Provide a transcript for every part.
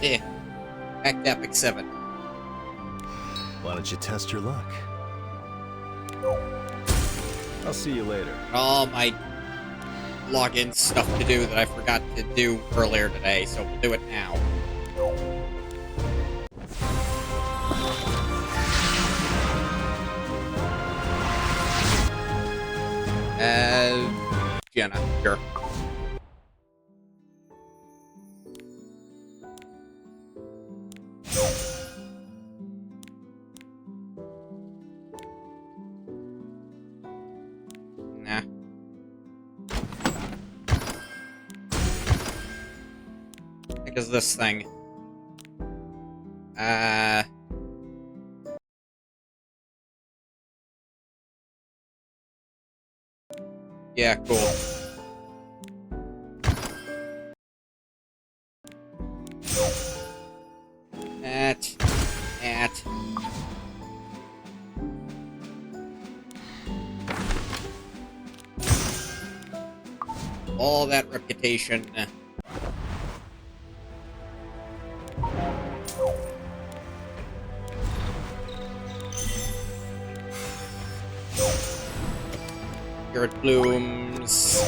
Eh, back to Epic 7. Why don't you test your luck? I'll see you later. All my login stuff to do that I forgot to do earlier today, so we'll do it now. Jenna, sure. Nah. I think it's this thing. Yeah, cool. That. All that reputation. Garrett blooms.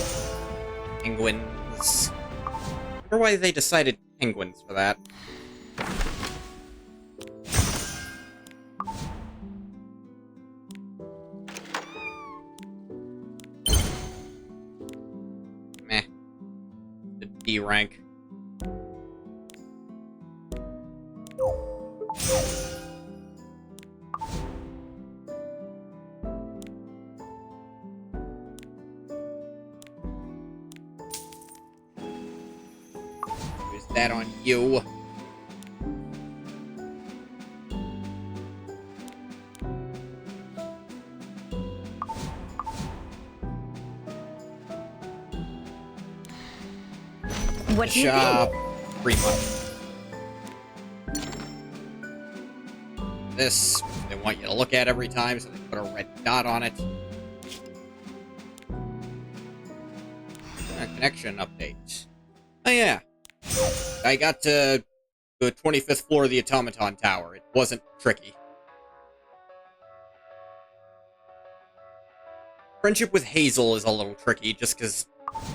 Penguins. I wonder why they decided penguins for that. Meh. The D rank. Use that on you. What do you Shop. Free money. This, they want you to look at every time, so they put a red dot on it. Connection update. Oh yeah. I got to the 25th floor of the Automaton Tower. It wasn't tricky. Friendship with Hazel is a little tricky, just because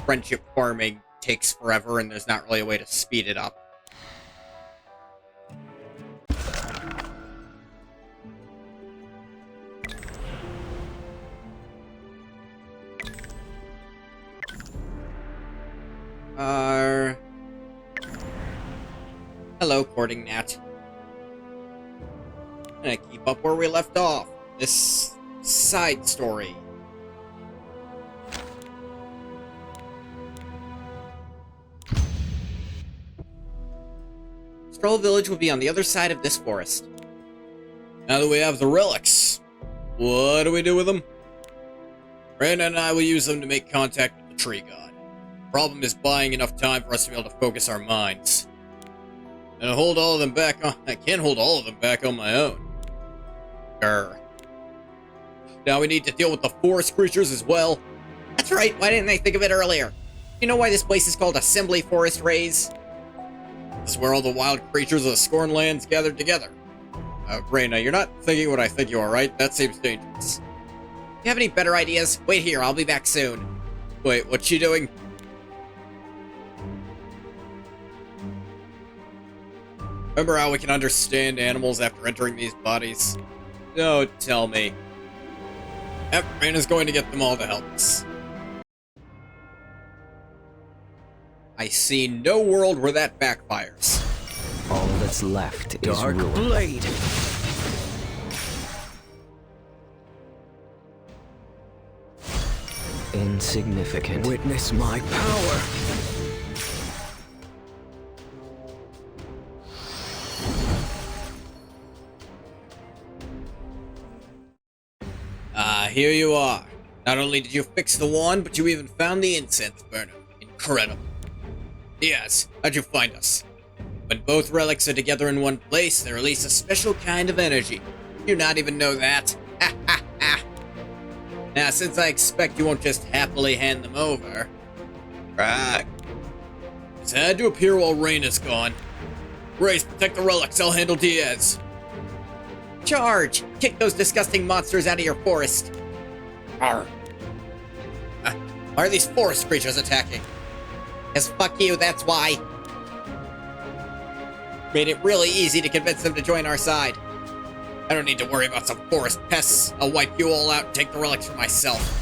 friendship farming takes forever and there's not really a way to speed it up. Hello, courting Nat. Gonna keep up where we left off. This side story. Stroll Village will be on the other side of this forest. Now that we have the relics, what do we do with them? Brandon and I will use them to make contact with the tree god. Problem is buying enough time for us to be able to focus our minds. And I hold all of them back on. I can't hold all of them back on my own. Grr. Now we need to deal with the forest creatures as well. That's right. Why didn't I think of it earlier? You know why this place is called Assembly Forest Rays? This is where all the wild creatures of the Scorn Lands gathered together. Reyna, you're not thinking what I think you are, right? That seems dangerous. You have any better ideas? Wait here. I'll be back soon. Wait, what's she doing? Remember how we can understand animals after entering these bodies? Don't tell me. Yep, Reyna's going to get them all to help us. I see no world where that backfires. All that's left is Dark ruin. Blade. Insignificant. Witness my power. Here you are. Not only did you fix the wand, but you even found the incense burner. Incredible. Yes, how'd you find us? When both relics are together in one place, they release a special kind of energy. Do you not even know that? Ha ha ha. Now, since I expect you won't just happily hand them over... Right. It's had to appear while Rain is gone. Raze, protect the relics. I'll handle Diaz. Charge! Kick those disgusting monsters out of your forest. Arr. Why are these forest creatures attacking? Cause fuck you, that's why. Made it really easy to convince them to join our side. I don't need to worry about some forest pests. I'll wipe you all out and take the relics for myself.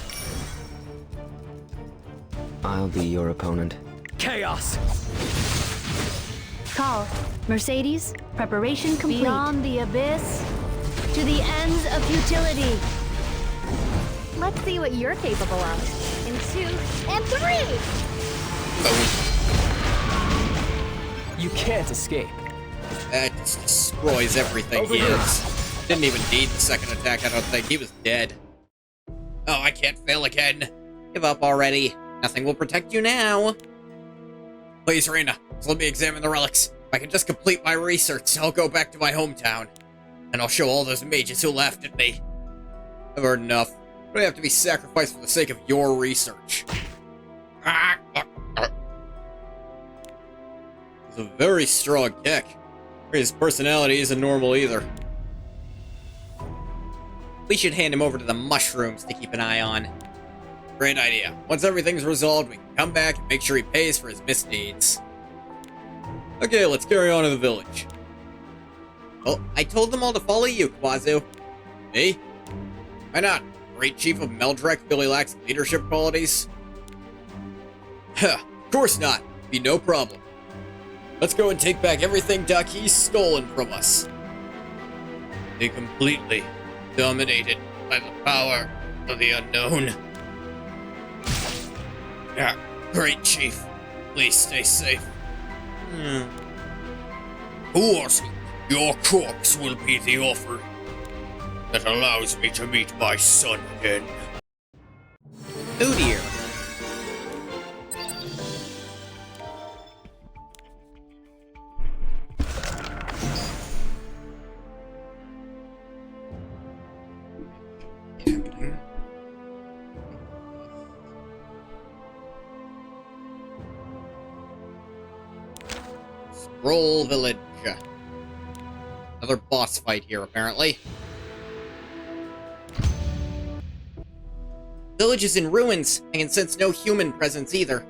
I'll be your opponent. Chaos! Call. Mercedes, preparation complete. Beyond the abyss, to the ends of futility. Let's see what you're capable of. In 2 and 3! You can't escape. That just destroys everything he is. Didn't even need the second attack, I don't think. He was dead. Oh, I can't fail again. Give up already. Nothing will protect you now. Please, Reina, just let me examine the relics. If I can just complete my research, I'll go back to my hometown. And I'll show all those mages who laughed at me. I've heard enough. I don't have to be sacrificed for the sake of your research. He's a very strong kick. His personality isn't normal either. We should hand him over to the mushrooms to keep an eye on. Great idea. Once everything's resolved, we can come back and make sure he pays for his misdeeds. Okay, let's carry on to the village. Oh, I told them all to follow you, Kwazu. Me? Why not? Great Chief of Meldrek really lacks leadership qualities? Huh, of course not. Be no problem. Let's go and take back everything Daki's stolen from us. They completely dominated by the power of the unknown. Ah, great Chief. Please stay safe. Course, your corpse will be the offer that allows me to meet my son again. Oh dear. Scroll Village. Another boss fight here, apparently. Village is in ruins. I can sense no human presence either.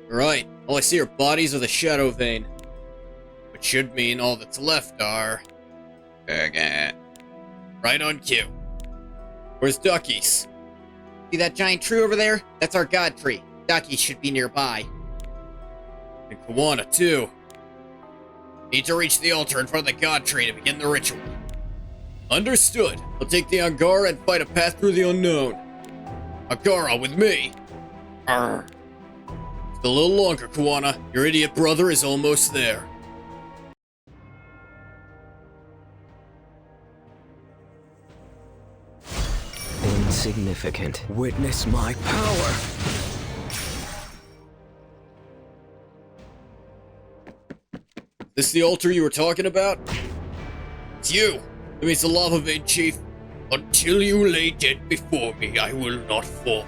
Right. All I see are bodies of the Shadow Vein. Which should mean all that's left are... Right on cue. Where's Ducky's? See that giant tree over there? That's our god tree. Ducky should be nearby. And Kawana, too. Need to reach the altar in front of the god tree to begin the ritual. Understood. I'll take the Angara and fight a path through the unknown. Angara, with me. Arr. Just a little longer, Kawana. Your idiot brother is almost there. Insignificant. Witness my power. This the altar you were talking about? It's you. It means the lava vein, Chief. Until you lay dead before me, I will not fall.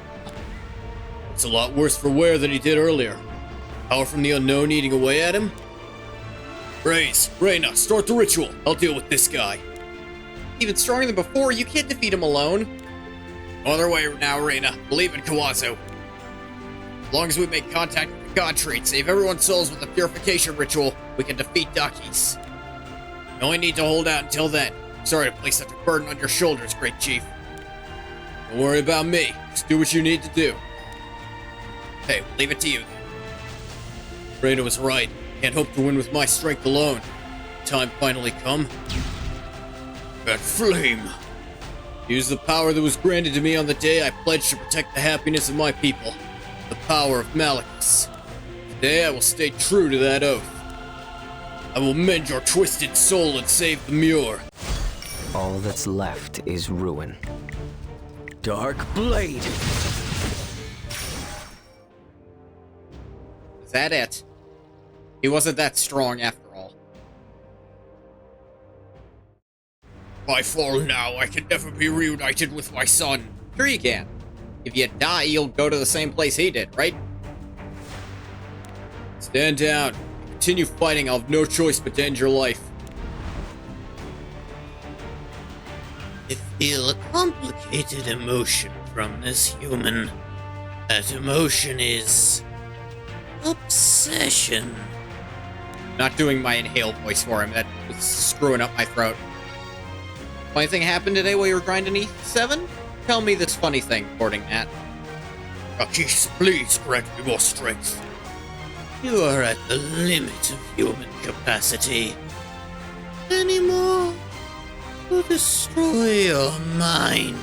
It's a lot worse for wear than he did earlier. Power from the unknown eating away at him? Raze, Reina, start the ritual. I'll deal with this guy. Even stronger than before, you can't defeat him alone. No other way now, Reina. Believe in Kawazu. As long as we make contact with the god tree and save everyone's souls with the purification ritual, we can defeat Daki's. You only need to hold out until then. Sorry to place such a burden on your shoulders, Great Chief. Don't worry about me. Just do what you need to do. Hey, we'll leave it to you. Reina was right. Can't hope to win with my strength alone. Time finally come. That flame. Use the power that was granted to me on the day I pledged to protect the happiness of my people. The power of Malachus. Today I will stay true to that oath. I will mend your twisted soul and save the Muir. All that's left is ruin. Dark Blade. Is that it? He wasn't that strong after all. If I fall now, I can never be reunited with my son. Sure you can. If you die, you'll go to the same place he did, right? Stand down. continue fighting, I'll have no choice but to end your life. I feel a complicated emotion from this human. That emotion is obsession. Not doing my inhale voice for him. That was screwing up my throat. Anything happened today while you were grinding E7? Tell me this funny thing, according Nat. Rakis, please grant me more strength. You are at the limit of human capacity. Any more will destroy your mind.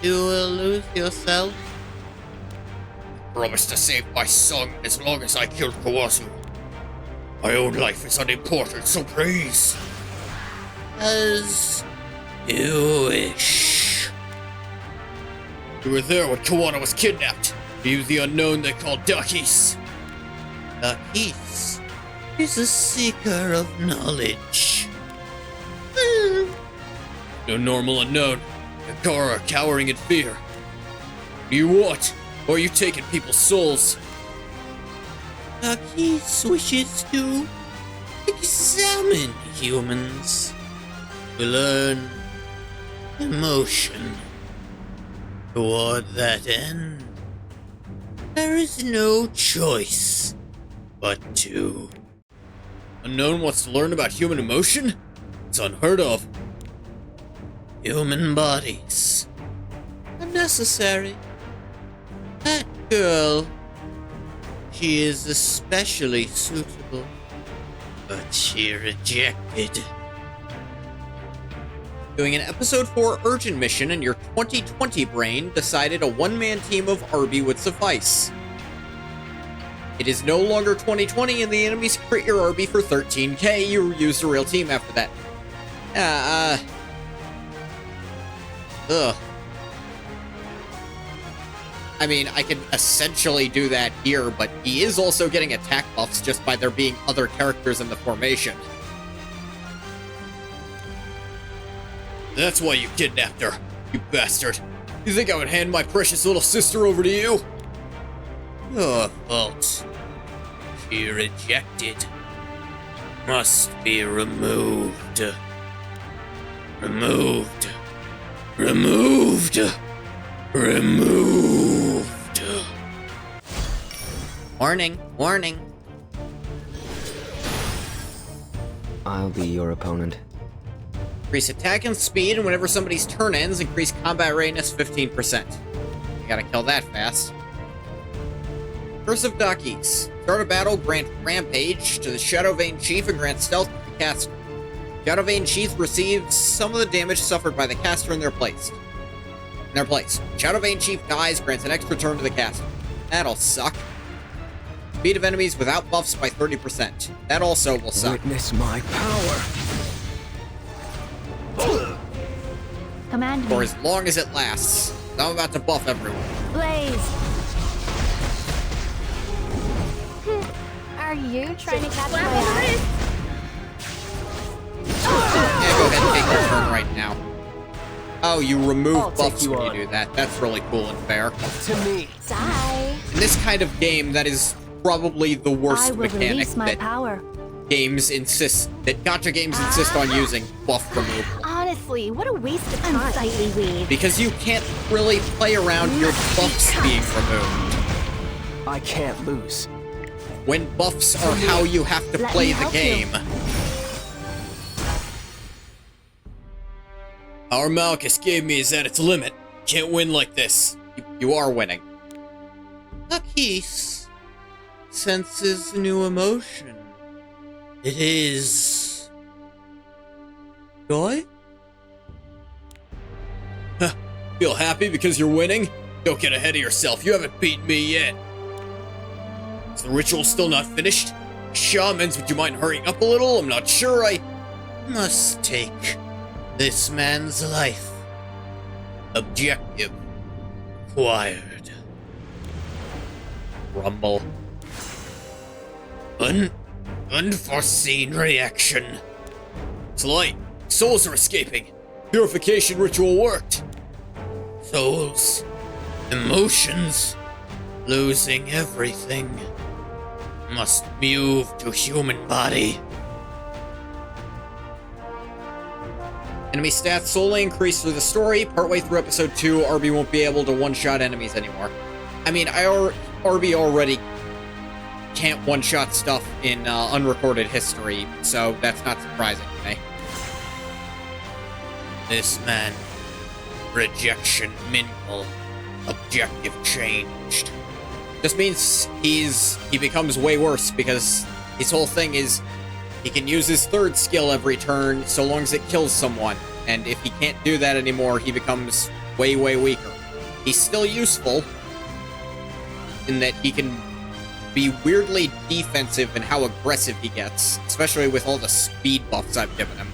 You will lose yourself. Promise to save my son as long as I kill Kawasu. My own life is unimportant, so please. As you wish. You were there when Kawana was kidnapped. You the unknown they call Duckies. Rakis is a seeker of knowledge. No normal unknown. Nakara cowering in fear. What do you want? Or are you taking people's souls? Rakis wishes to examine humans, to learn emotion. Toward that end, there is no choice but to. Unknown wants to learn about human emotion? It's unheard of. Human bodies are necessary. That girl, she is especially suitable, but she rejected. Doing an episode 4 urgent mission, and your 2020 brain decided a one-man team of Arby would suffice. It is no longer 2020 and the enemies crit your Arby for 13k. You used a real team after that. Ugh. I mean, I can essentially do that here, but he is also getting attack buffs just by there being other characters in the formation. That's why you kidnapped her, you bastard. You think I would hand my precious little sister over to you? Your fault. She rejected. Must be removed. Removed. Removed. Removed. Warning, warning. I'll be your opponent. Increase attack and speed, and whenever somebody's turn ends, increase combat readiness 15%. You gotta kill that fast. Curse of Duckies. Start a battle, grant Rampage to the Shadow Vein Chief and grant Stealth to the caster. Shadow Vein Chief receives some of the damage suffered by the caster in their place. Shadow Vein Chief dies, grants an extra turn to the caster. That'll suck. Speed of enemies without buffs by 30%. That also will suck. Witness my power. Command For me. as long as it lasts. I'm about to buff everyone. Blaze. Are you trying to catch my eye? Yeah, go ahead and take your turn right now. Oh, you remove I'll take buffs you when on. you do that. That's really cool and fair. To me. Die. In this kind of game, that is probably the I worst will mechanic release my that power. gacha games insist on using buff removal. Honestly, what a waste of time. Unsightly weed. Because you can't really play around your buffs being removed. I can't lose. When buffs are how you have to Let play me the help you. game. Our Malchus gave me is at its limit. Can't win like this. You are winning. Rakis senses new emotion. It is joy? Feel happy because you're winning? Don't get ahead of yourself. You haven't beaten me yet. Is the ritual still not finished? Shamans, would you mind hurrying up a little? I'm not sure I Must take this man's life. Objective acquired. rumble. Unforeseen reaction. It's light. Souls are escaping. Purification ritual worked. Souls. Emotions. Losing everything. must move to human body. Enemy stats slowly increase through the story. Partway through episode 2, RB won't be able to one-shot enemies anymore. I mean, RB already can't one-shot stuff in unrecorded history, so that's not surprising to me. This man. Rejection minimal. Objective changed. This means he becomes way worse, because his whole thing is he can use his third skill every turn so long as it kills someone, and if he can't do that anymore, he becomes way, way weaker. He's still useful in that he can be weirdly defensive in how aggressive he gets, especially with all the speed buffs I've given him.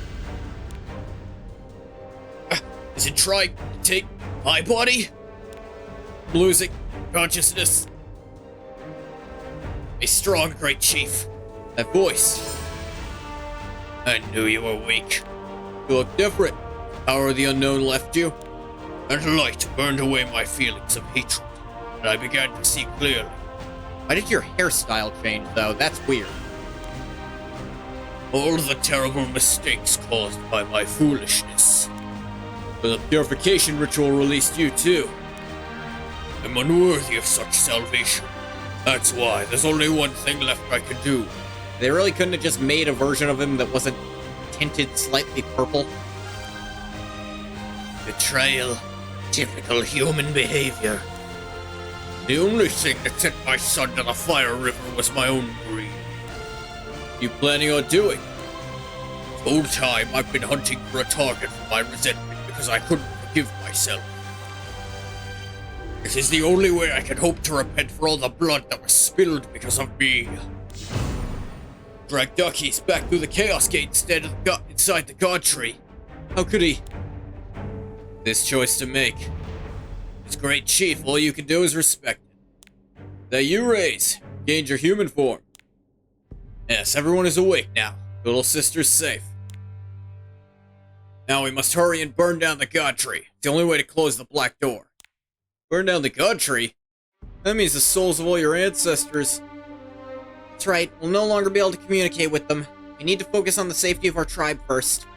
Is it trying to take my body? Losing consciousness. A strong, great chief. That voice. I knew you were weak. You look different. Power of the unknown left you, and light burned away my feelings of hatred, and I began to see clearly. Why did your hairstyle change, though? That's weird. All the terrible mistakes caused by my foolishness. But the purification ritual released you, too. I'm unworthy of such salvation. That's why there's only one thing left I can do. They really couldn't have just made a version of him that wasn't tinted slightly purple. Betrayal. Typical human behavior. The only thing that sent my son to the fire river was my own greed. You planning on doing? The whole time I've been hunting for a target for my resentment because I couldn't forgive myself. It is the only way I can hope to repent for all the blood that was spilled because of me. Drag duckies back through the Chaos Gate instead of inside the God Tree. How could he? This choice to make. As great chief, all you can do is respect it. That you raise, gained your human form. Yes, everyone is awake now. Little sister's safe. Now we must hurry and burn down the God Tree. It's the only way to close the Black Door. Burn down the God Tree? That means the souls of all your ancestors. That's right, we'll no longer be able to communicate with them. We need to focus on the safety of our tribe first.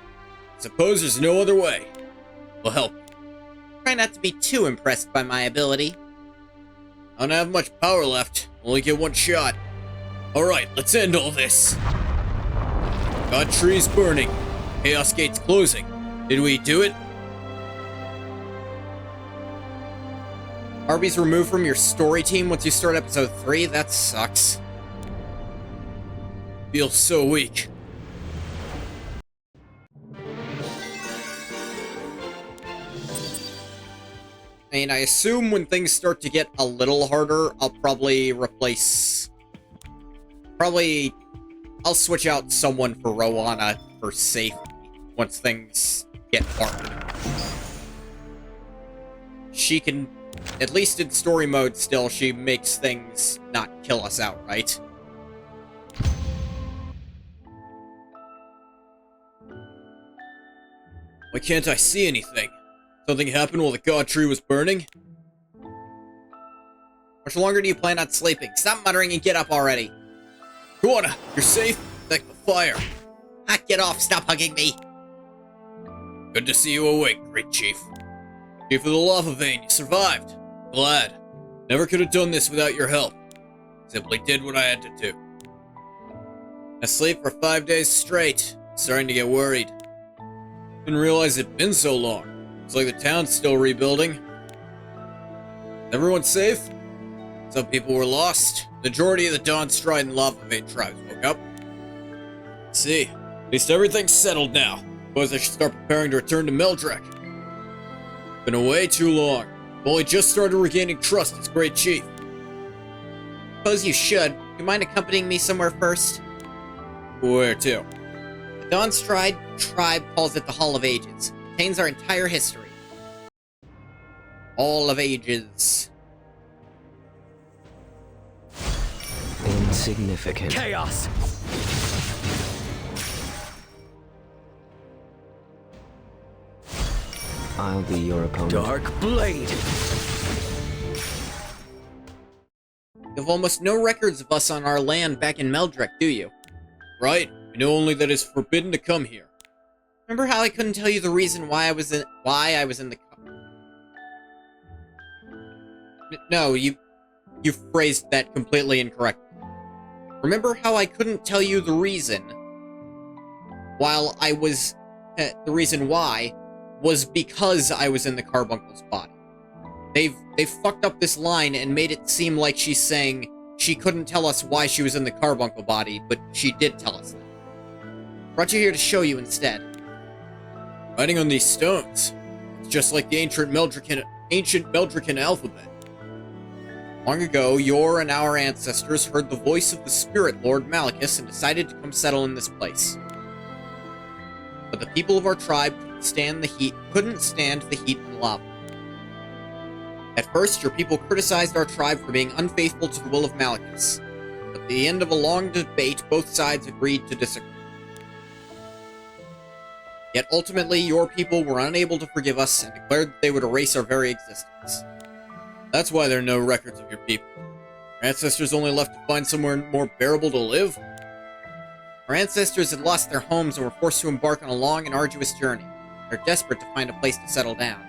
Suppose there's no other way. We'll help you. Try not to be too impressed by my ability. I don't have much power left. Only get one shot. Alright, let's end all this. God Tree's burning. Chaos Gate's closing. Did we do it? Arby's removed from your story team once you start episode 3? That sucks. Feel so weak. I mean, I assume when things start to get a little harder, I'll probably replace... I'll switch out someone for Rowana for safety once things get harder. She can... At least in story mode still, she makes things not kill us outright. Why can't I see anything? Something happened while the God Tree was burning? How much longer do you plan on sleeping? Stop muttering and get up already. Ghoti, you're safe? Thank the fire. Ah, get off, stop hugging me. Good to see you awake, great chief. Chief of the Lava Vein, you survived. Glad. Never could have done this without your help. Simply did what I had to do. Asleep for 5 days straight. Starting to get worried. Didn't realize it'd been so long. It's like the town's still rebuilding. Everyone safe? Some people were lost. Majority of the Dawn Stride and Lava Vein tribes woke up. Let's see. At least everything's settled now. Suppose I should start preparing to return to Meldrek. Been away too long. I've only just started regaining trust as Great Chief. Suppose you should. You mind accompanying me somewhere first? Where to? The Dawn Stride tribe calls it the Hall of Ages. It contains our entire history. Hall of Ages. Insignificant. Chaos! I'll be your opponent. Dark Blade! You have almost no records of us on our land back in Meldrek, do you? Right. We know only that it's forbidden to come here. Remember how I couldn't tell you the reason why I was in the... No, you phrased that completely incorrectly. Remember how I couldn't tell you the reason the reason why was because I was in the carbuncle's body. They've fucked up this line and made it seem like she's saying she couldn't tell us why she was in the carbuncle body, but she did tell us that. Brought you here to show you instead. Writing on these stones. It's just like the ancient Meldrican alphabet. Long ago, your and our ancestors heard the voice of the Spirit Lord Malachus and decided to come settle in this place. But the people of our tribe couldn't stand the heat and lava. At first, your people criticized our tribe for being unfaithful to the will of Malachus. But at the end of a long debate, both sides agreed to disagree. Yet ultimately, your people were unable to forgive us and declared that they would erase our very existence. That's why there are no records of your people. Our ancestors only left to find somewhere more bearable to live? Our ancestors had lost their homes and were forced to embark on a long and arduous journey. They're desperate to find a place to settle down.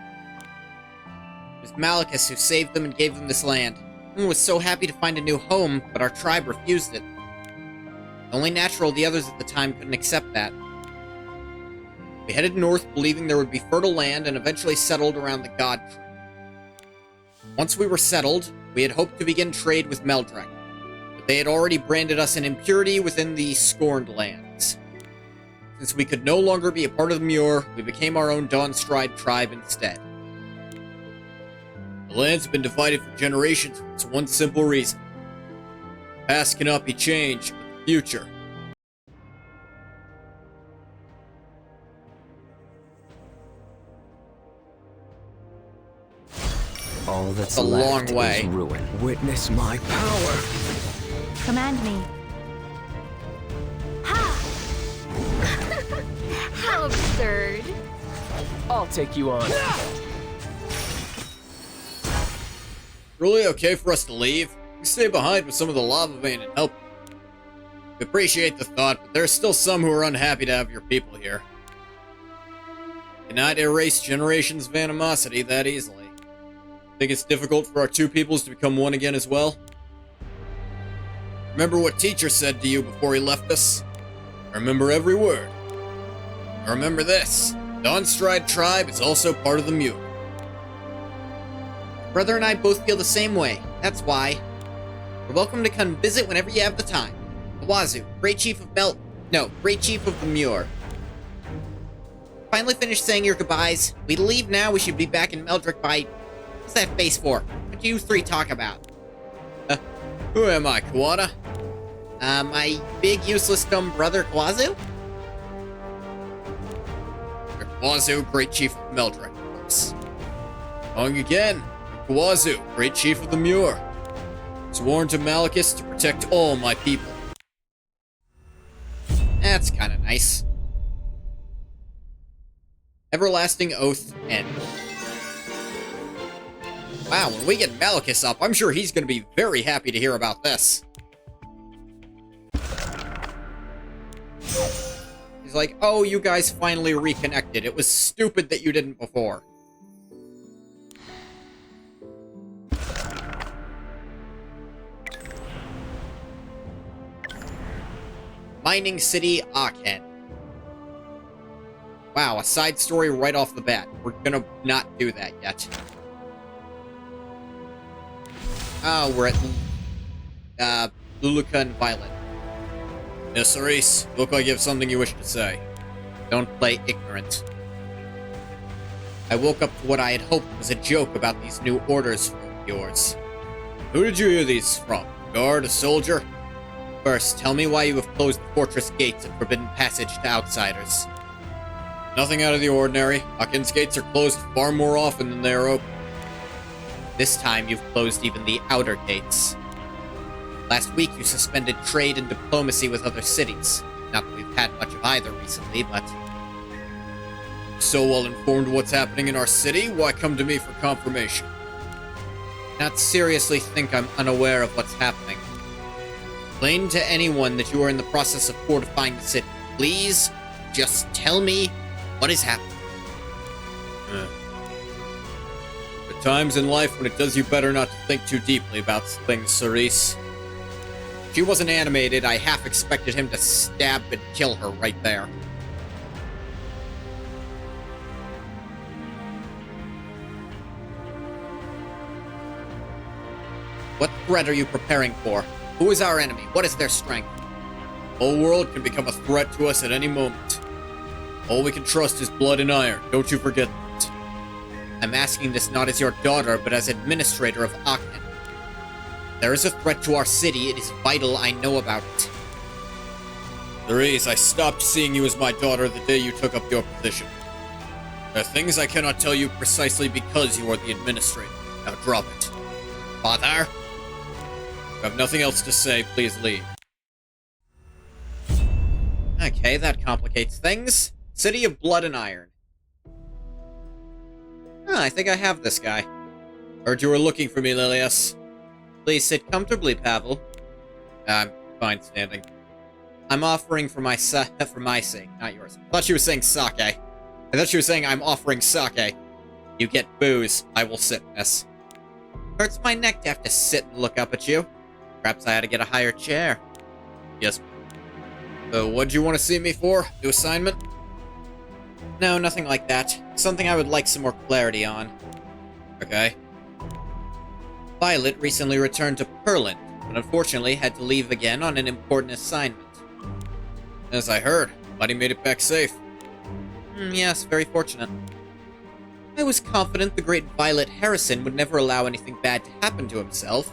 It was Malachus who saved them and gave them this land. Everyone was so happy to find a new home, but our tribe refused it. Only natural the others at the time couldn't accept that. We headed north believing there would be fertile land and eventually settled around the God Tree. Once we were settled, we had hoped to begin trade with Meldrek, but they had already branded us an impurity within the Scorned Lands. Since we could no longer be a part of the Muir, we became our own Dawnstride tribe instead. The land's been divided for generations for this one simple reason. The past cannot be changed, but the future. All that's a left long way. is ruin. Witness my power. Command me. Ha! How absurd. I'll take you on. Really okay for us to leave? We stay behind with some of the lava vein and help. We appreciate the thought, but there are still some who are unhappy to have your people here. Cannot erase generations of animosity that easily. Think it's difficult for our two peoples to become one again as well? Remember what teacher said to you before he left us? I remember every word. I remember this. Dawnstride tribe is also part of the Muir. Brother and I both feel the same way. That's why. You're welcome to come visit whenever you have the time. Kawazu, Great Chief of Great Chief of the Muir. Finally finished saying your goodbyes. We leave now. We should be back in Meldrek by... What's that face for? What do you three talk about? Who am I, Kawada? My big, useless, dumb brother, Kawazu? You're Kawazu, Great Chief of Meldrek, of course. Wrong again. I'm Kawazu, Great Chief of the Muir. Sworn to Malachus to protect all my people. That's kind of nice. Everlasting Oath End. Wow, when we get Malachus up, I'm sure he's going to be very happy to hear about this. He's like, oh, you guys finally reconnected. It was stupid that you didn't before. Mining City, Aakhen. Wow, a side story right off the bat. We're gonna not do that yet. Oh, we're at Luluka and Violet. Yes, Cerise. Look like you have something you wish to say. Don't play ignorant. I woke up to what I had hoped was a joke about these new orders of yours. Who did you hear these from? A guard, a soldier? First, tell me why you have closed the fortress gates and forbidden passage to outsiders. Nothing out of the ordinary. Aakhen's gates are closed far more often than they are open. This time you've closed even the outer gates. Last week you suspended trade and diplomacy with other cities. Not that we've had much of either recently, but... So well informed what's happening in our city, why come to me for confirmation? Not seriously think I'm unaware of what's happening. Explain to anyone that you are in the process of fortifying the city. Please, just tell me what is happening. There are times in life when it does you better not to think too deeply about things, Cerise. If she wasn't animated, I half expected him to stab and kill her right there. What threat are you preparing for? Who is our enemy? What is their strength? The whole world can become a threat to us at any moment. All we can trust is blood and iron. Don't you forget that. I'm asking this not as your daughter, but as administrator of Aakhen. If there is a threat to our city, it is vital I know about it. Therese, I stopped seeing you as my daughter the day you took up your position. There are things I cannot tell you precisely because you are the administrator. Now drop it. Father? If you have nothing else to say, please leave. Okay, that complicates things. City of Blood and Iron. I think I have this guy. Heard you were looking for me, Lilius. Please sit comfortably, Pavel. I'm fine standing. I'm offering for my sake, not yours. I thought she was saying sake. I thought she was saying I'm offering sake. You get booze. I will sit, miss. Hurts my neck to have to sit and look up at you. Perhaps I had to get a higher chair. Yes. So, what'd you want to see me for? New assignment? No, nothing like that. Something I would like some more clarity on. Okay. Violet recently returned to Perlin, but unfortunately had to leave again on an important assignment. As I heard, but he made it back safe. Yes, very fortunate. I was confident the great Violet Harrison would never allow anything bad to happen to himself,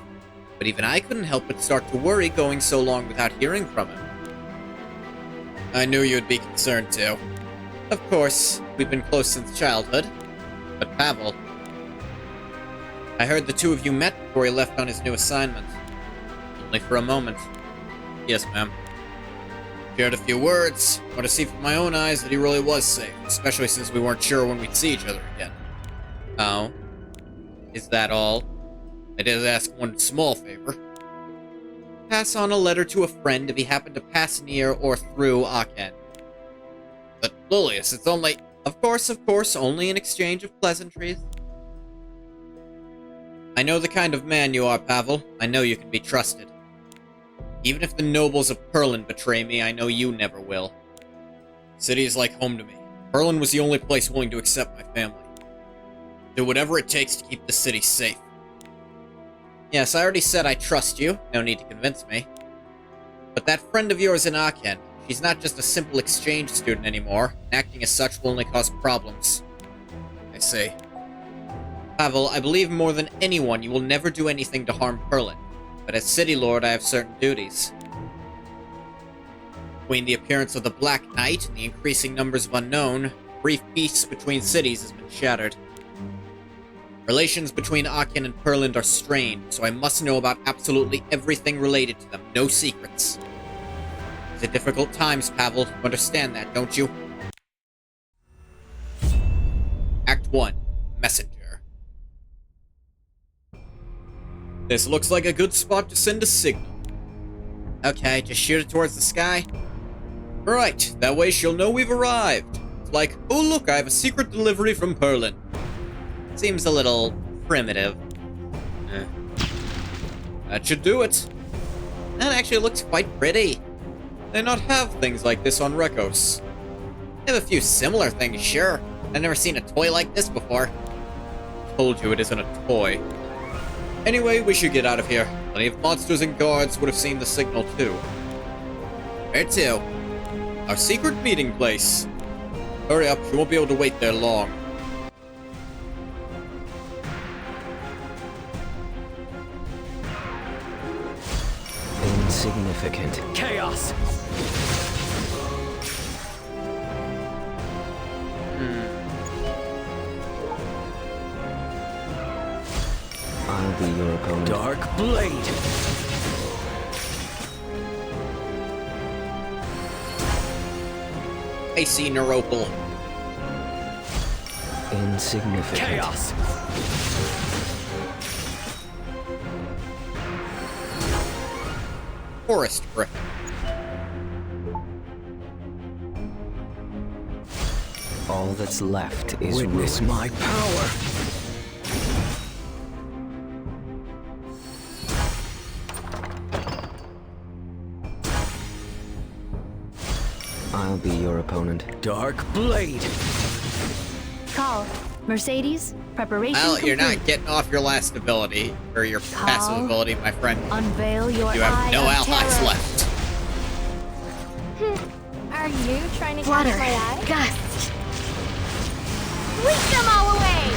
but even I couldn't help but start to worry going so long without hearing from him. I knew you'd be concerned too. Of course, we've been close since childhood. But Pavel... I heard the two of you met before he left on his new assignment. Only for a moment. Yes, ma'am. Shared a few words. Want to see from my own eyes that he really was safe, especially since we weren't sure when we'd see each other again. Oh? Is that all? I did ask one small favor. Pass on a letter to a friend if he happened to pass near or through Aakhen. But, Lilius, it's only... Of course, only an exchange of pleasantries. I know the kind of man you are, Pavel. I know you can be trusted. Even if the nobles of Perlin betray me, I know you never will. The city is like home to me. Perlin was the only place willing to accept my family. Do whatever it takes to keep the city safe. Yes, I already said I trust you. No need to convince me. But that friend of yours in Aakhen, she's not just a simple exchange student anymore, and acting as such will only cause problems. I see. Pavel, I believe more than anyone you will never do anything to harm Perlin, but as City Lord I have certain duties. Between the appearance of the Black Knight and the increasing numbers of unknown, brief peace between cities has been shattered. Relations between Aakhen and Perlin are strained, so I must know about absolutely everything related to them, no secrets. These are difficult times, Pavel. You understand that, don't you? Act 1. Messenger. This looks like a good spot to send a signal. Okay, just shoot it towards the sky. Right, that way she'll know we've arrived. It's like, oh look, I have a secret delivery from Perlin. Seems a little primitive. That should do it. That actually looks quite pretty. They not have things like this on Rekos. They have a few similar things, sure. I've never seen a toy like this before. Told you it isn't a toy. Anyway, we should get out of here. Plenty of monsters and guards would have seen the signal too. Where to? Our secret meeting place. Hurry up, you won't be able to wait there long. Insignificant. Chaos! I'll be your opponent. Dark Blade! I see Neuropal. Insignificant. Chaos! forest griffin. All that's left is Witness ruin. my power. I'll be your opponent. Dark blade. Call. Mercedes, preparation Well, you're complete. not getting off your last ability, or your passive Call. ability, my friend. Unveil your You have eye no of allies terror. left. Are you trying to Flutter. catch my eye? Gust. Leak them all away!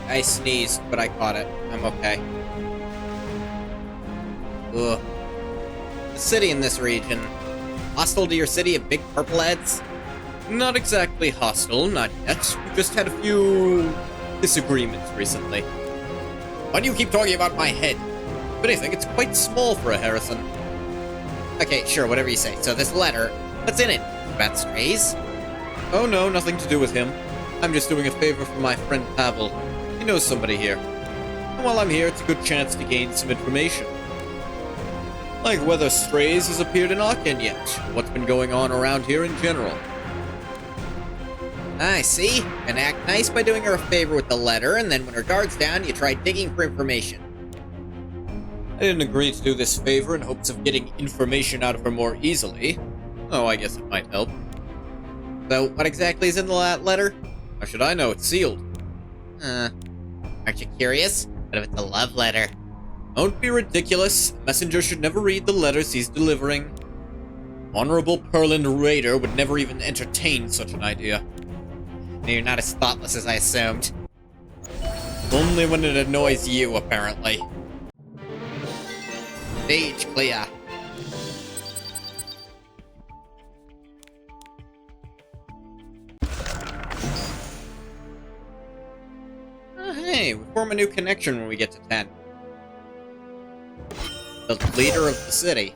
I sneezed, but I caught it. I'm okay. Ugh. The city in this region. Hostile to your city of big purple heads? Not exactly hostile, not yet. We just had a few disagreements recently. Why do you keep talking about my head? If anything, it's quite small for a Harrison. Okay, sure, whatever you say. So this letter, what's in it? About strays? Oh no, nothing to do with him. I'm just doing a favor for my friend Pavel. He knows somebody here. And while I'm here, it's a good chance to gain some information. Like whether strays has appeared in Aachen yet, what's been going on around here in general. I see. And act nice by doing her a favor with the letter, and then when her guard's down, you try digging for information. I didn't agree to do this favor in hopes of getting information out of her more easily. Oh, I guess it might help. So, what exactly is in the letter? How should I know? It's sealed. Aren't you curious? What if it's a love letter? Don't be ridiculous. A messenger should never read the letters he's delivering. Honorable Perland Raider would never even entertain such an idea. You're not as thoughtless as I assumed. Only when it annoys you, apparently. Stage clear. Hey, we form a new connection when we get to 10. The leader of the city.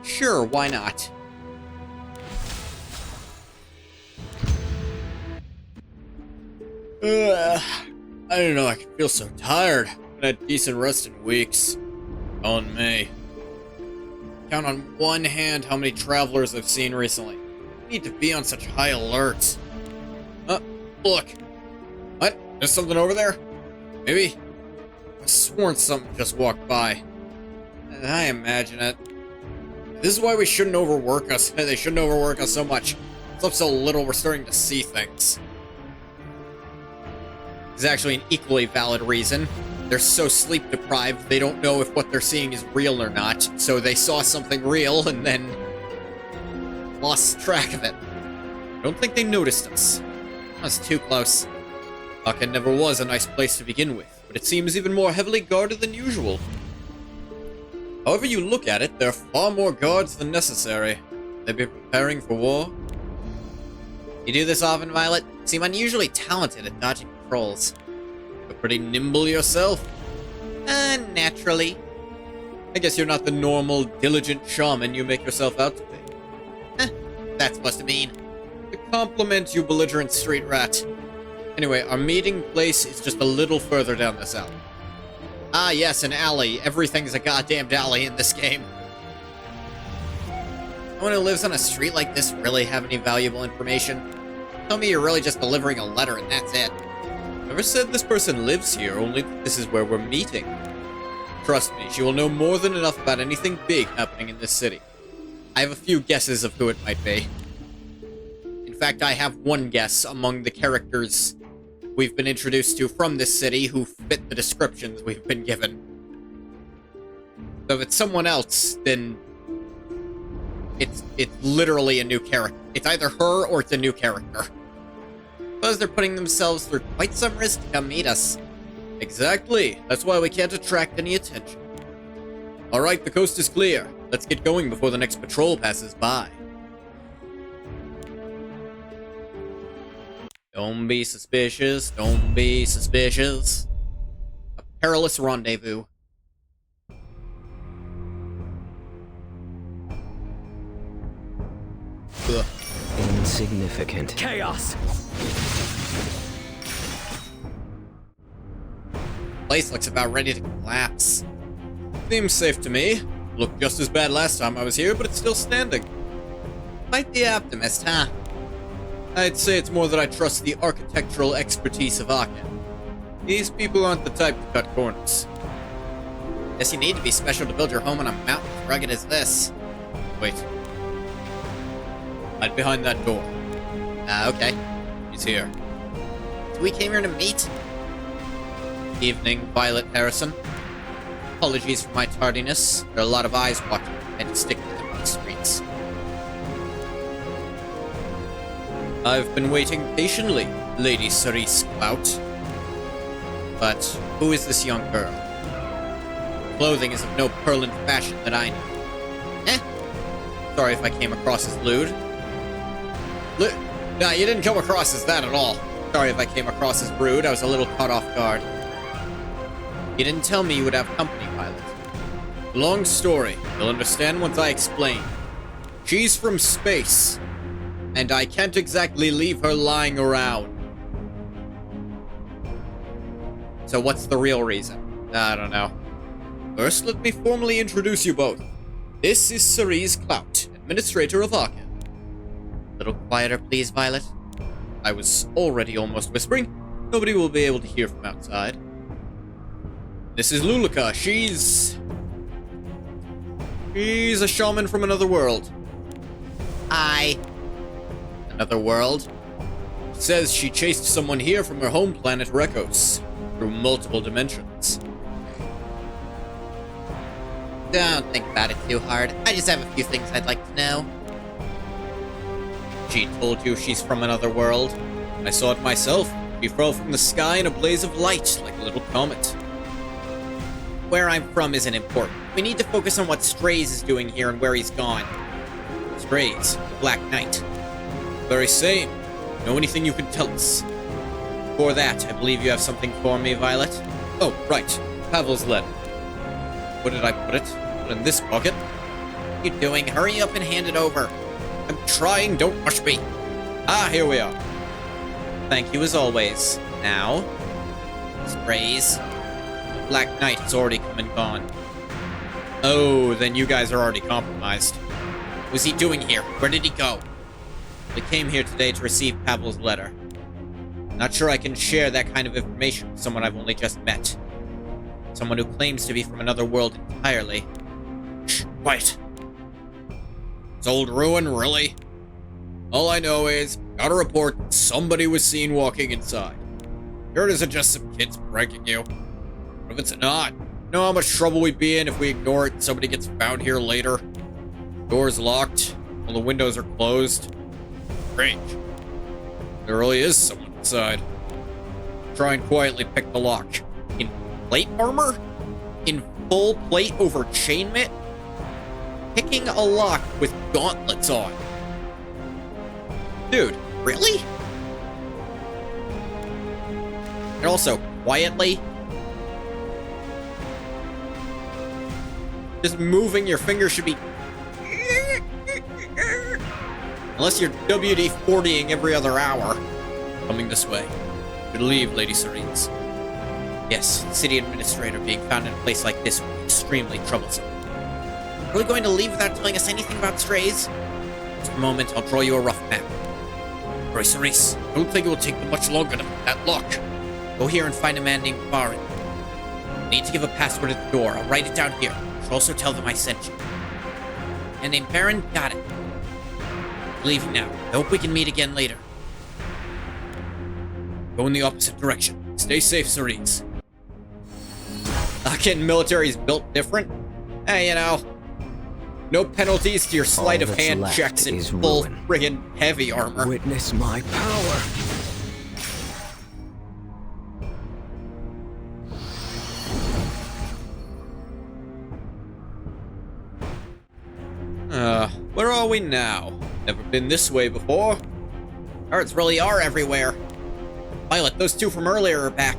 Sure, why not? I don't know, I can feel so tired. I've had decent rest in weeks. On me. Count on one hand how many travelers I've seen recently. I need to be on such high alert. Look. What? There's something over there? Maybe? I've sworn something just walked by. I imagine it. This is why we shouldn't overwork us. They shouldn't overwork us so much. It's up so little we're starting to see things. There's actually an equally valid reason. They're so sleep deprived, they don't know if what they're seeing is real or not, so they saw something real and then lost track of it. I don't think they noticed us. That's too close. Aachen never was a nice place to begin with, but it seems even more heavily guarded than usual. However you look at it, there are far more guards than necessary. They'd be preparing for war. You do this often, Violet? Seem unusually talented at dodging patrols. You're pretty nimble yourself. Naturally. I guess you're not the normal, diligent shaman you make yourself out to be. That's supposed to mean. To compliment you, belligerent street rat. Anyway, our meeting place is just a little further down this alley. Ah, yes, an alley. Everything's a goddamned alley in this game. No one who lives on a street like this really have any valuable information. Tell me you're really just delivering a letter and that's it. Never said this person lives here, only this is where we're meeting. Trust me, she will know more than enough about anything big happening in this city. I have a few guesses of who it might be. In fact, I have one guess among the characters we've been introduced to from this city who fit the descriptions we've been given. So if it's someone else, then it's literally a new character. It's either her or it's a new character. Suppose they're putting themselves through quite some risk to come meet us. Exactly. That's why we can't attract any attention. Alright, the coast is clear. Let's get going before the next patrol passes by. Don't be suspicious. Don't be suspicious. A perilous rendezvous. Ugh. Insignificant. Chaos! Place looks about ready to collapse. Seems safe to me. Looked just as bad last time I was here, but it's still standing. Quite the optimist, huh? I'd say it's more that I trust the architectural expertise of Aakhen. These people aren't the type to cut corners. Guess you need to be special to build your home on a mountain as rugged as this. Wait. Hide behind that door. Okay. He's here. So we came here to meet? Evening, Violet Harrison. Apologies for my tardiness. There are a lot of eyes watching. I had to stick to them on the streets. I've been waiting patiently, Lady Cerise Clout. But who is this young girl? Clothing is of no purlant fashion that I know. Sorry if I came across as lewd. Nah, you didn't come across as that at all. Sorry if I came across as rude. I was a little caught off guard. You didn't tell me you would have company, Violet. Long story. You'll understand once I explain. She's from space, and I can't exactly leave her lying around. So what's the real reason? I don't know. First, let me formally introduce you both. This is Cerise Clout, Administrator of Aakhen. A little quieter, please, Violet. I was already almost whispering. Nobody will be able to hear from outside. This is Lulika. She's a shaman from another world. Another world? Says she chased someone here from her home planet Rekos through multiple dimensions. Don't think about it too hard. I just have a few things I'd like to know. She told you she's from another world? I saw it myself. She fell from the sky in a blaze of light, like a little comet. Where I'm from isn't important. We need to focus on what Strays is doing here and where he's gone. Strays, the Black Knight. Very same. Know anything you can tell us? For that, I believe you have something for me, Violet. Oh, right. Pavel's letter. Where did I put it? Put it in this pocket? What are you doing? Hurry up and hand it over. I'm trying, don't rush me. Ah, here we are. Thank you as always. Now, Strays. The Black Knight has already come and gone. Oh, then you guys are already compromised. What was he doing here? Where did he go? We came here today to receive Pavel's letter. Not sure I can share that kind of information with someone I've only just met. Someone who claims to be from another world entirely. Shh, quiet. It's old ruin, really? All I know is, got a report that somebody was seen walking inside. Sure it isn't just some kids pranking you. But if it's not, you know how much trouble we'd be in if we ignore it and somebody gets found here later? Door's locked, all the windows are closed. Strange. There really is someone inside. Try and quietly pick the lock. In plate armor? In full plate over chainmail? Picking a lock with gauntlets on. Dude, really? And also, quietly? Just moving your finger should be... Unless you're WD-40ing every other hour. Coming this way. Should leave, Lady Cerise. Yes, the city administrator being found in a place like this would be extremely troublesome. Are we going to leave without telling us anything about Strays? Just a moment, I'll draw you a rough map. Sorry, Cerise. I don't think it will take them much longer to pick that lock. Go here and find a man named Baron. I need to give a password at the door. I'll write it down here. I'll also tell them I sent you. And named Baron? Got it. Leaving now. I hope we can meet again later. Go in the opposite direction. Stay safe, Cerise. Aakhen military's built different? Hey, you know. No penalties to your sleight of hand checks in full friggin' heavy armor. Witness my power. Where are we now? Never been this way before. Guards really are everywhere. Violet, those two from earlier are back.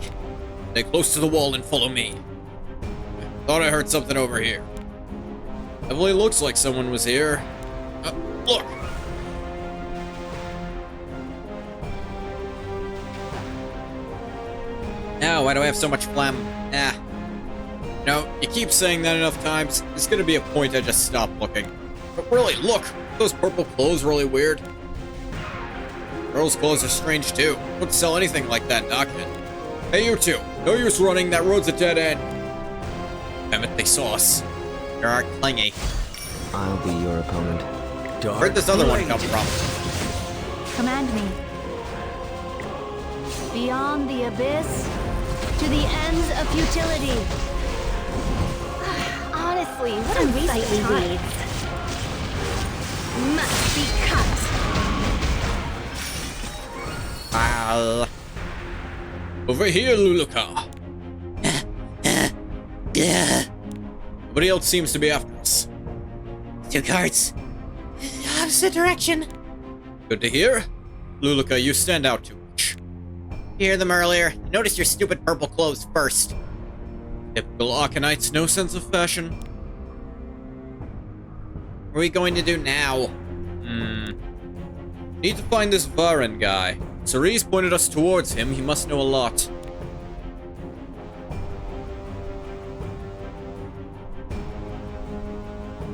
Stay close to the wall and follow me. Thought I heard something over here. Definitely looks like someone was here. Look! Now, why do I have so much phlegm? Nah. You know, you keep saying that enough times, it's gonna be a point I just stop looking. But really, look! Those purple clothes really weird. Girls' clothes are strange too. Wouldn't sell anything like that in Aakhen. Hey, you two. No use running, that road's a dead end. Damn it, they saw us. They are clingy. I'll be your opponent. Where'd this other one come from? Command me. Beyond the abyss, to the ends of futility. Honestly, what a waste of time. Must be cut. Over here, Luluka. Nobody else seems to be after us. 2 cards. Opposite direction. Good to hear. Luluka, you stand out too much. Hear them earlier. Notice your stupid purple clothes first. Typical Aakhenites, no sense of fashion. What are we going to do now? Need to find this Varen guy. Cerise pointed us towards him. He must know a lot.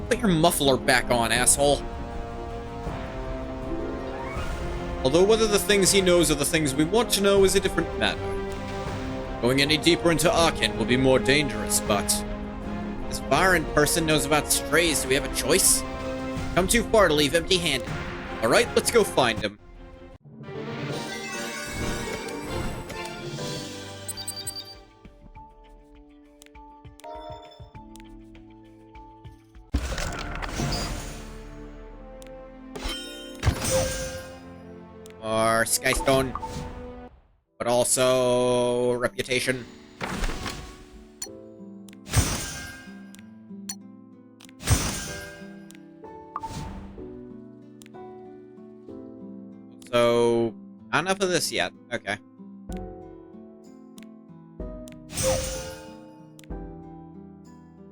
Put your muffler back on, asshole. Although whether the things he knows are the things we want to know is a different matter. Going any deeper into Aakhen will be more dangerous, but... This Varen person knows about strays. Do we have a choice? Come too far to leave empty-handed. Alright, let's go find him. Or Skystone. But also... reputation. So... not enough of this yet. Okay.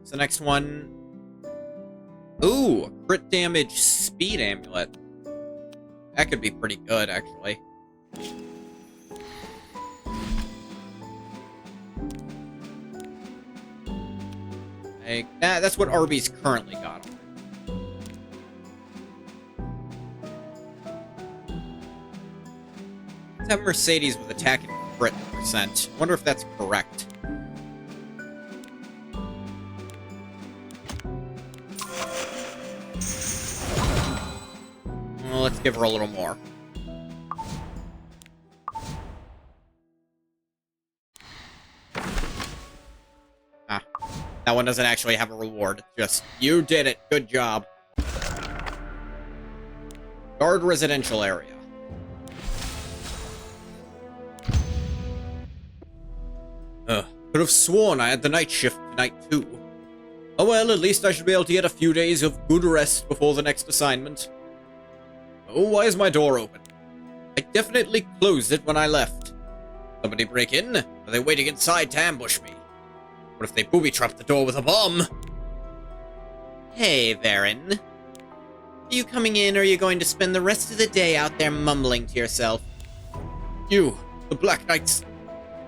So next one... Ooh! Crit damage speed amulet. That could be pretty good, actually. That's what Arby's currently got. Let's have Mercedes with attack and crit percent. Wonder if that's correct. Well, let's give her a little more. That one doesn't actually have a reward. Just, you did it. Good job. Guard residential area. Could have sworn I had the night shift tonight, too. Oh well, at least I should be able to get a few days of good rest before the next assignment. Oh, why is my door open? I definitely closed it when I left. Somebody break in? Are they waiting inside to ambush me? What if they booby-trapped the door with a bomb? Hey, Varen. Are you coming in, or are you going to spend the rest of the day out there mumbling to yourself? You, the Black Knights.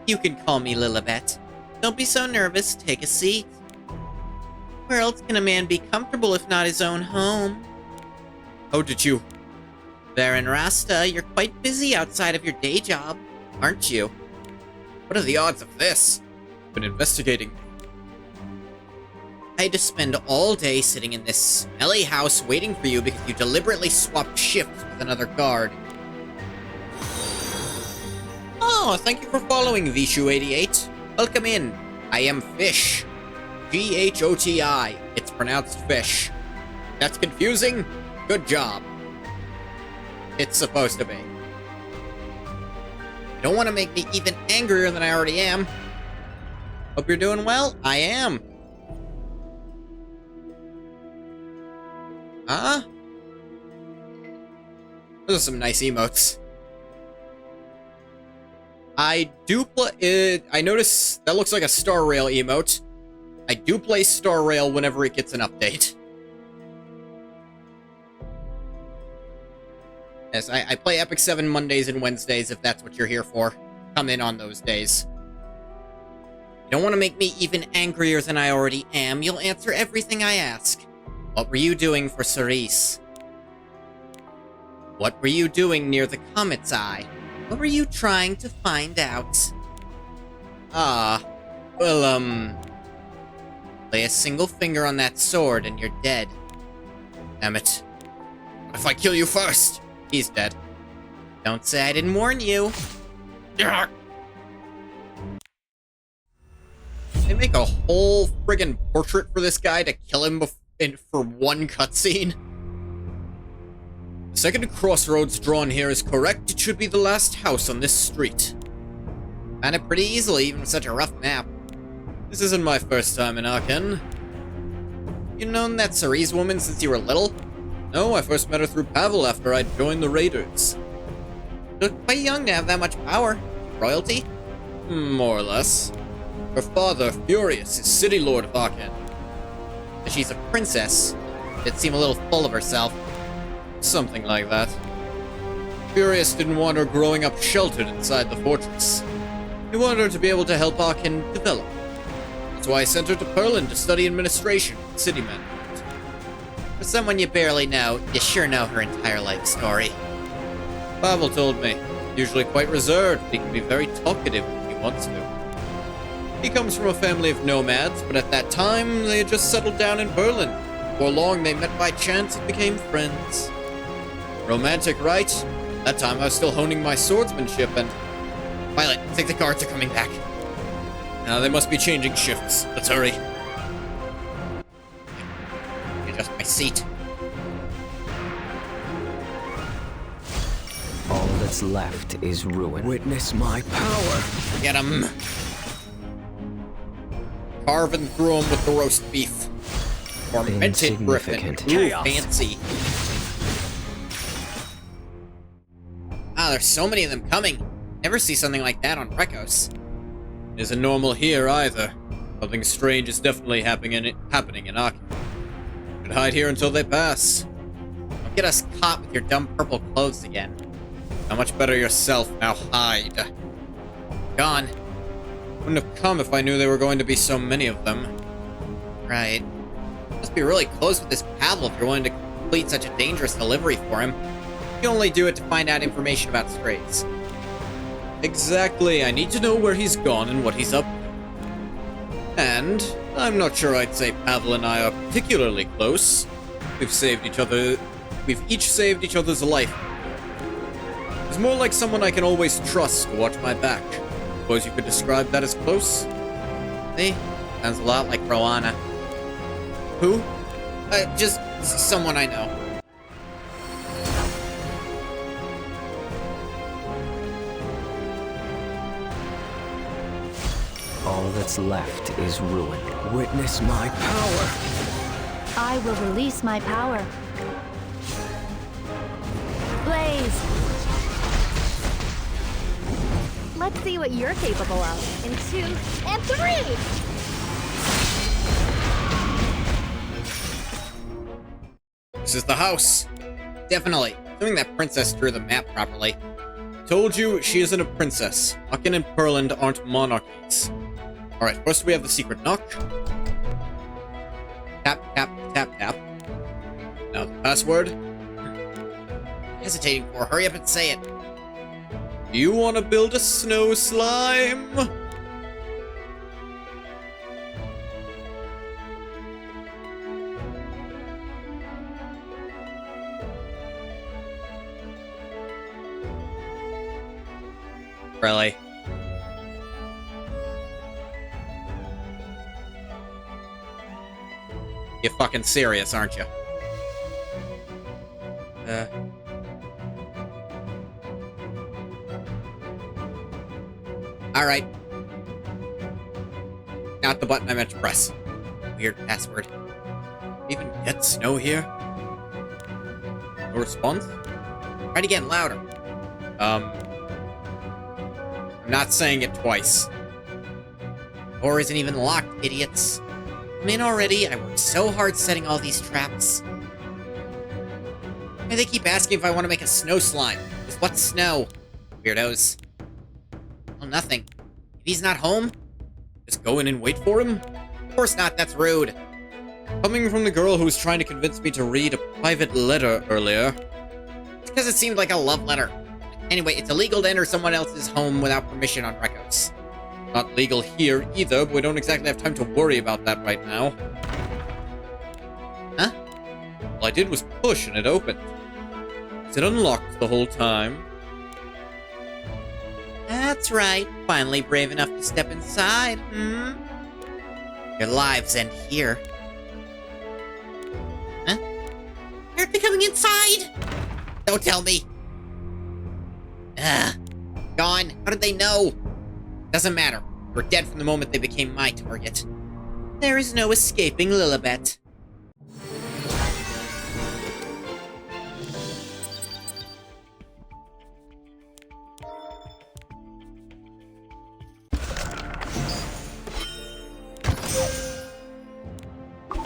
You can call me Lilibet. Don't be so nervous. Take a seat. Where else can a man be comfortable if not his own home? How did you... Varen Rasta, you're quite busy outside of your day job, aren't you? What are the odds of this? I've been investigating. I had to spend all day sitting in this smelly house waiting for you because you deliberately swapped shifts with another guard. Oh, thank you for following, Vishu88. Welcome in. I am Fish. Ghoti. It's pronounced fish. That's confusing? Good job. It's supposed to be. You don't want to make me even angrier than I already am. Hope you're doing well. I am. Huh? Those are some nice emotes. I do play... I notice that looks like a Star Rail emote. I do play Star Rail whenever it gets an update. Yes, I play Epic 7 Mondays and Wednesdays if that's what you're here for. Come in on those days. Don't want to make me even angrier than I already am. You'll answer everything I ask. What were you doing for Cerise? What were you doing near the Comet's Eye? What were you trying to find out? Lay a single finger on that sword and you're dead. Damn it. What if I kill you first? He's dead. Don't say I didn't warn you. They make a whole friggin' portrait for this guy to kill him for one cutscene. The second crossroads drawn here is correct. It should be the last house on this street. Found it pretty easily, even with such a rough map. This isn't my first time in Aakhen. You known that Cerise woman since you were little? No, I first met her through Pavel after I joined the Raiders. You look quite young to have that much power. Royalty? More or less. Her father, Furious, is city lord of Aakhen. She's a princess. Did seem a little full of herself. Something like that. Furious didn't want her growing up sheltered inside the fortress. He wanted her to be able to help Aakhen develop. That's why I sent her to Perlin to study administration and city management. For someone you barely know, you sure know her entire life story. Pavel told me. Usually quite reserved, but he can be very talkative when he wants to. He comes from a family of nomads, but at that time, they had just settled down in Berlin. Before long, they met by chance and became friends. Romantic, right? That time, I was still honing my swordsmanship and... Violet, I think the guards are coming back. Now they must be changing shifts. Let's hurry. Adjust my seat. All that's left is ruin. Witness my power. Get him. Carving through him with the roast beef. Tormented griffin. Insignificant. Ooh, Chaos. fancy. Ah, there's so many of them coming. Never see something like that on Recos. Isn't normal here either. Something strange is definitely happening in Aakhen. Should hide here until they pass. Don't get us caught with your dumb purple clothes again. How much better yourself, now hide. Gone. Wouldn't have come if I knew there were going to be so many of them. Right. Must be really close with this Pavel if you're willing to complete such a dangerous delivery for him. You only do it to find out information about strays. Exactly, I need to know where he's gone and what he's up to. And I'm not sure I'd say Pavel and I are particularly close. We've each saved each other's life. He's more like someone I can always trust to watch my back. Suppose you could describe that as close? See? Sounds a lot like Roanna. Who? Just someone I know. All that's left is ruin. Witness my power. I will release my power. Blaze! Let's see what you're capable of in 2 and 3! This is the house. Definitely. Assuming that princess drew the map properly. Told you she isn't a princess. Aakhen and Perland aren't monarchies. Alright, first we have the secret knock. Tap, tap, tap, tap. Now the password. Hesitating for. Hurry up and say it. Do you want to build a snow slime? Really? You're fucking serious, aren't you? Alright. Not the button I meant to press. Weird password. Even get snow here? No response? Try it again, louder. I'm not saying it twice. Door isn't even locked, idiots. I'm in already. I worked so hard setting all these traps. And they keep asking if I want to make a snow slime. Just what's snow? Weirdos. Oh, nothing. If he's not home, Just go in and wait for him? Of course not, that's rude. Coming from the girl who was trying to convince me to read a private letter earlier. It's because it seemed like a love letter. Anyway, it's illegal to enter someone else's home without permission on Rekos. Not legal here either, but we don't exactly have time to worry about that right now. Huh? All I did was push and it opened. Is it unlocked the whole time? That's right. Finally brave enough to step inside, hmm? Your lives end here. Huh? Aren't they coming inside? Don't tell me. Gone. How did they know? Doesn't matter. We're dead from the moment they became my target. There is no escaping Lilibet.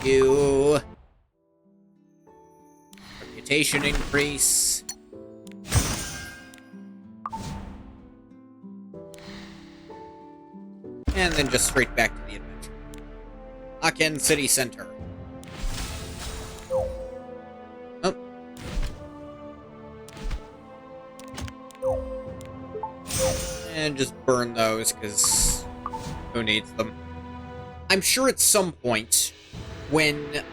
You. Reputation increase. And then just straight back to the adventure. Aakhen City Center. Oh. And just burn those, because who needs them? I'm sure at some point, when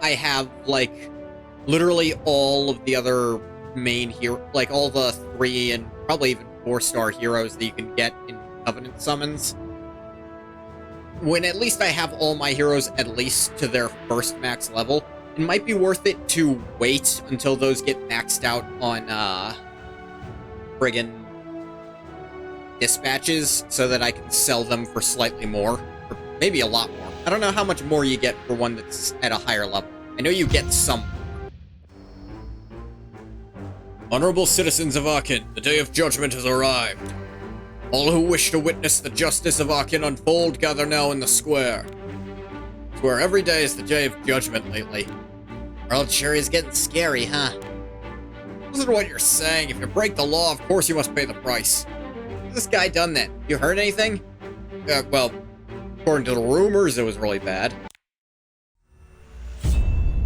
I have, like, literally all of the other main hero, like all the 3 and probably even 4-star heroes that you can get in Covenant summons, when at least I have all my heroes at least to their first max level, it might be worth it to wait until those get maxed out on, friggin' dispatches, so that I can sell them for slightly more, or maybe a lot more. I don't know how much more you get for one that's at a higher level. I know you get some. Honorable citizens of Aakhen, the day of judgment has arrived. All who wish to witness the justice of Aakhen unfold gather now in the square. Swear every day is the day of judgment lately. World sure is getting scary, huh? Listen to what you're saying. If you break the law, of course you must pay the price. What's this guy done then? You heard anything? Well, according to the rumors, it was really bad.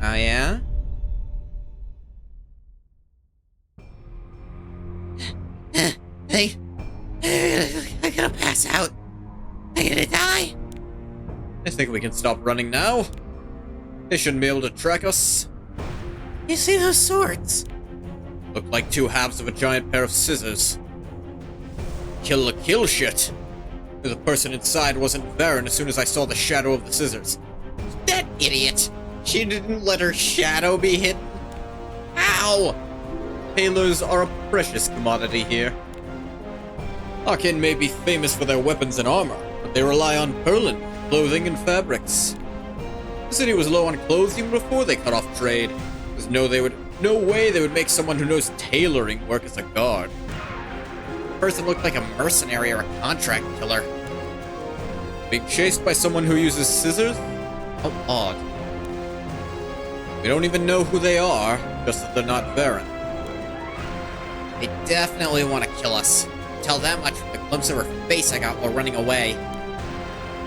Oh, yeah? I'm gonna pass out. I'm gonna die. I think we can stop running now. They shouldn't be able to track us. You see those swords? Look like 2 halves of a giant pair of scissors. Kill the kill shit. The person inside wasn't Varen as soon as I saw the shadow of the scissors. That idiot! She didn't let her shadow be hidden. Ow! Halos are a precious commodity here. Aakhen may be famous for their weapons and armor, but they rely on Perlin, clothing and fabrics. The city was low on clothes even before they cut off trade. There's no way they would make someone who knows tailoring work as a guard. The person looked like a mercenary or a contract killer. Being chased by someone who uses scissors? How odd. We don't even know who they are, just that they're not Varen. They definitely want to kill us. Tell that much from the glimpse of her face I got while running away.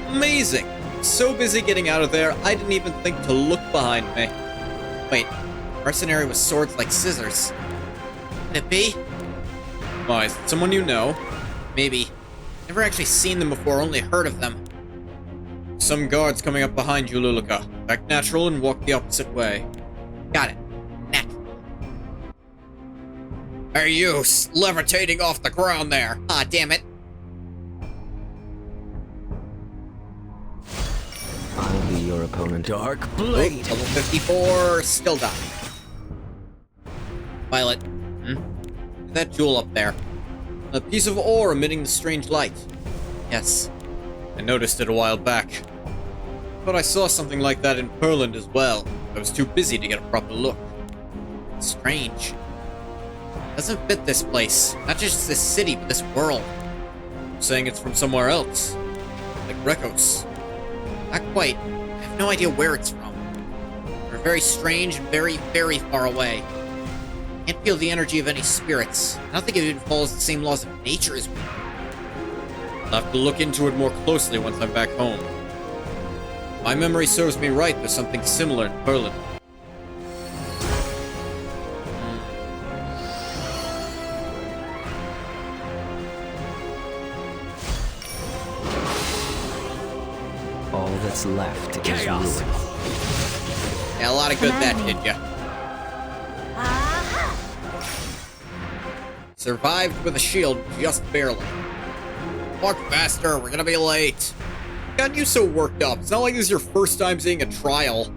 Amazing! So busy getting out of there, I didn't even think to look behind me. Wait, mercenary with swords like scissors. Could it be? Why, is it someone you know? Maybe. Never actually seen them before, only heard of them. Some guards coming up behind you, Luluka. Act natural and walk the opposite way. Got it. Natural. Hey, you, levitating off the ground there. Ah, damn it. I'll be your opponent. Dark blade. Level 54, still dying. Violet. That jewel up there. A piece of ore emitting the strange light. Yes. I noticed it a while back. But I saw something like that in Perland as well. I was too busy to get a proper look. Strange. Doesn't fit this place. Not just this city, but this world. I'm saying it's from somewhere else. Like Rekos. Not quite. I have no idea where it's from. They're very strange and very, very far away. Can't feel the energy of any spirits. I don't think it even follows the same laws of nature as we do. I'll have to look into it more closely once I'm back home. If my memory serves me right, there's something similar in Berlin. All that's left is Chaos. ruin. Yeah, a lot of good that Command me. did ya. Aha! Survived with a shield, just barely. Walk faster, we're gonna be late. Got you so worked up. It's not like this is your first time seeing a trial.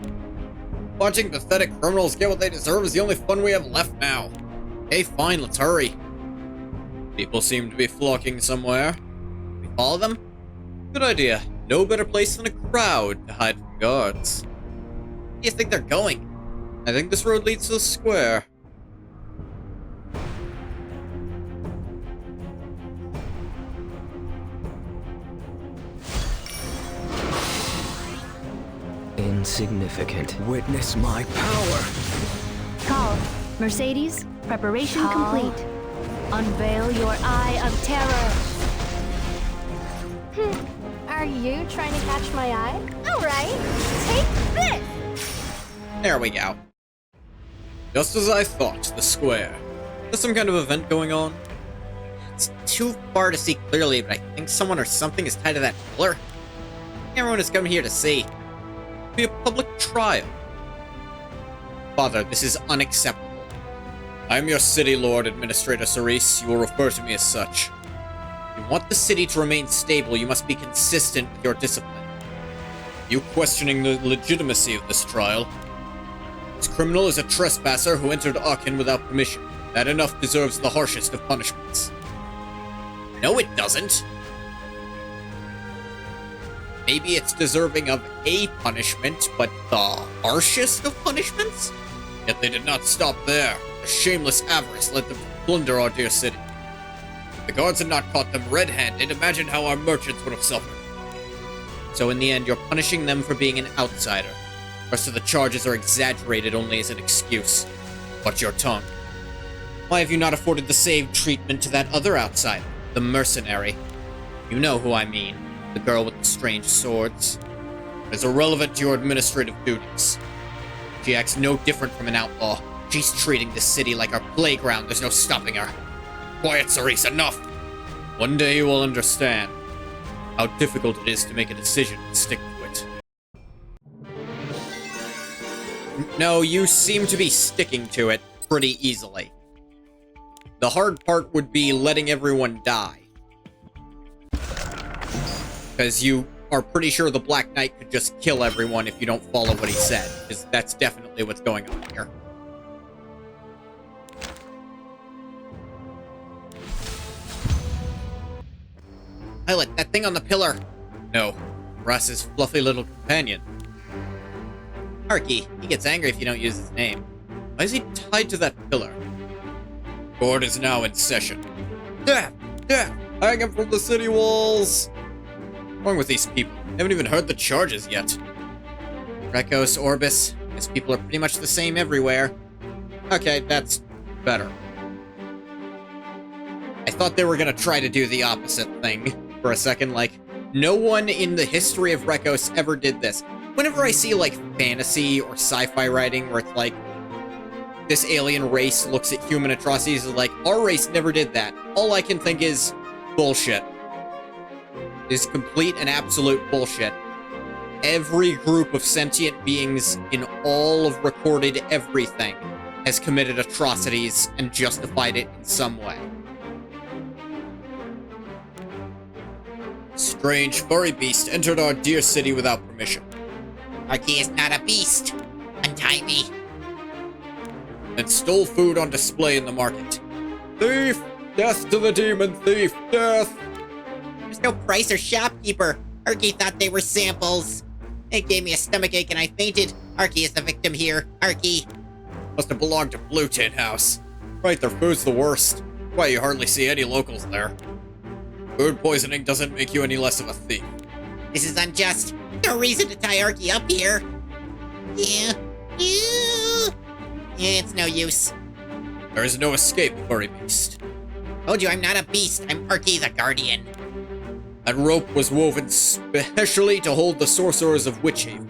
Watching pathetic criminals get what they deserve is the only fun we have left now. Okay, fine, let's hurry. People seem to be flocking somewhere. We follow them? Good idea. No better place than a crowd to hide from guards. Where do you think they're going? I think this road leads to the square. Insignificant. Witness my power. Call. Mercedes, preparation complete. Unveil your eye of terror. Are you trying to catch my eye? Alright, take this! There we go. Just as I thought, the square. There's some kind of event going on? It's too far to see clearly, but I think someone or something is tied to that pillar. Everyone has come here to see. It'll be a public trial. Father, this is unacceptable. I am your city lord, Administrator Cerise. You will refer to me as such. If you want the city to remain stable, you must be consistent with your discipline. You questioning the legitimacy of this trial? This criminal is a trespasser who entered Aachen without permission. That enough deserves the harshest of punishments. No, it doesn't. Maybe it's deserving of a punishment, but the harshest of punishments? Yet they did not stop there. A shameless avarice led them to plunder our dear city. If the guards had not caught them red-handed, imagine how our merchants would have suffered. So in the end, you're punishing them for being an outsider. The rest of the charges are exaggerated only as an excuse. Watch your tongue. Why have you not afforded the same treatment to that other outsider, the mercenary? You know who I mean, the girl with the strange swords. It is irrelevant to your administrative duties. She acts no different from an outlaw. She's treating this city like our playground. There's no stopping her. Quiet, Cerise, enough! One day you will understand how difficult it is to make a decision and stick to it. No, you seem to be sticking to it pretty easily. The hard part would be letting everyone die. Because you are pretty sure the Black Knight could just kill everyone if you don't follow what he said. Because that's definitely what's going on here. Pilot, that thing on the pillar! No, Russ's fluffy little companion. Harky, he gets angry if you don't use his name. Why is he tied to that pillar? Court is now in session. Death! Death! Hang him from the city walls! What's wrong with these people? They haven't even heard the charges yet. Recos, Orbis. These people are pretty much the same everywhere. Okay, that's better. I thought they were gonna try to do the opposite thing for a second, like, no one in the history of Recos ever did this. Whenever I see, like, fantasy or sci-fi writing where it's like, this alien race looks at human atrocities as like, our race never did that. All I can think is, bullshit. Is complete and absolute bullshit. Every group of sentient beings in all of recorded everything has committed atrocities and justified it in some way. Strange furry beast entered our dear city without permission. Arky is not a beast. Untie me. And stole food on display in the market. Thief! Death to the demon thief! Death! There's no price or shopkeeper. Arky thought they were samples. It gave me a stomachache and I fainted. Arky is the victim here. Arky. Must have belonged to Blue Tin House. Right, their food's the worst. Why, you hardly see any locals there. Food poisoning doesn't make you any less of a thief. This is unjust. No reason to tie Arky up here. Yeah. It's no use. There is no escape, furry beast. Told you I'm not a beast. I'm Arky the Guardian. That rope was woven specially to hold the sorcerers of Witchhaven.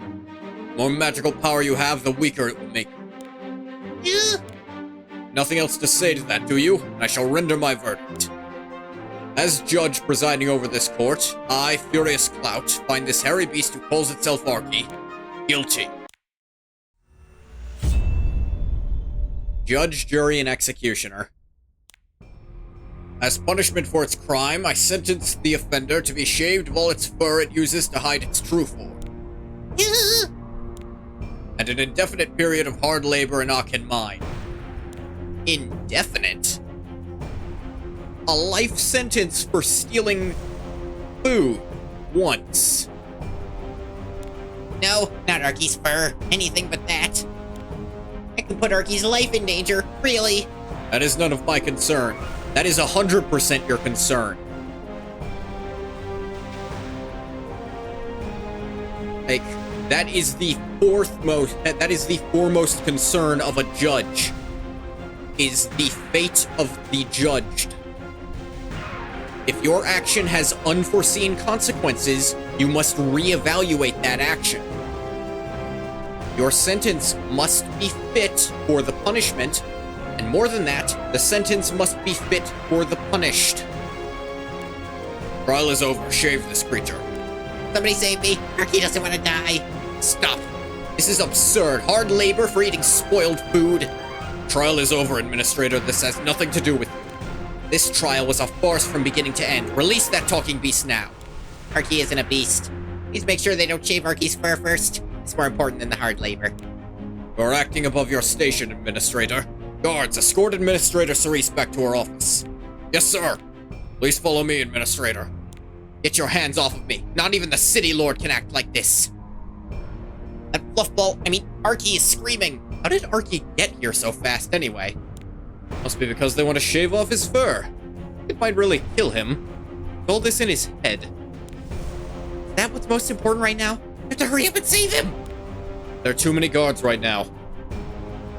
The more magical power you have, the weaker it will make you. Yeah. Nothing else to say to that, do you? I shall render my verdict. As judge presiding over this court, I, Furious Clout, find this hairy beast who calls itself Arky guilty. Judge, jury, and executioner. As punishment for its crime, I sentence the offender to be shaved of all its fur it uses to hide its true form. Yeah. And an indefinite period of hard labor in Aakhen mine. Indefinite? A life sentence for stealing food once. No, not Arky's fur. Anything but that. I can put Arky's life in danger, really. That is none of my concern. That is 100% your concern. Like, that is the foremost concern of a judge. Is the fate of the judged. If your action has unforeseen consequences, you must reevaluate that action. Your sentence must be fit for the punishment, and more than that, the sentence must be fit for the punished. Trial is over. Shave this creature. Somebody save me. Arky doesn't want to die. Stop. This is absurd. Hard labor for eating spoiled food. Trial is over, Administrator. This has nothing to do with you. This trial was a farce from beginning to end. Release that talking beast now. Arky isn't a beast. Please make sure they don't shave Arky's fur first. It's more important than the hard labor. You're acting above your station, Administrator. Guards, escort Administrator Cerise back to her office. Yes, sir. Please follow me, Administrator. Get your hands off of me. Not even the City Lord can act like this. That fluffball, Arky is screaming. How did Arky get here so fast, anyway? Must be because they want to shave off his fur. It might really kill him. All this in his head. Is that what's most important right now? We have to hurry up and save him! There are too many guards right now.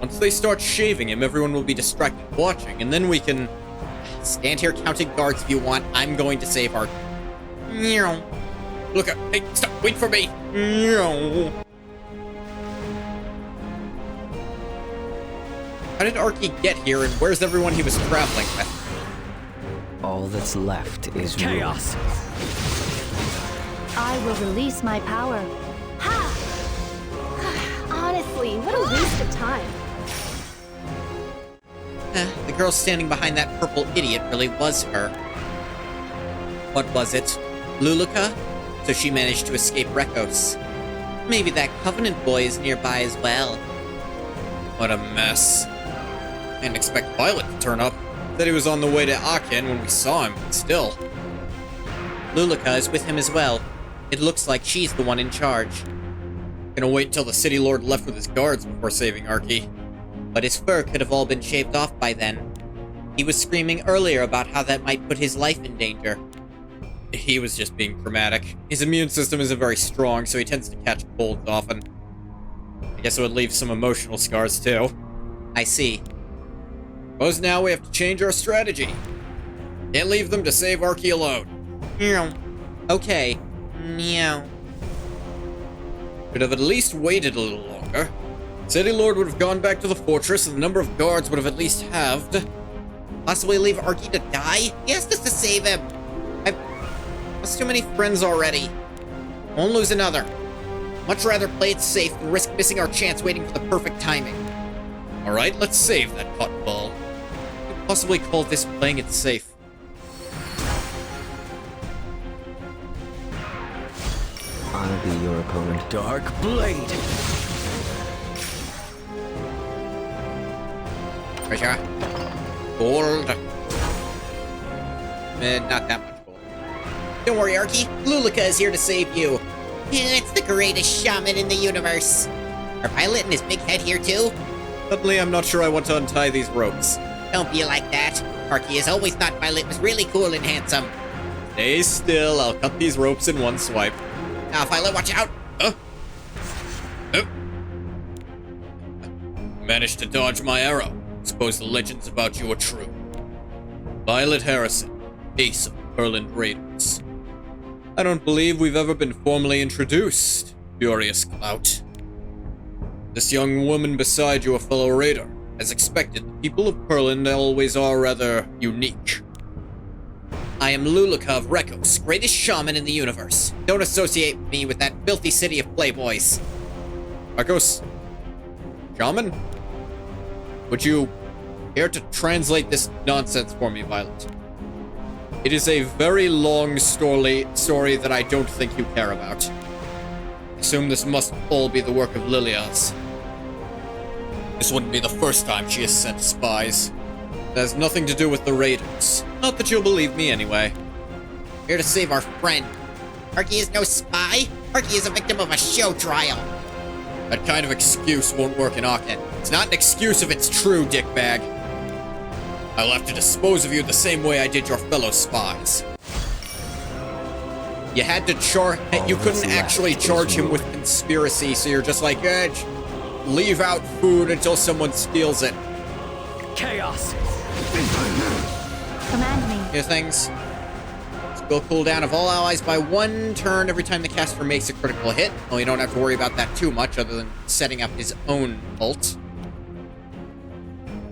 Once they start shaving him, everyone will be distracted watching, and then we can... Stand here counting guards if you want. I'm going to save Arky. Look up. Hey, stop. Wait for me. How did Arky get here, and where's everyone he was traveling with? All that's left is Chaos! I will release my power. Ha! Honestly, what a waste of time. The girl standing behind that purple idiot really was her. What was it? Luluka? So she managed to escape Rekos. Maybe that Covenant boy is nearby as well. What a mess. Didn't expect Violet to turn up. Said he was on the way to Aakhen when we saw him, but still. Luluka is with him as well. It looks like she's the one in charge. Gonna wait until the City Lord left with his guards before saving Arky. But his fur could have all been shaved off by then. He was screaming earlier about how that might put his life in danger. He was just being dramatic. His immune system isn't very strong, so he tends to catch colds often. I guess it would leave some emotional scars, too. I see. Suppose now we have to change our strategy. Can't leave them to save Arky alone. Okay. Meow. Should have at least waited a little longer. City Lord would have gone back to the fortress, and the number of guards would have at least halved. Possibly leave Arky to die? He asked us to save him. I've lost too many friends already. Won't lose another. Much rather play it safe than risk missing our chance waiting for the perfect timing. Alright, let's save that cotton ball. You could possibly call this playing it safe. I'll be your opponent. Dark Blade! Pressure. Gold. Not that much gold. Don't worry, Arky. Luluka is here to save you. It's the greatest shaman in the universe. Are Violet and his big head here too? Suddenly, I'm not sure I want to untie these ropes. Don't be like that. Arky has always thought Violet was really cool and handsome. Stay still. I'll cut these ropes in one swipe. Now, Violet, watch out. Managed to dodge my arrow. Suppose the legends about you are true. Violet Harrison, ace of the Pearland Raiders. I don't believe we've ever been formally introduced, Furious Clout. This young woman beside you, a fellow raider. As expected, the people of Perland always are rather unique. I am Lulika of Rekos, greatest shaman in the universe. Don't associate me with that filthy city of playboys. Rekos? Shaman? Would you care to translate this nonsense for me, Violet? It is a very long story that I don't think you care about. I assume this must all be the work of Lilia's. This wouldn't be the first time she has sent spies. It has nothing to do with the raiders. Not that you'll believe me anyway. Here to save our friend. Arky is no spy. Arky is a victim of a show trial. That kind of excuse won't work in Aakhen. It's not an excuse if it's true, dickbag. I'll have to dispose of you the same way I did your fellow spies. You had to you couldn't actually charge him with conspiracy, so you're just like, leave out food until someone steals it. Chaos! Command me. Here's things. Skill cooldown of all allies by 1 turn every time the caster makes a critical hit. Well, you don't have to worry about that too much other than setting up his own ult.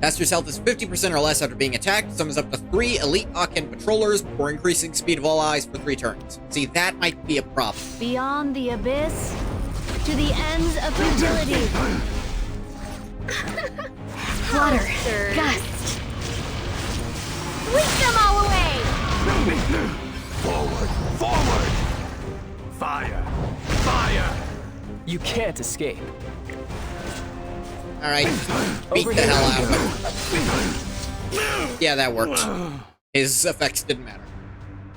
Caster's health is 50% or less after being attacked. Summons up to 3 elite Aakhen patrollers before increasing speed of all allies for 3 turns. See, that might be a problem. Beyond the abyss, to the ends of futility. Flutter, gust. Sweep them all away! Forward! Forward! Fire! Fire! You can't escape. Alright, beat the hell out of him. Yeah, that worked. His effects didn't matter.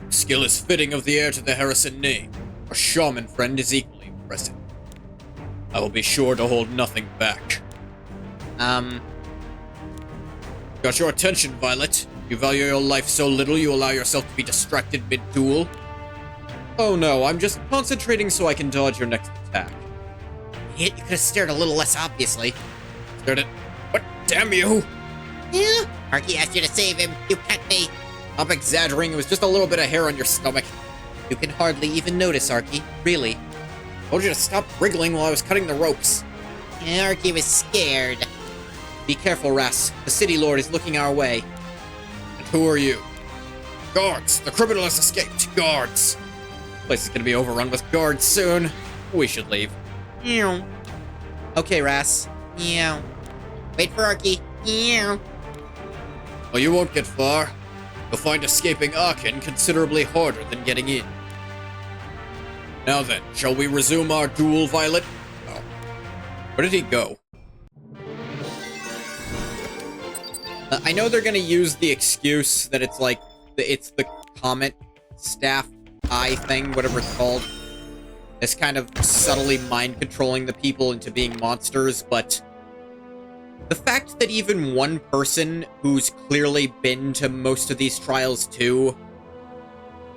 Skill is fitting of the heir to the Harrison name. Our shaman friend is equally impressive. I will be sure to hold nothing back. Got your attention, Violet. You value your life so little you allow yourself to be distracted mid-duel? Oh no, I'm just concentrating so I can dodge your next attack. You could have stared a little less obviously. Stared at... What? Damn you! Yeah? Arky asked you to save him. You cut me. Stop exaggerating, it was just a little bit of hair on your stomach. You can hardly even notice, Arky. Really. I told you to stop wriggling while I was cutting the ropes. Yeah, Arky was scared. Be careful, Ras. The city lord is looking our way. And who are you? Guards! The criminal has escaped! Guards! Place is gonna be overrun with guards soon. We should leave. Meow. Okay, Ras. Meow. Wait for Arky. Meow. Well, you won't get far. You'll find escaping Aakhen considerably harder than getting in. Now then, shall we resume our duel, Violet? Oh. Where did he go? I know they're gonna use the excuse that it's like, it's the comet staff eye thing, whatever it's called. It's kind of subtly mind-controlling the people into being monsters, but the fact that even one person who's clearly been to most of these trials too,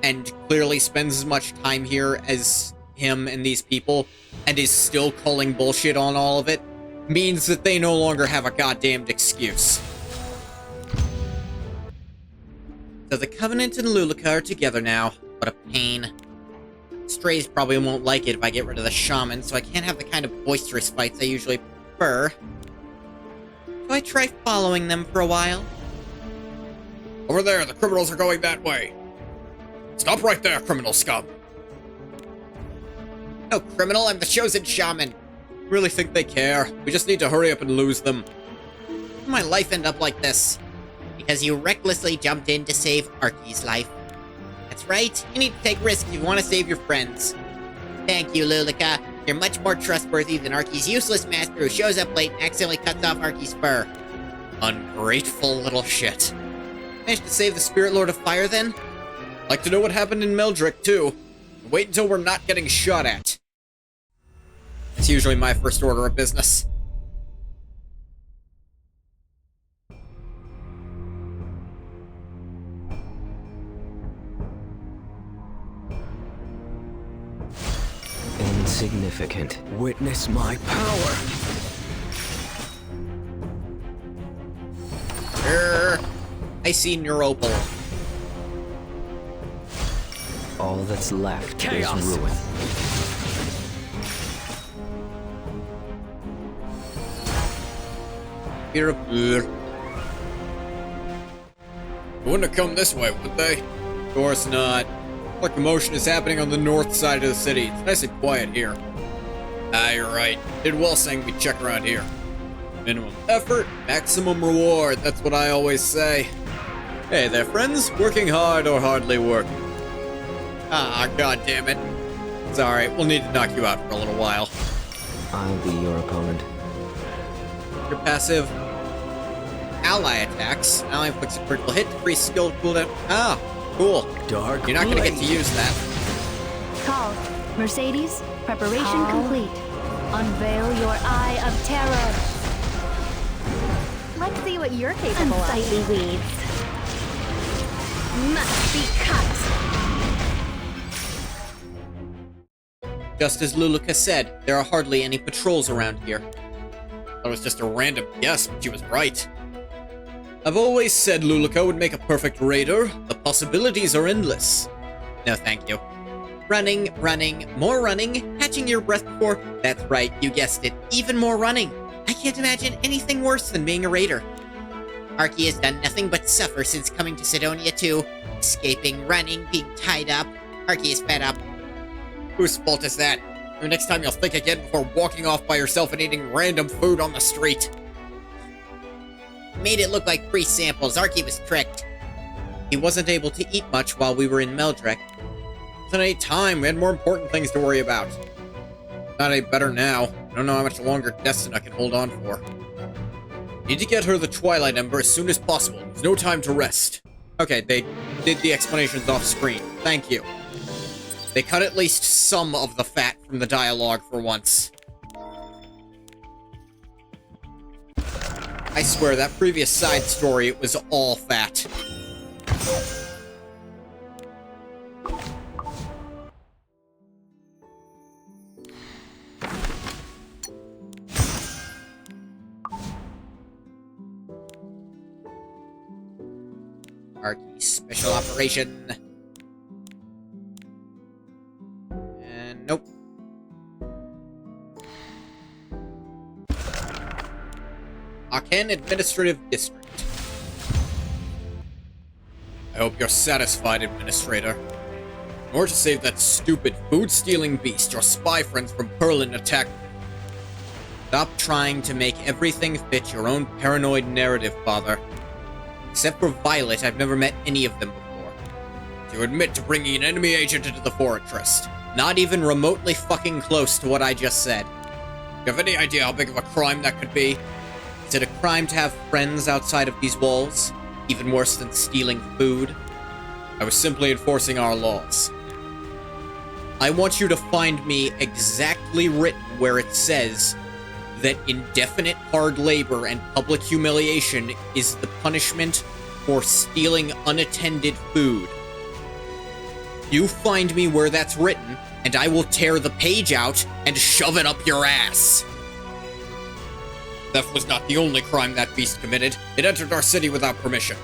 and clearly spends as much time here as him and these people, and is still calling bullshit on all of it, means that they no longer have a goddamned excuse. So the Covenant and Lulika are together now. What a pain. Strays probably won't like it if I get rid of the shaman, so I can't have the kind of boisterous fights I usually prefer. So I try following them for a while. Over there, the criminals are going that way. Stop right there, criminal scum. No criminal, I'm the chosen shaman. Really think they care. We just need to hurry up and lose them. How did my life end up like this? Because you recklessly jumped in to save Arky's life. That's right, you need to take risks if you want to save your friends. Thank you, Lulika. You're much more trustworthy than Arky's useless master who shows up late and accidentally cuts off Arky's fur. Ungrateful little shit. Managed to save the Spirit Lord of Fire, then? Like to know what happened in Meldrick, too. Wait until we're not getting shot at. That's usually my first order of business. Insignificant. Witness my power. I see Neuropal. All that's left Chaos. is ruin. Here, they wouldn't have come this way, would they? Of course not. Like commotion is happening on the north side of the city. It's nice and quiet here. Ah, you're right. Did well saying we check around here. Minimum effort, maximum reward. That's what I always say. Hey there, friends. Working hard or hardly working? Ah, god damn it. It's alright. We'll need to knock you out for a little while. I'll be your opponent. Your passive ally attacks. Ally inflicts a critical hit to free skill cooldown. Ah, cool. Dark You're not gonna get to blade. use that. Call. Mercedes, preparation complete. Unveil your eye of terror. Let's see what you're capable of. Unsightly weeds. Must be cut. Just as Luluka said, there are hardly any patrols around here. That was just a random guess, but she was right. I've always said Luluka would make a perfect raider. The possibilities are endless. No, thank you. Running, more running, catching your breath before... That's right, you guessed it. Even more running. I can't imagine anything worse than being a raider. Arky has done nothing but suffer since coming to Sidonia too. Escaping, running, being tied up. Arky is fed up. Whose fault is that? Maybe next time you'll think again before walking off by yourself and eating random food on the street. Made it look like free samples. Arky was tricked. He wasn't able to eat much while we were in Meldrek. Wasn't any time. We had more important things to worry about. Not any better now. I don't know how much longer Destina can hold on for. Need to get her the Twilight Ember as soon as possible. There's no time to rest. Okay, they did the explanations off screen. Thank you. They cut at least some of the fat from the dialogue for once. I swear, that previous side story, it was all fat. Arky Special Operation. And nope. Aakhen Administrative District. I hope you're satisfied, Administrator. In order to save that stupid food-stealing beast, your spy friends from Perlin attacked me. Stop trying to make everything fit your own paranoid narrative, Father. Except for Violet, I've never met any of them before. To admit to bringing an enemy agent into the fortress. Not even remotely fucking close to what I just said. Do you have any idea how big of a crime that could be? Is it a crime to have friends outside of these walls? Even worse than stealing food? I was simply enforcing our laws. I want you to find me exactly written where it says that indefinite hard labor and public humiliation is the punishment for stealing unattended food. You find me where that's written, and I will tear the page out and shove it up your ass. Theft was not the only crime that beast committed. It entered our city without permission.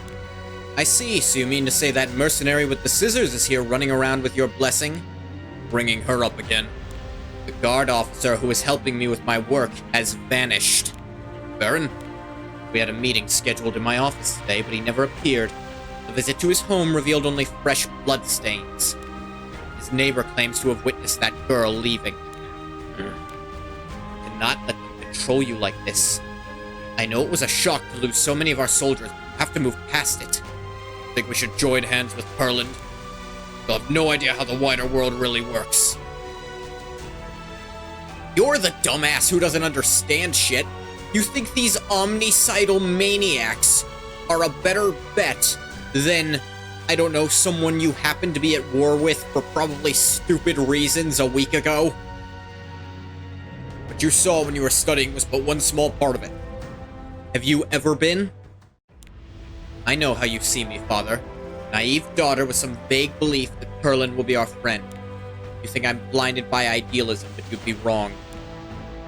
I see, so you mean to say that mercenary with the scissors is here running around with your blessing? Bringing her up again. The guard officer who was helping me with my work has vanished. Baron? We had a meeting scheduled in my office today, but he never appeared. The visit to his home revealed only fresh bloodstains. His neighbor claims to have witnessed that girl leaving. Cannot let them control you like this. I know it was a shock to lose so many of our soldiers, but we have to move past it. I think we should join hands with Perland. They'll have no idea how the wider world really works. You're the dumbass who doesn't understand shit. You think these omnicidal maniacs are a better bet than, I don't know, someone you happened to be at war with for probably stupid reasons a week ago? What you saw when you were studying was but one small part of it. Have you ever been? I know how you see me, Father. Naive daughter with some vague belief that Perlin will be our friend. You think I'm blinded by idealism, but you'd be wrong.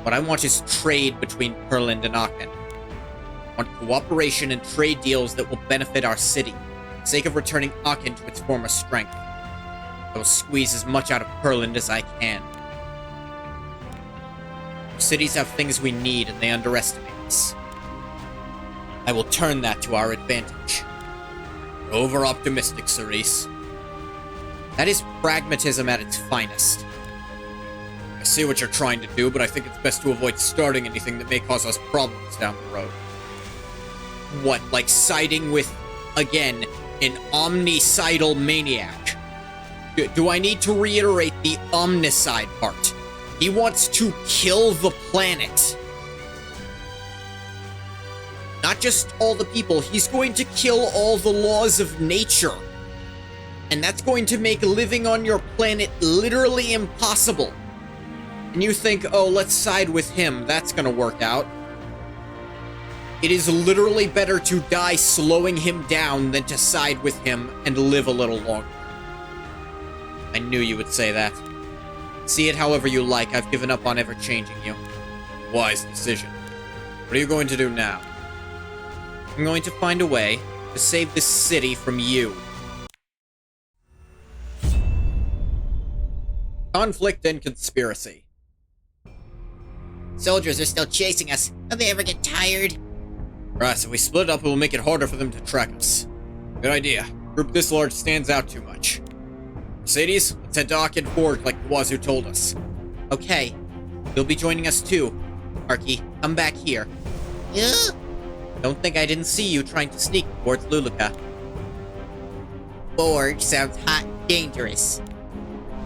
What I want is trade between Perlin and Aakhen. I want cooperation and trade deals that will benefit our city, for the sake of returning Aakhen to its former strength. I will squeeze as much out of Perland as I can. Cities have things we need, and they underestimate us. I will turn that to our advantage. You're over-optimistic, Cerise. That is pragmatism at its finest. I see what you're trying to do, but I think it's best to avoid starting anything that may cause us problems down the road. What, like siding with, again, an omnicidal maniac? Do I need to reiterate the omnicide part? He wants to kill the planet. Not just all the people, he's going to kill all the laws of nature. And that's going to make living on your planet literally impossible. And you think, oh, let's side with him, that's gonna work out. It is literally better to die slowing him down than to side with him and live a little longer. I knew you would say that. See it however you like, I've given up on ever changing you. Wise decision. What are you going to do now? I'm going to find a way to save this city from you. Conflict and conspiracy. Soldiers are still chasing us. Will they ever get tired? Right, so if we split up, it will make it harder for them to track us. Good idea. A group this large stands out too much. Mercedes, let's head to Aakhen Ford like Wazoo told us. Okay. You'll be joining us too. Arky, come back here. Yeah? Don't think I didn't see you trying to sneak towards Luluka. Forge sounds hot and dangerous.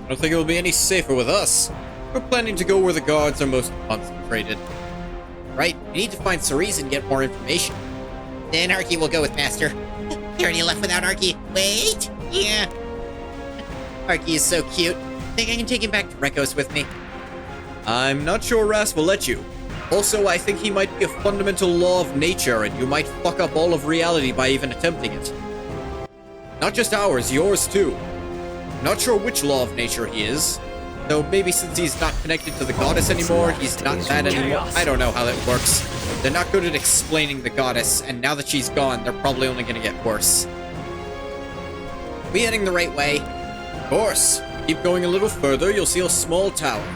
I don't think it will be any safer with us. We're planning to go where the guards are most concentrated. Right, we need to find Cerise and get more information. Then Arky will go with Master. You already left without Arky. Wait! Yeah. Arky is so cute. Think I can take him back to Rekos with me? I'm not sure Ras will let you. Also, I think he might be a fundamental law of nature, and you might fuck up all of reality by even attempting it. Not just ours, yours too. Not sure which law of nature he is. Though maybe since he's not connected to the goddess anymore, he's not that anymore. I don't know how that works. They're not good at explaining the goddess, and now that she's gone, they're probably only gonna get worse. We heading the right way? Of course. Keep going a little further, you'll see a small tower.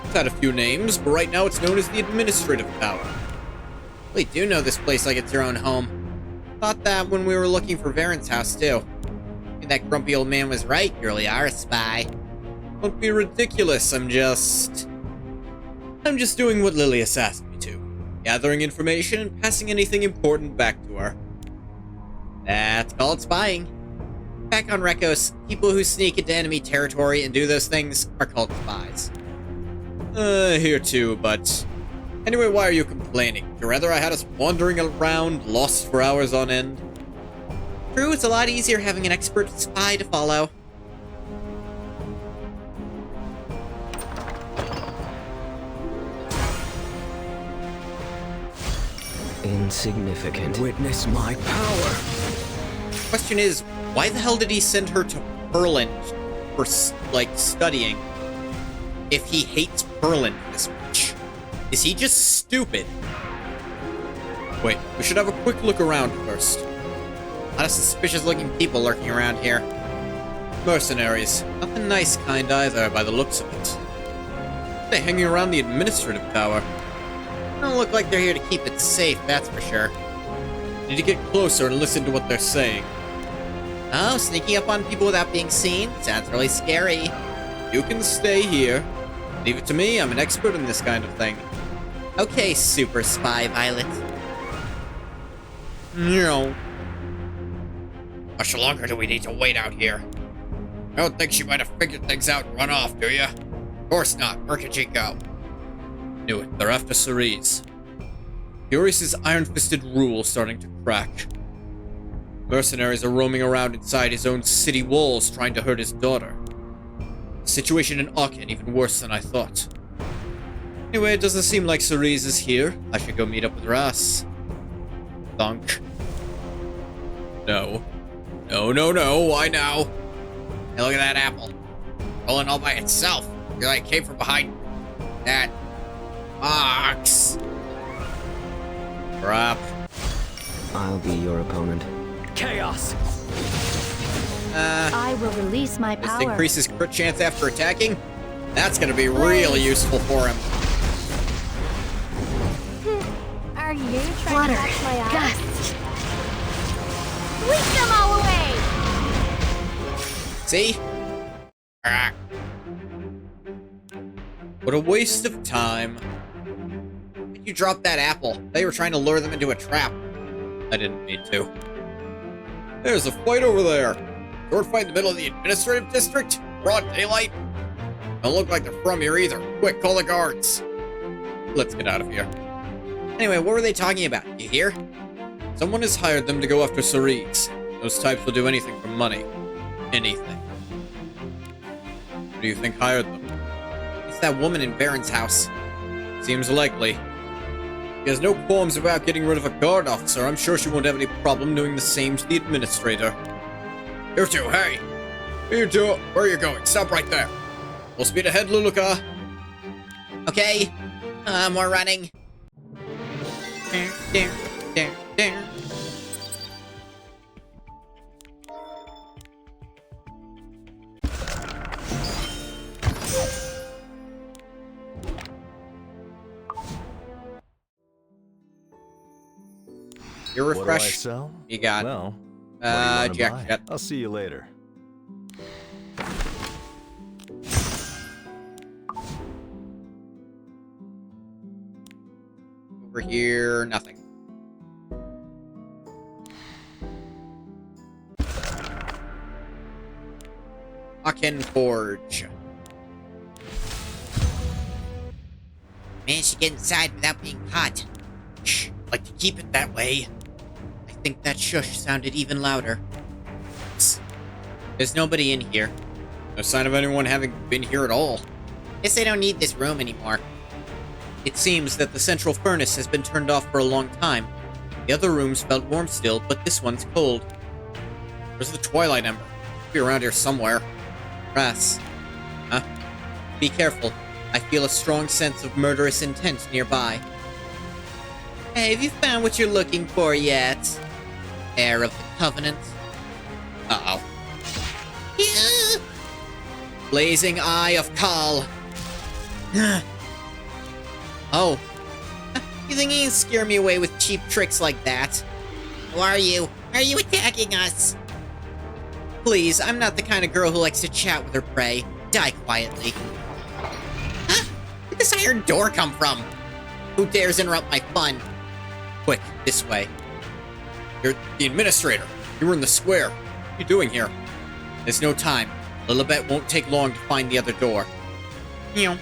It's had a few names, but right now it's known as the Administrative Tower. We do know this place like it's your own home. Thought that when we were looking for Varen's house, too. Maybe that grumpy old man was right, you really are a spy. Don't be ridiculous, I'm just doing what Lilius asked me to. Gathering information and passing anything important back to her. That's called spying. Back on Rekos, people who sneak into enemy territory and do those things are called spies. Here too, but... Anyway, why are you complaining? Would you rather I had us wandering around, lost for hours on end? True, it's a lot easier having an expert spy to follow. Insignificant. Witness my power. Question is, why the hell did he send her to Perland for, like, studying? If he hates Perland this much. Is he just stupid? Wait, we should have a quick look around first. A lot of suspicious-looking people lurking around here. Mercenaries. Not the nice kind either, by the looks of it. They're hanging around the Administrative Tower. Don't look like they're here to keep it safe, that's for sure. Need to get closer and listen to what they're saying. Oh, sneaking up on people without being seen? Sounds really scary. You can stay here. Leave it to me, I'm an expert in this kind of thing. Okay, super spy, Violet. No. How much longer do we need to wait out here? I don't think she might have figured things out and run off, do ya? Of course not. Where could she go? Knew it. They're after Cerise. Furious's iron-fisted rule starting to crack. Mercenaries are roaming around inside his own city walls trying to hurt his daughter. The situation in Aakhen even worse than I thought. Anyway, it doesn't seem like Cerise is here. I should go meet up with Ras. Thunk. No. No, no, no. Why now? Hey, look at that apple. Rolling all by itself. Feel like it came from behind that box. Crap. I'll be your opponent. Chaos. I will release my This power. increases crit chance after attacking. That's gonna be really useful for him. Are you trying Flutter. to catch my eye? Gust. Sweep them all away! See? Ah, What a waste of time. Why'd you drop that apple? They were trying to lure them into a trap. I didn't mean to. There's a fight over there. Sword fight in the middle of the administrative district? Broad daylight? Don't look like they're from here either. Quick, call the guards. Let's get out of here. Anyway, what were they talking about? You hear? Someone has hired them to go after Ceres. Those types will do anything for money. Anything. Who do you think hired them? It's that woman in Baron's house. Seems likely. She has no qualms about getting rid of a guard officer. I'm sure she won't have any problem doing the same to the administrator. you two, hey! You two, where are you going? Stop right there. Full speed ahead, Luluka. Okay, more running. You're What do I refreshed. sell? You got Well, what do you wanna Jack. buy? Got I'll see you later. over here. Nothing. Aachen Forge. Managed to get inside without being caught. Shh. Like to keep it that way. I think that shush sounded even louder. Psst. There's nobody in here. No sign of anyone having been here at all. Guess I don't need this room anymore. It seems that the central furnace has been turned off for a long time. The other rooms felt warm still, but this one's cold. Where's the Twilight Ember? It'll be around here somewhere. Brass. Huh? Be careful. I feel a strong sense of murderous intent nearby. Hey, have you found what you're looking for yet? Heir of the Covenant. Uh-oh. Blazing Eye of Kal. Oh. You think you can scare me away with cheap tricks like that? Who are you? Are you attacking us? Please, I'm not the kind of girl who likes to chat with her prey. Die quietly. Huh? Where'd this iron door come from? Who dares interrupt my fun? Quick, this way. You're the administrator. You were in the square. What are you doing here? There's no time. Lilibet won't take long to find the other door. Meow.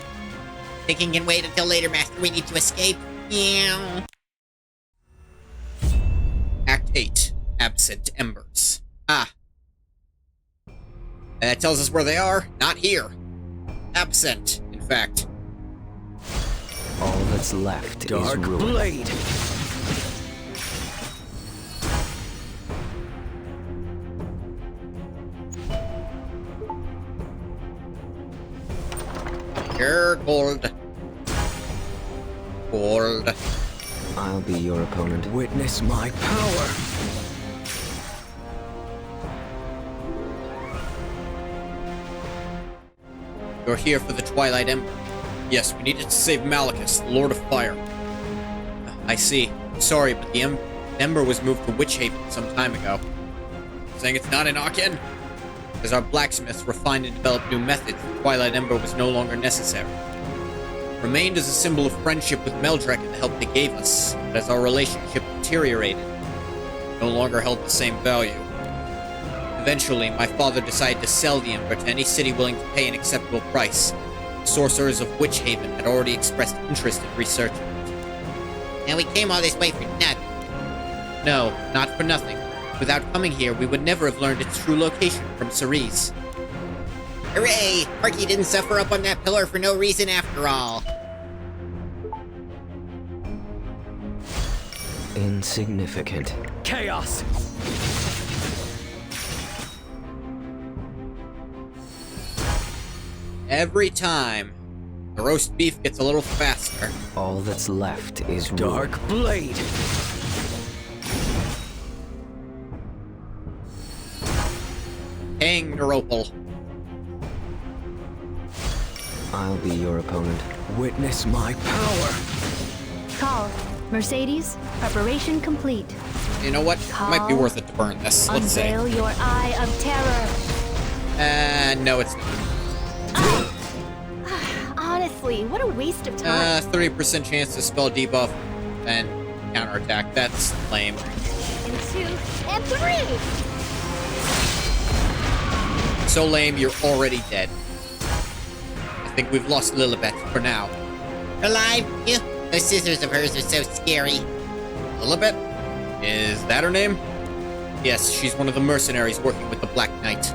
Thinking can wait until later, Master. We need to escape. Meow. Act 8. Absent Embers. Ah. That tells us where they are. Not here. Absent, in fact. All that's left Dark is ruin. Blade. Here, gold. Gold. I'll be your opponent. Witness my power. You're here for the Twilight Ember. Yes, we needed to save Malachus, the Lord of Fire. I see. Sorry, but the Ember was moved to Witch Haven some time ago. Saying it's not in Aachen? As our blacksmiths refined and developed new methods, the Twilight Ember was no longer necessary. It remained as a symbol of friendship with Meldrek and the help they gave us, but as our relationship deteriorated, No longer held the same value. eventually my father decided to sell the Ember to any city willing to pay an acceptable price. The sorcerers of Witch Haven had already expressed interest in researching it. And we came all this way for nothing. No, not for nothing. Without coming here, we would never have learned its true location from Ceres. Hooray! Parky didn't suffer up on that pillar for no reason after all. Insignificant. Chaos. Every time, the roast beef gets a little faster. All that's left is ruin. Dark Blade. Neuropal. I'll be your opponent. Witness my power. Call. Mercedes, preparation complete. You know what? Might be worth it to burn this. Let's see. Unveil your eye of terror. No, it's not. Honestly, what a waste of time. 30% chance to spell debuff and counterattack. That's lame. And 2, and 3! So lame, you're already dead. I think we've lost Lilibet for now. Alive? Ew, those scissors of hers are so scary. Lilibet? Is that her name? Yes, she's one of the mercenaries working with the Black Knight.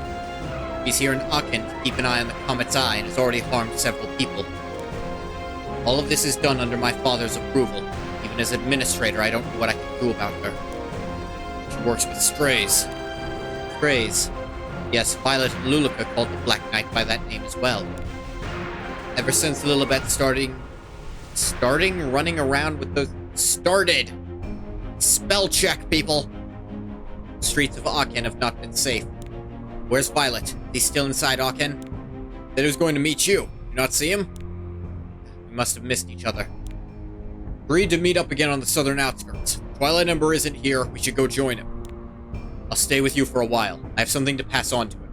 He's here in Aakhen to keep an eye on the Comet's Eye and has already harmed several people. All of this is done under my father's approval. Even as administrator, I don't know what I can do about her. She works with strays. Strays. Yes, Violet and Luluka called the Black Knight by that name as well. Ever since Lilibet started running around with those... Started! Spell check, people! The streets of Aakhen have not been safe. Where's Violet? Is he still inside Aakhen? Said he was going to meet you. You not see him? We must have missed each other. Agreed to meet up again on the southern outskirts. Twilight Ember isn't here. We should go join him. I'll stay with you for a while. I have something to pass on to him.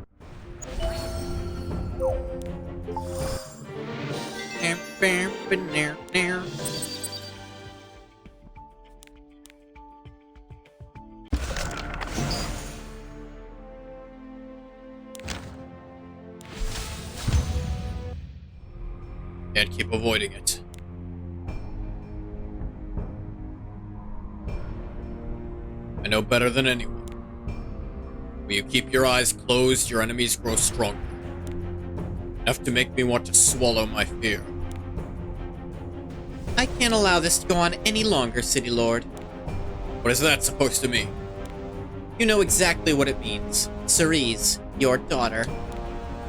Can't keep avoiding it. I know better than anyone. When you keep your eyes closed, your enemies grow stronger. Enough to make me want to swallow my fear. I can't allow this to go on any longer, City Lord. What is that supposed to mean? You know exactly what it means. Cerise, your daughter.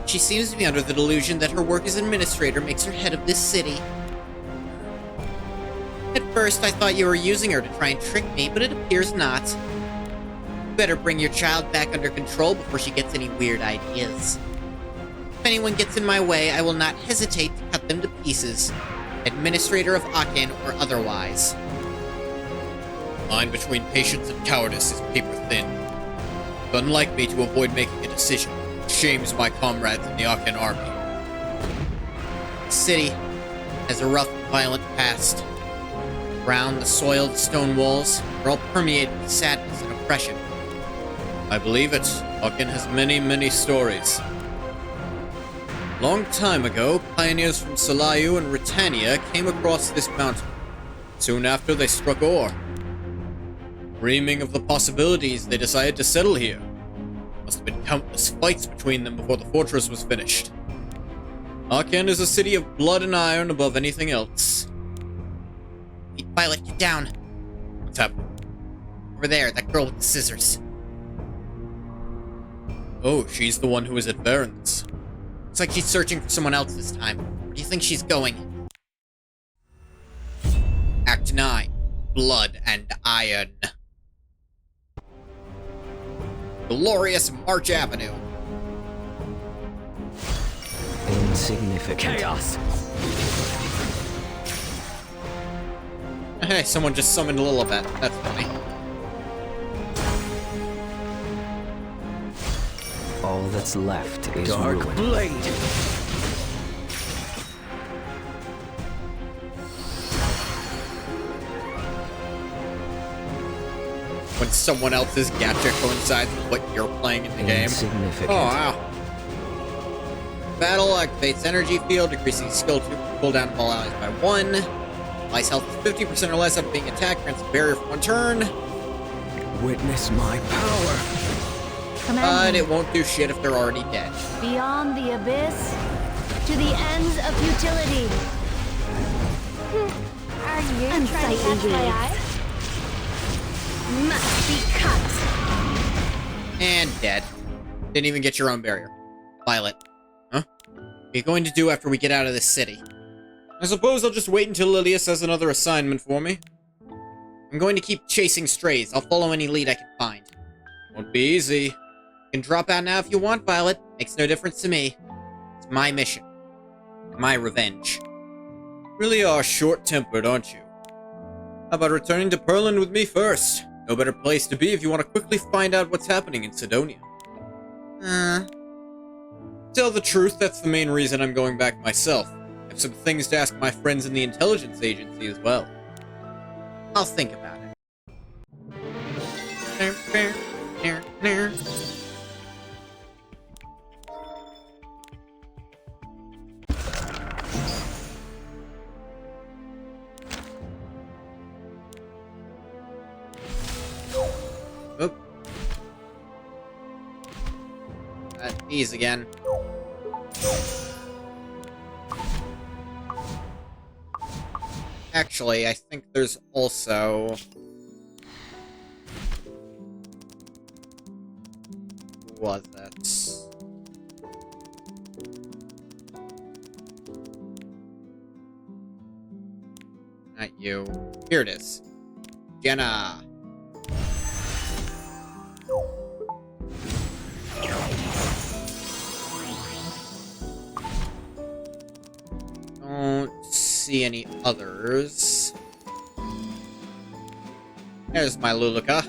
She seems to be under the delusion that her work as administrator makes her head of this city. At first, I thought you were using her to try and trick me, but it appears not. You better bring your child back under control before she gets any weird ideas. If anyone gets in my way, I will not hesitate to cut them to pieces. Administrator of Aakhen or otherwise. The line between patience and cowardice is paper thin. It's unlike me to avoid making a decision. It shames my comrades in the Aakhen army. The city has a rough and violent past. Around the soiled stone walls are all permeated with sadness and oppression. I believe it. Aakhen has many, many stories. Long time ago, pioneers from Salayu and Britannia came across this mountain. Soon after, they struck ore. Dreaming of the possibilities, they decided to settle here. Must have been countless fights between them before the fortress was finished. Aakhen is a city of blood and iron above anything else. Violet, get down. What's happening? Over there, that girl with the scissors. Oh, she's the one who was at Baron's. Looks like she's searching for someone else this time. Where do you think she's going? Act 9. Blood and Iron. Glorious March Avenue. Insignificant. Chaos. Hey, someone just summoned Lilibet. That's funny. All that's left is Dark ruin. blade. When someone else's gadget coincides with what you're playing in the game. Insignificant. Oh, wow. Battle activates energy field, decreasing skill cooldown of all allies by 1. Allies health is 50% or less after being attacked, grants a barrier for 1 turn. Witness my power. But it won't do shit if they're already dead. Beyond the abyss, to the ends of futility. Are you trying to Unsightly catch my weeds. eye? Must be cut. And dead. Didn't even get your own barrier. Violet. Huh? What are you going to do after we get out of this city? I suppose I'll just wait until Lilius has another assignment for me. I'm going to keep chasing strays. I'll follow any lead I can find. Won't be easy. You can drop out now if you want, Violet. Makes no difference to me. It's my mission. My revenge. Really are short-tempered, aren't you? How about returning to Perland with me first? No better place to be if you want to quickly find out what's happening in Sidonia. Tell the truth, that's the main reason I'm going back myself. I have some things to ask my friends in the intelligence agency as well. I'll think about it. Oop. These again. Actually, I think there's also... Who was it? Not you. Here it is. Jenna. Don't see any others. There's my Luluka.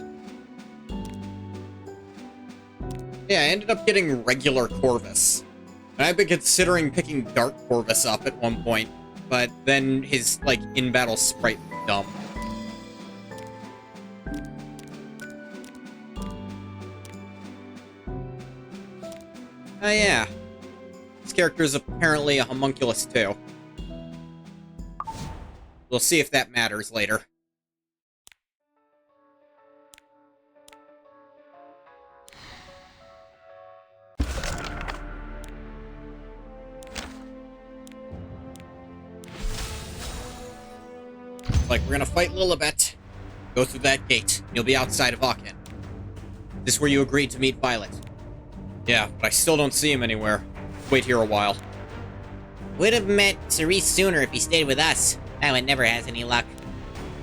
Yeah, I ended up getting regular Corvus. And I've been considering picking Dark Corvus up at one point, but then his, like, in-battle sprite was dumb. Oh yeah. This character is apparently a homunculus too. We'll see if that matters later. Like, we're gonna fight Lilibet. Go through that gate. You'll be outside of Aakhen. This is where you agreed to meet Violet. Yeah, but I still don't see him anywhere. Wait here a while. Would have met Cerise sooner if he stayed with us. That one never has any luck.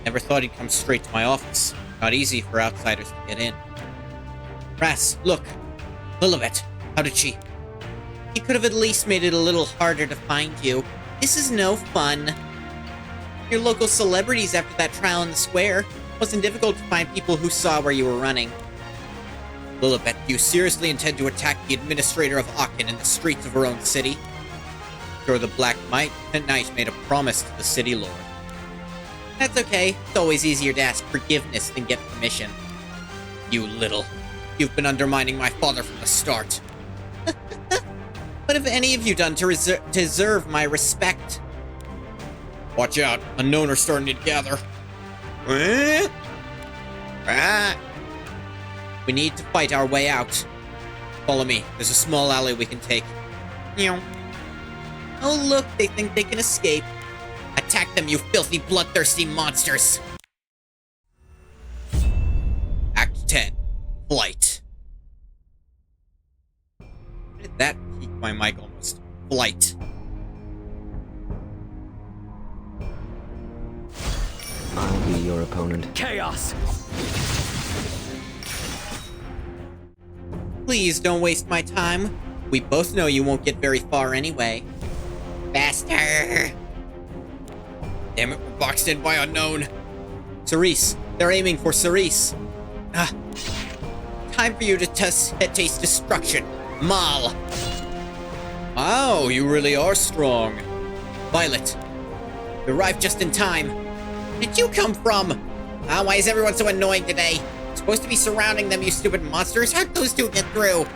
Never thought he'd come straight to my office. Not easy for outsiders to get in. Ras, look. Lilibet, how did she... He could have at least made it a little harder to find you. This is no fun. Your local celebrities after that trial in the square. Wasn't difficult to find people who saw where you were running. Lilibet, do you seriously intend to attack the administrator of Aakhen in the streets of her own city? Sure, the Black Knight made a promise to the city lord. That's okay. It's always easier to ask forgiveness than get permission. You little. You've been undermining my father from the start. What have any of you done to deserve my respect? Watch out. Unknown are starting to gather. We need to fight our way out. Follow me. There's a small alley we can take. Oh look, they think they can escape. Attack them, you filthy, bloodthirsty monsters! Act 10. Flight. Why did that peak my mic almost? Flight. I'll be your opponent. Chaos! Please don't waste my time. We both know you won't get very far anyway. Faster! Damn it, we're boxed in by unknown. Cerise. They're aiming for Cerise. Time for you to taste destruction. Mal. Wow, you really are strong. Violet. You arrived just in time. Where did you come from? Why is everyone so annoying today? Supposed to be surrounding them, you stupid monsters. How'd those two get through?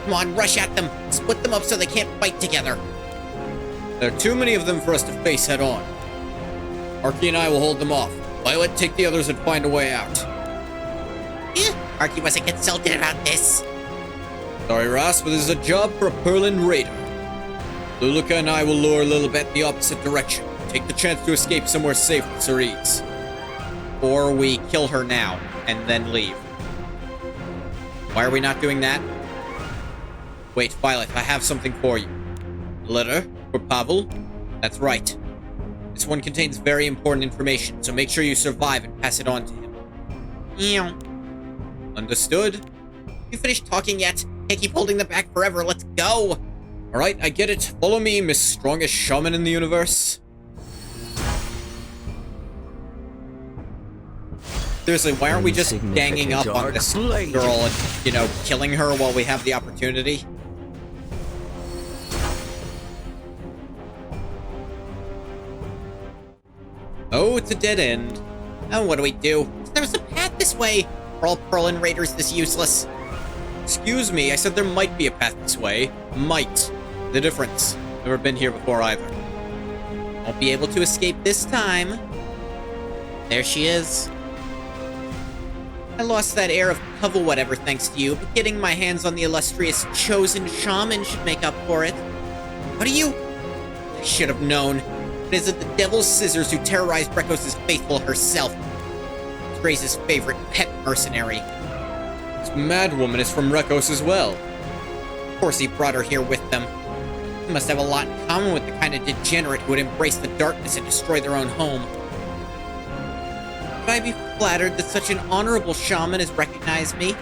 Come on, rush at them. Split them up so they can't fight together. There are too many of them for us to face head on. Arky and I will hold them off. Violet, take the others and find a way out. Arky wasn't consulted about this. Sorry, Ras, but this is a job for a Perland raider. Luluka and I will lure Lilibet the opposite direction. Take the chance to escape somewhere safe with Cerise. Or we kill her now, and then leave. Why are we not doing that? Wait, Violet, I have something for you. A letter for Pavel? That's right. This one contains very important information, so make sure you survive and pass it on to him. Ew. Understood. You finished talking yet? Can't keep holding them back forever. Let's go. Alright, I get it. Follow me, Miss Strongest Shaman in the universe. Seriously, why aren't we just ganging up on Insignificant this blade. girl and, you know, killing her while we have the opportunity? Oh, it's a dead end. Oh, what do we do? There's a path this way. Are all Perlin Raiders this useless? Excuse me, I said there might be a path this way. Might. The difference. Never been here before either. Won't be able to escape this time. There she is. I lost that air of cover whatever thanks to you, but getting my hands on the illustrious chosen shaman should make up for it. What are you? I should have known. It isn't the devil's scissors who terrorized Brekos' faithful herself. Grace's favorite pet mercenary. This madwoman is from Rekos as well. Of course he brought her here with them. They must have a lot in common with the kind of degenerate who would embrace the darkness and destroy their own home. Could I be flattered that such an honorable shaman has recognized me?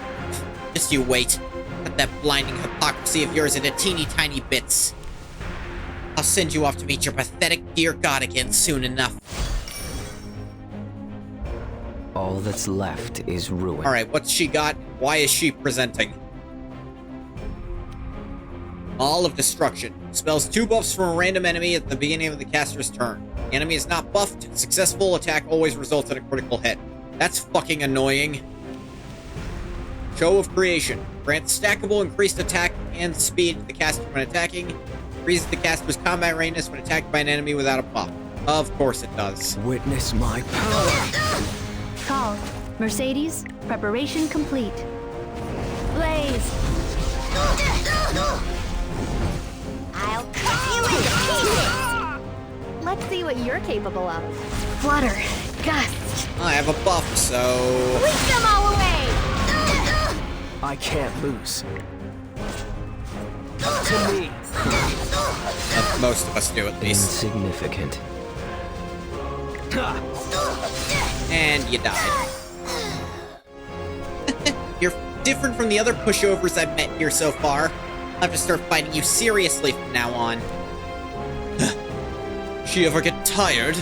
Just you wait. Cut that blinding hypocrisy of yours into teeny tiny bits. I'll send you off to meet your pathetic dear god again soon enough. All that's left is ruin. Alright, what's she got? Why is she presenting? Maul of Destruction. Spells 2 buffs from a random enemy at the beginning of the caster's turn. The enemy is not buffed. Successful attack always results in a critical hit. That's fucking annoying. Show of Creation. Grants stackable increased attack and speed to the caster when attacking. Increases the caster's combat readiness when attacked by an enemy without a buff. Of course it does. Witness my power. Call. Mercedes, preparation complete. Blaze! I'll cut you into pieces! Let's see what you're capable of. Flutter. Gust. I have a buff, so... Sweep them all away! I can't lose. To me. most of us do at least. Insignificant. And you died. You're different from the other pushovers I've met here so far. I'll have to start fighting you seriously from now on. She ever get tired?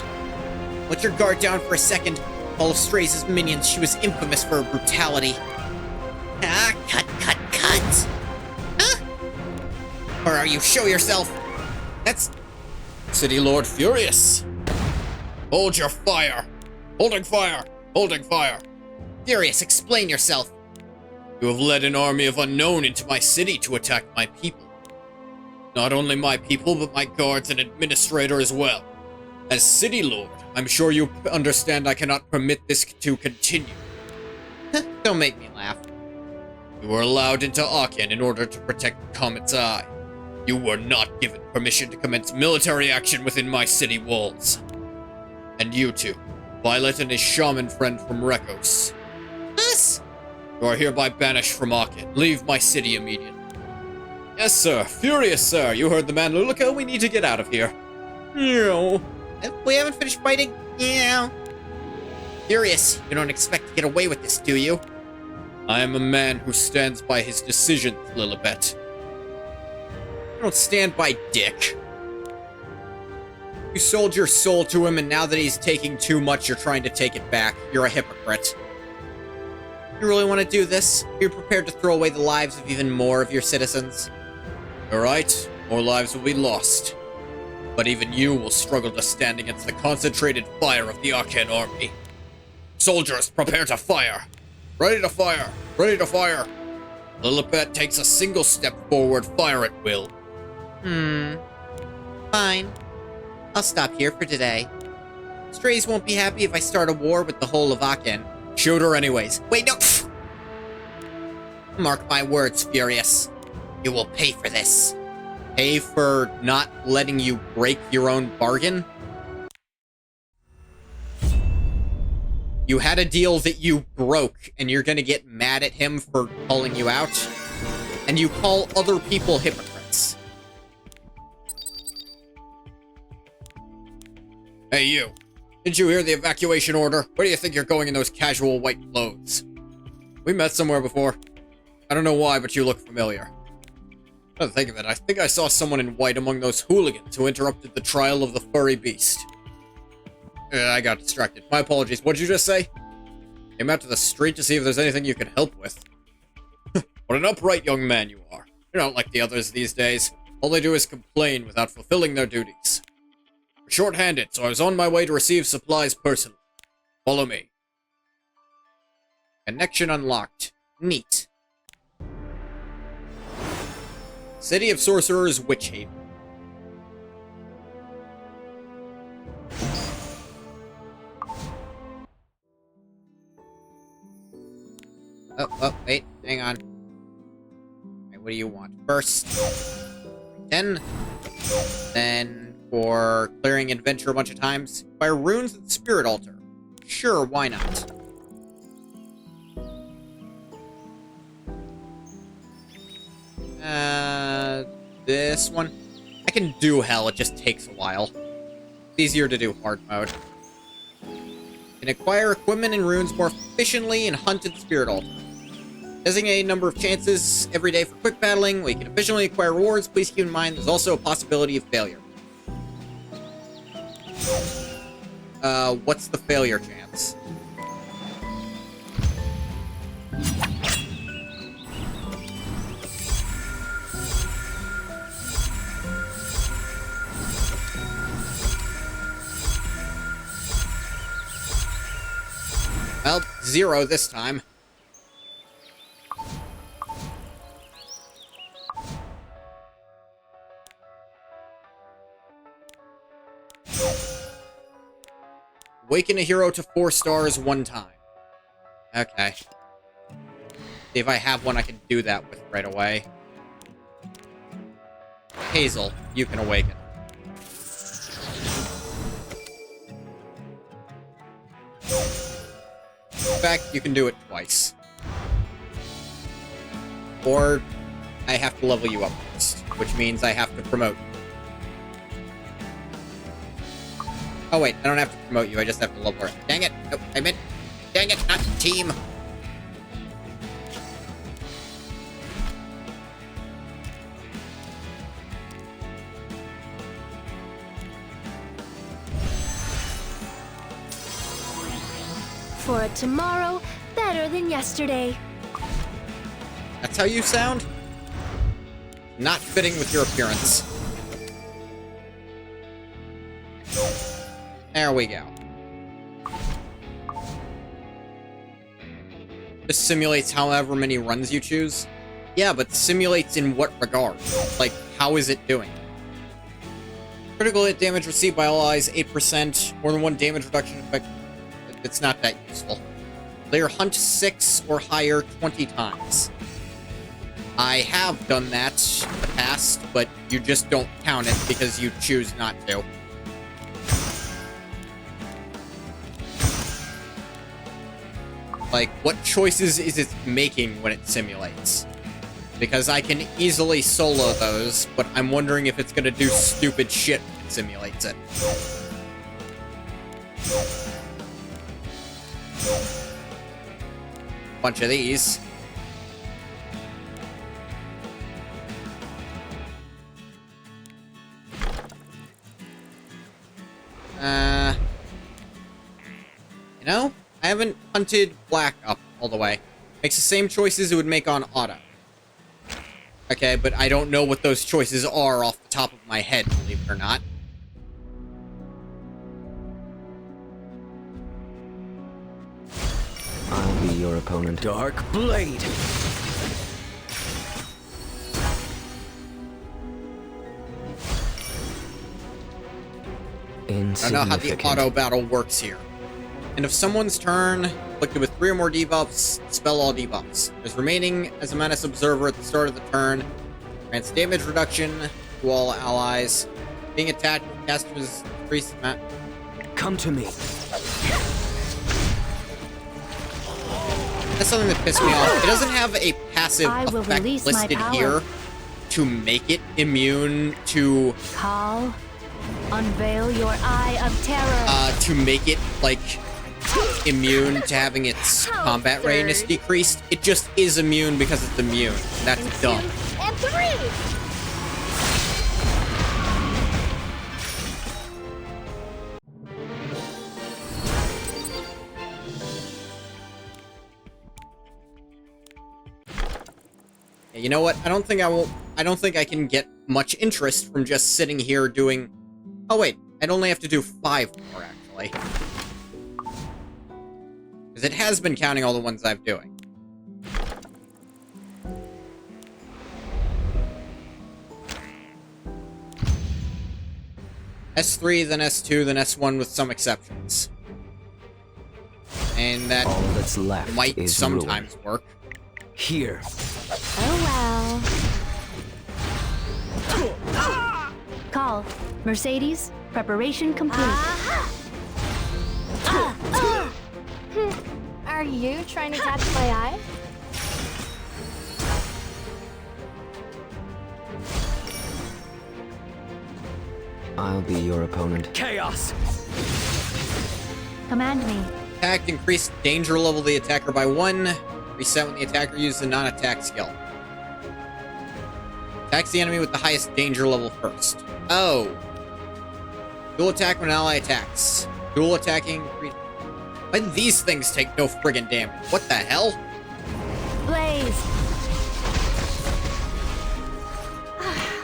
Let your guard down for a second. All of Stray's minions, she was infamous for her brutality. Ah, cut. Huh? Or are you? Show yourself. That's... City Lord Furious. Hold your fire! Holding fire! Holding fire! Furious, explain yourself. You have led an army of unknown into my city to attack my people. Not only my people, but my guards and administrator as well. As City Lord, I'm sure you understand I cannot permit this to continue. Don't make me laugh. You were allowed into Aakhen in order to protect Comet's Eye. You were not given permission to commence military action within my city walls. And you two, Violet and his shaman friend from Rekos. Us? You are hereby banished from Aakhen. Leave my city immediately. Yes, sir. Furious, sir. You heard the man, Lulica. We need to get out of here. No. We haven't finished fighting? Yeah. Furious, you don't expect to get away with this, do you? I am a man who stands by his decisions, Lilibet. I don't stand by Dick. You sold your soul to him, and now that he's taking too much, you're trying to take it back. You're a hypocrite. You really want to do this? You're prepared to throw away the lives of even more of your citizens? You're right. More lives will be lost. But even you will struggle to stand against the concentrated fire of the Aakhen army. Soldiers, prepare to fire! Ready to fire! Ready to fire! Lilibet takes a single step forward, fire at will. Fine. I'll stop here for today. Strays won't be happy if I start a war with the whole of Aakhen. Shoot her anyways. Wait, no! Mark my words, Furious. You will pay for this. Pay for not letting you break your own bargain? You had a deal that you broke, and you're gonna get mad at him for calling you out? And you call other people hypocrites. Hey, you. Didn't you hear the evacuation order? Where do you think you're going in those casual white clothes? We met somewhere before. I don't know why, but you look familiar. Now to think of it, I think I saw someone in white among those hooligans who interrupted the trial of the furry beast. I got distracted. My apologies. What'd you just say? Came out to the street to see if there's anything you can help with. What an upright young man you are. You're not like the others these days. All they do is complain without fulfilling their duties. We're short-handed, so I was on my way to receive supplies personally. Follow me. Connection unlocked. Neat. City of Sorcerers, Witch Haven. Oh, wait, hang on. Wait, what do you want? First, 10. Then, for clearing adventure a bunch of times, acquire runes at the Spirit Altar. Sure, why not? This one? I can do hell, it just takes a while. It's easier to do hard mode. Can acquire equipment and runes more efficiently and hunt at the Spirit Altar. Designate a number of chances every day for quick battling. We can efficiently acquire rewards. Please keep in mind there's also a possibility of failure. What's the failure chance? Well, 0 this time. Awaken a hero to 4 stars 1 time. Okay. See if I have one I can do that with right away. Hazel, you can awaken. In fact, you can do it twice. Or I have to level you up first, which means I have to promote you. Oh wait, I don't have to promote you, I just have to level her up. Dang it! No, I meant... Dang it, not team! For a tomorrow better than yesterday. That's how you sound? Not fitting with your appearance. There we go. This simulates however many runs you choose. Yeah, but simulates in what regard? Like, how is it doing? Critical hit damage received by allies, 8%. More than 1 damage reduction effect. It's not that useful. Player hunt 6 or higher 20 times. I have done that in the past, but you just don't count it because you choose not to. Like, what choices is it making when it simulates? Because I can easily solo those, but I'm wondering if it's gonna do stupid shit when it simulates it. Bunch of these. You know, I haven't hunted black up all the way. Makes the same choices it would make on auto. Okay, but I don't know what those choices are off the top of my head, believe it or not. I'll be your opponent. Dark Blade. I don't know how the auto battle works here. And if someone's turn, afflicted with 3 or more debuffs, dispel all debuffs. There's remaining as a Menace Observer at the start of the turn. Grants damage reduction to all allies. Being attacked, casters increase the Come to me. That's something that pissed me off. It doesn't have a passive I will effect release my listed power. here to make it immune to Call Unveil your eye of terror. To make it, like, immune to having its How combat absurd. readiness decreased. It just is immune because it's immune. That's In dumb. 2 and 3. Yeah, you know what? I don't think I can get much interest from just sitting here doing... Oh wait, I'd only have to do 5 more, actually. Because it has been counting all the ones I'm doing. S3, then S2, then S1 with some exceptions. And that All that's left might is sometimes ruin. work. Here. Oh well. Call. Mercedes, preparation complete. Are you trying to catch my eye? I'll be your opponent. Chaos. Command me. Attack, increase danger level of the attacker by 1. Reset when the attacker uses a non-attack skill. Attacks the enemy with the highest danger level first. Oh. Dual attack when an ally attacks. Dual attacking... Why do these things take no friggin' damage? What the hell? Blaze.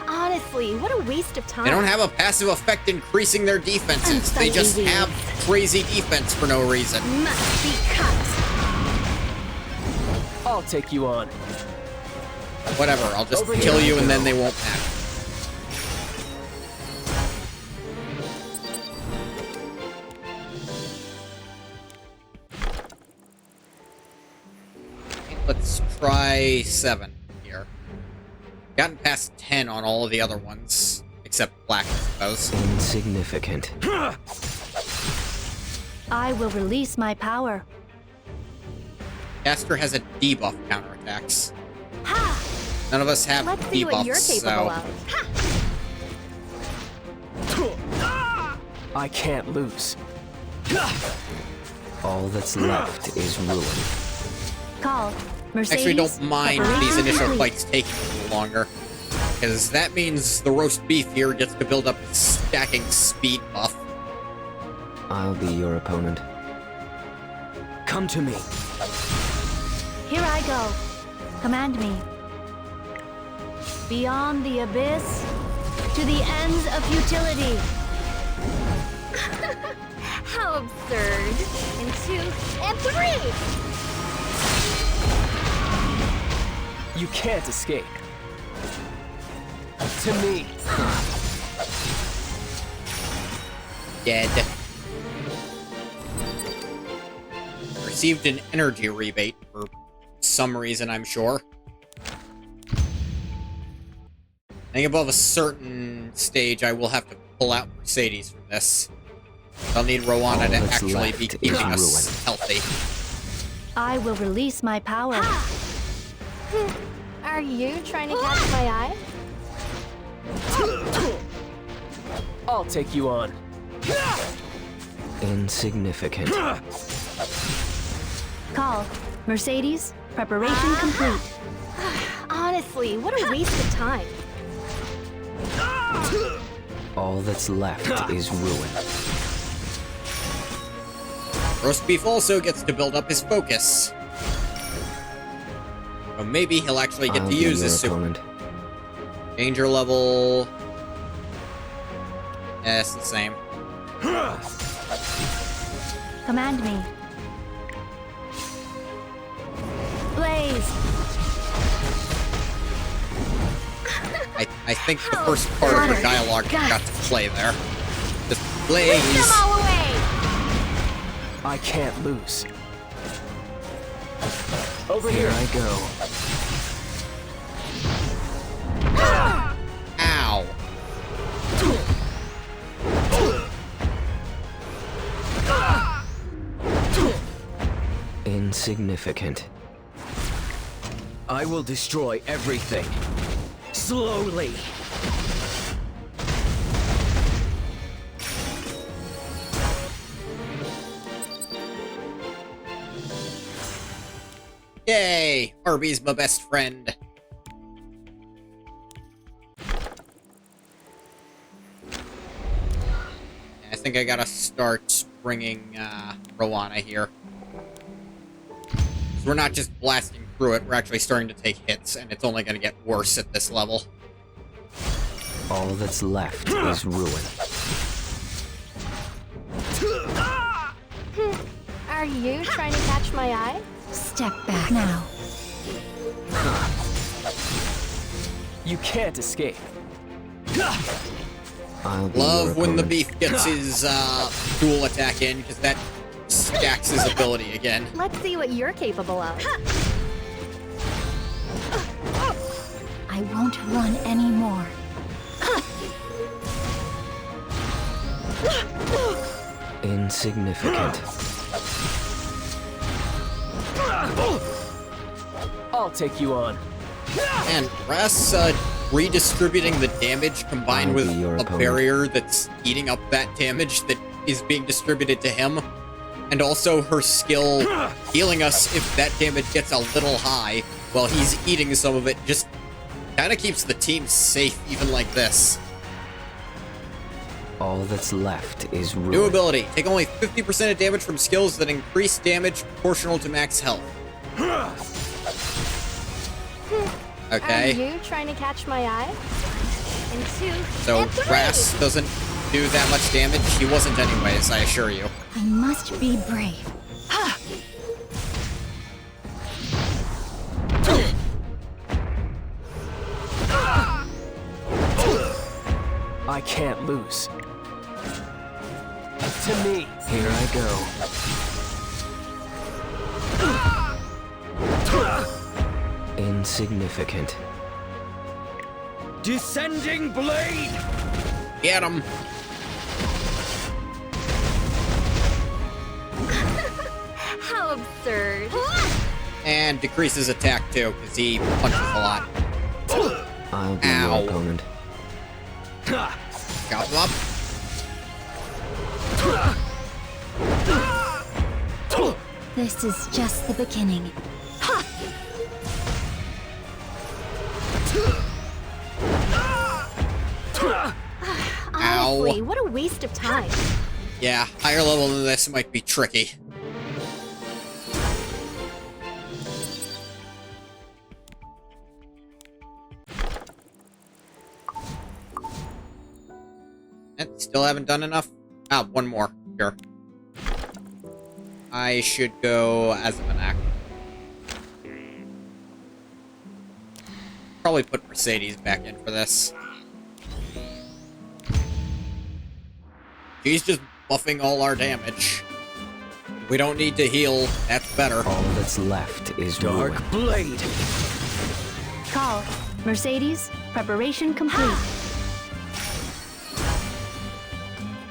Honestly, what a waste of time. They don't have a passive effect increasing their defenses. They just have crazy defense for no reason. Must be cut. I'll take you on. Whatever, I'll just Over kill here. you and then they won't matter. Let's try 7 here. Gotten past 10 on all of the other ones, except black, I suppose. Insignificant. I will release my power. Caster has a debuff counterattacks. None of us have Let's see what you're debuffs, capable so... of. I can't lose. All that's left is ruin. Call. Mercedes, Actually, don't mind these preparation initial complete. fights taking a little longer. Because that means the roast beef here gets to build up its stacking speed buff. I'll be your opponent. Come to me. Here I go. Command me. Beyond the abyss, to the ends of futility. How absurd. In 2 and 3. You can't escape. To me. Dead. Received an energy rebate for some reason, I'm sure. I think above a certain stage, I will have to pull out Mercedes from this. I'll need Rowana to that's actually left be is keeping us ruin. healthy. I will release my power. Are you trying to catch my eye? I'll take you on. Insignificant. Call. Mercedes, preparation complete. Honestly, what a waste of time. All that's left is ruin. Roast beef also gets to build up his focus. So maybe he'll actually get I'll to be use your his super. opponent. Danger level... Yeah, it's the same. Command me. Blaze. I think the first part of the dialogue got to play there. Just blaze. Them all away. I can't lose. Over Here here. I go. Ow. Insignificant. I will destroy everything. Slowly. Yay! Arby's my best friend. I think I gotta start bringing Rowana here. 'Cause we're not just blasting through it, we're actually starting to take hits, and it's only gonna get worse at this level. All that's left is ruin. Are you trying to catch my eye? Step back now. You can't escape. I'll be Love your when the opponent. beef gets his dual attack in, because that stacks his ability again. Let's see what you're capable of. I won't run anymore. Insignificant. I'll take you on. And Ras redistributing the damage combined I'll with be your a opponent. barrier that's eating up that damage that is being distributed to him. And also her skill healing us if that damage gets a little high while he's eating some of it just kind of keeps the team safe even like this. All that's left is ruin. New ability. Take only 50% of damage from skills that increase damage proportional to max health. Okay. Are you trying to catch my eye? And 2, So and 3. Ras doesn't do that much damage. He wasn't anyways, I assure you. I must be brave. I can't lose. To me. Here I go. Insignificant. Descending blade! Get him. How absurd. And decreases attack too, because he punches a lot. I'll be Ow. your opponent. Chop him up. This is just the beginning. Honestly, what a waste of time. Yeah, higher level than this might be tricky. And still haven't done enough? Ah, one more. Sure. I should go as an act. Probably put Mercedes back in for this. She's just buffing all our damage. We don't need to heal. That's better. All that's left is Dark ruin. blade! Call. Mercedes, preparation complete.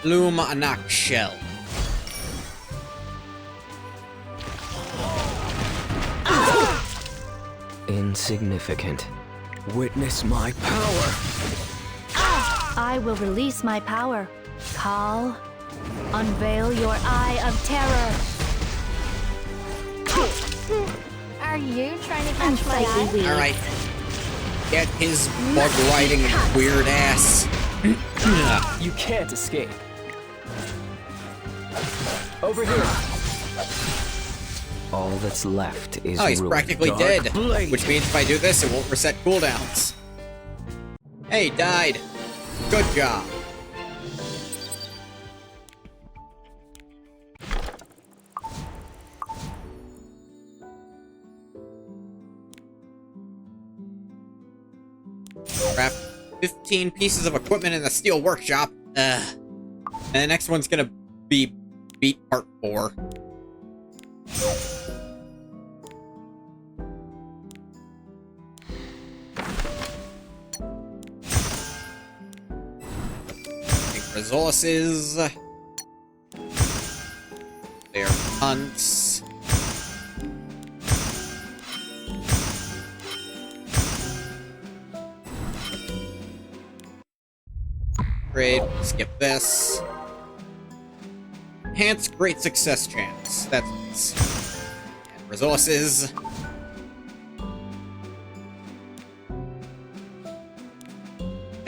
Loom Anak Shell. Insignificant. Witness my power! I will release my power. Call. Unveil your eye of terror. Are you trying to catch my eye? Weak. Alright. Get his bug riding weird ass. You can't escape. Over here! All that's left is Oh, he's ruin. practically Dark dead. blade. Which means if I do this, it won't reset cooldowns. Hey, died. Good job. Craft 15 pieces of equipment in the steel workshop. And the next one's gonna be Beat Part 4. Resources. Their hunts. Great. Skip this. Enhance great success chance. That's and resources.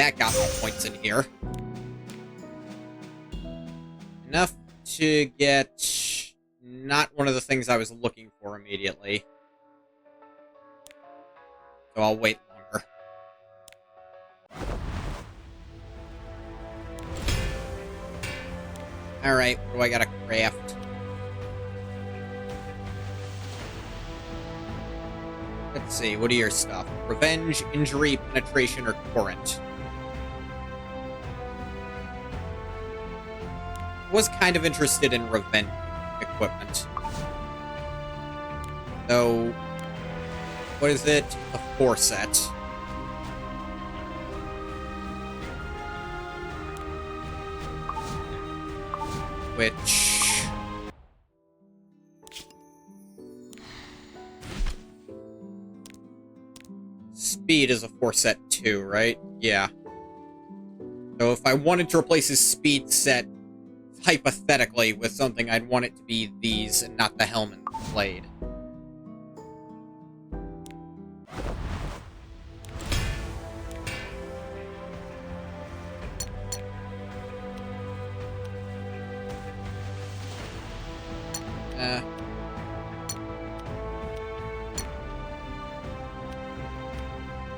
That got me points in here. Enough to get not one of the things I was looking for immediately. So I'll wait longer. Alright, what do I gotta craft? Let's see, what are your stuff? Revenge, Injury, Penetration, or Torrent? Was kind of interested in Revenge equipment. So, what is it? A 4 set. Which... Speed is a 4 set too, right? Yeah. So if I wanted to replace his speed set, hypothetically, with something, I'd want it to be these and not the helm and the blade.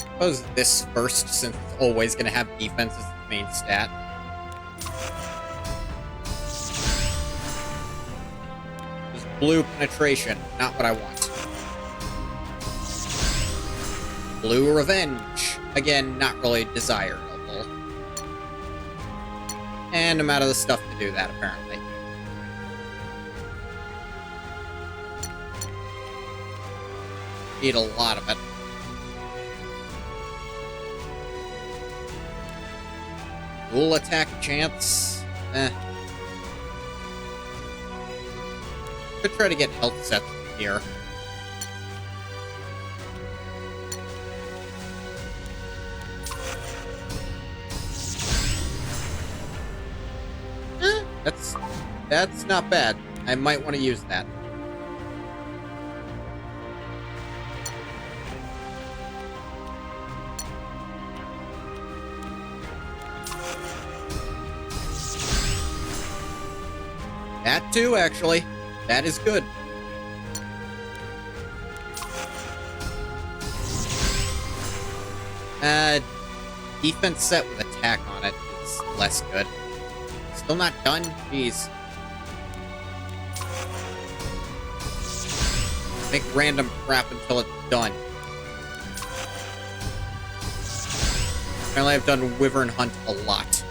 Suppose this first, since it's always going to have defense as the main stat. This blue penetration, not what I want. Blue revenge, again, not really desirable. And I'm out of the stuff to do that, apparently. Need a lot of it. Dual attack chance? Could try to get health sets here. That's not bad. I might want to use that. That too, actually. That is good. Defense set with attack on it is less good. Still not done? Jeez. Make random crap until it's done. Apparently I've done Wyvern Hunt a lot.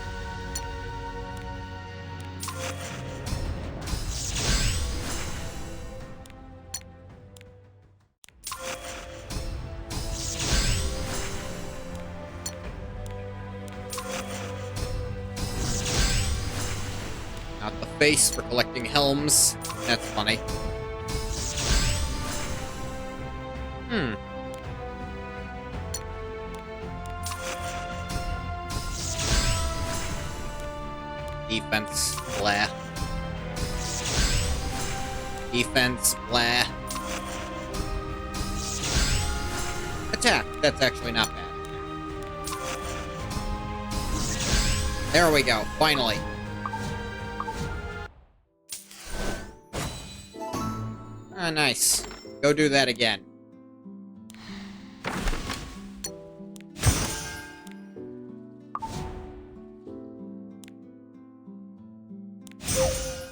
Not the face for collecting helms. That's funny. Defense, blah. Defense, blah. Attack, that's actually not bad. There we go, finally. Ah, nice. Go do that again.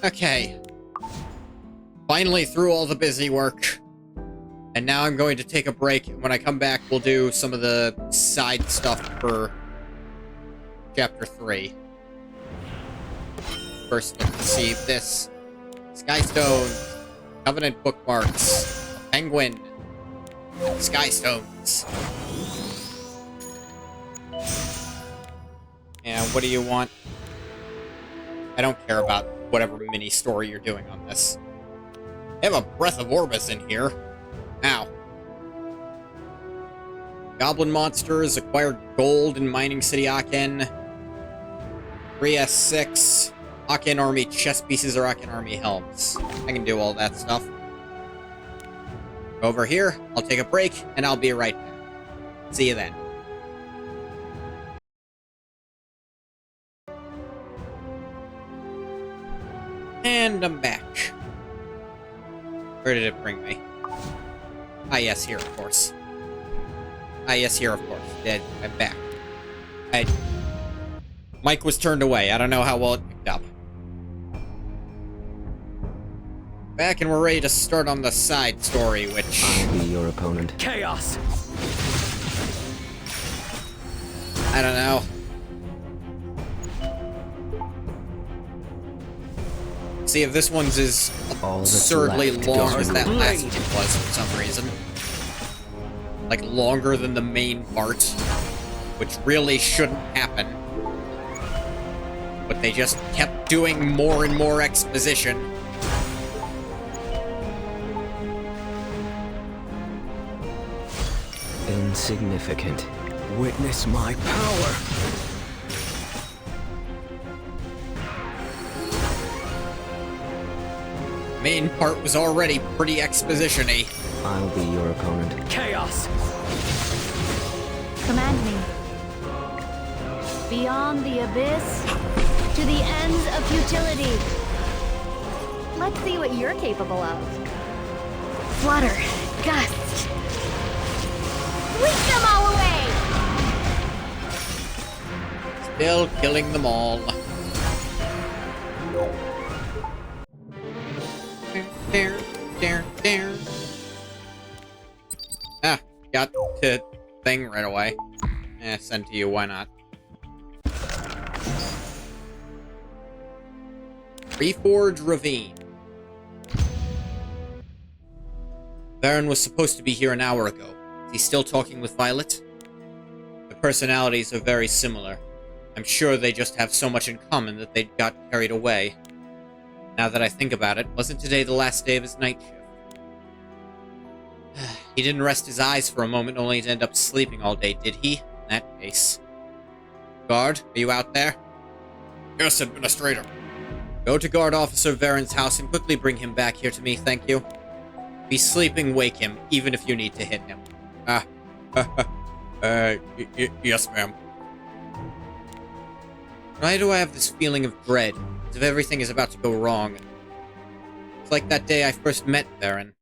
Okay. Finally through all the busy work. And now I'm going to take a break. When I come back, we'll do some of the side stuff for Chapter 3. First, let's see this. Skystones. Covenant bookmarks. A penguin. Skystones. And what do you want? I don't care about whatever mini-story you're doing on this. I have a Breath of Orbis in here. Ow. Goblin monsters, acquired gold in Mining City, Aakhen. 3S6. Aakhen Army chess pieces or Aakhen Army helms. I can do all that stuff. Over here, I'll take a break, and I'll be right back. See you then. And I'm back. Where did it bring me? Ah, yes, here, of course. Ah, yes, here, of course. Yeah, I'm back. Mike was turned away. I don't know how well it picked up. Back, and we're ready to start on the side story, which... I'll be your opponent. Chaos! I don't know. See if this one's as All that's absurdly left long is as that ruin. last one was for some reason. Like, longer than the main part, which really shouldn't happen. But they just kept doing more and more exposition. Insignificant. Witness my power! Main part was already pretty exposition-y. I'll be your opponent. Chaos! Command me. Beyond the abyss, to the ends of futility. Let's see what you're capable of. Flutter, gust. Sweep them all away! Still killing them all. Ah, got the thing right away. Send to you, why not? Reforge Ravine. Baron was supposed to be here an hour ago. Is he still talking with Violet? The personalities are very similar. I'm sure they just have so much in common that they got carried away. Now that I think about it, wasn't today the last day of his night shift? He didn't rest his eyes for a moment only to end up sleeping all day, did he? In that case. Guard, are you out there? Yes, Administrator. Go to Guard Officer Varen's house and quickly bring him back here to me, thank you. If he's sleeping, wake him, even if you need to hit him. Yes, ma'am. Why do I have this feeling of dread, as if everything is about to go wrong? It's like that day I first met Varen.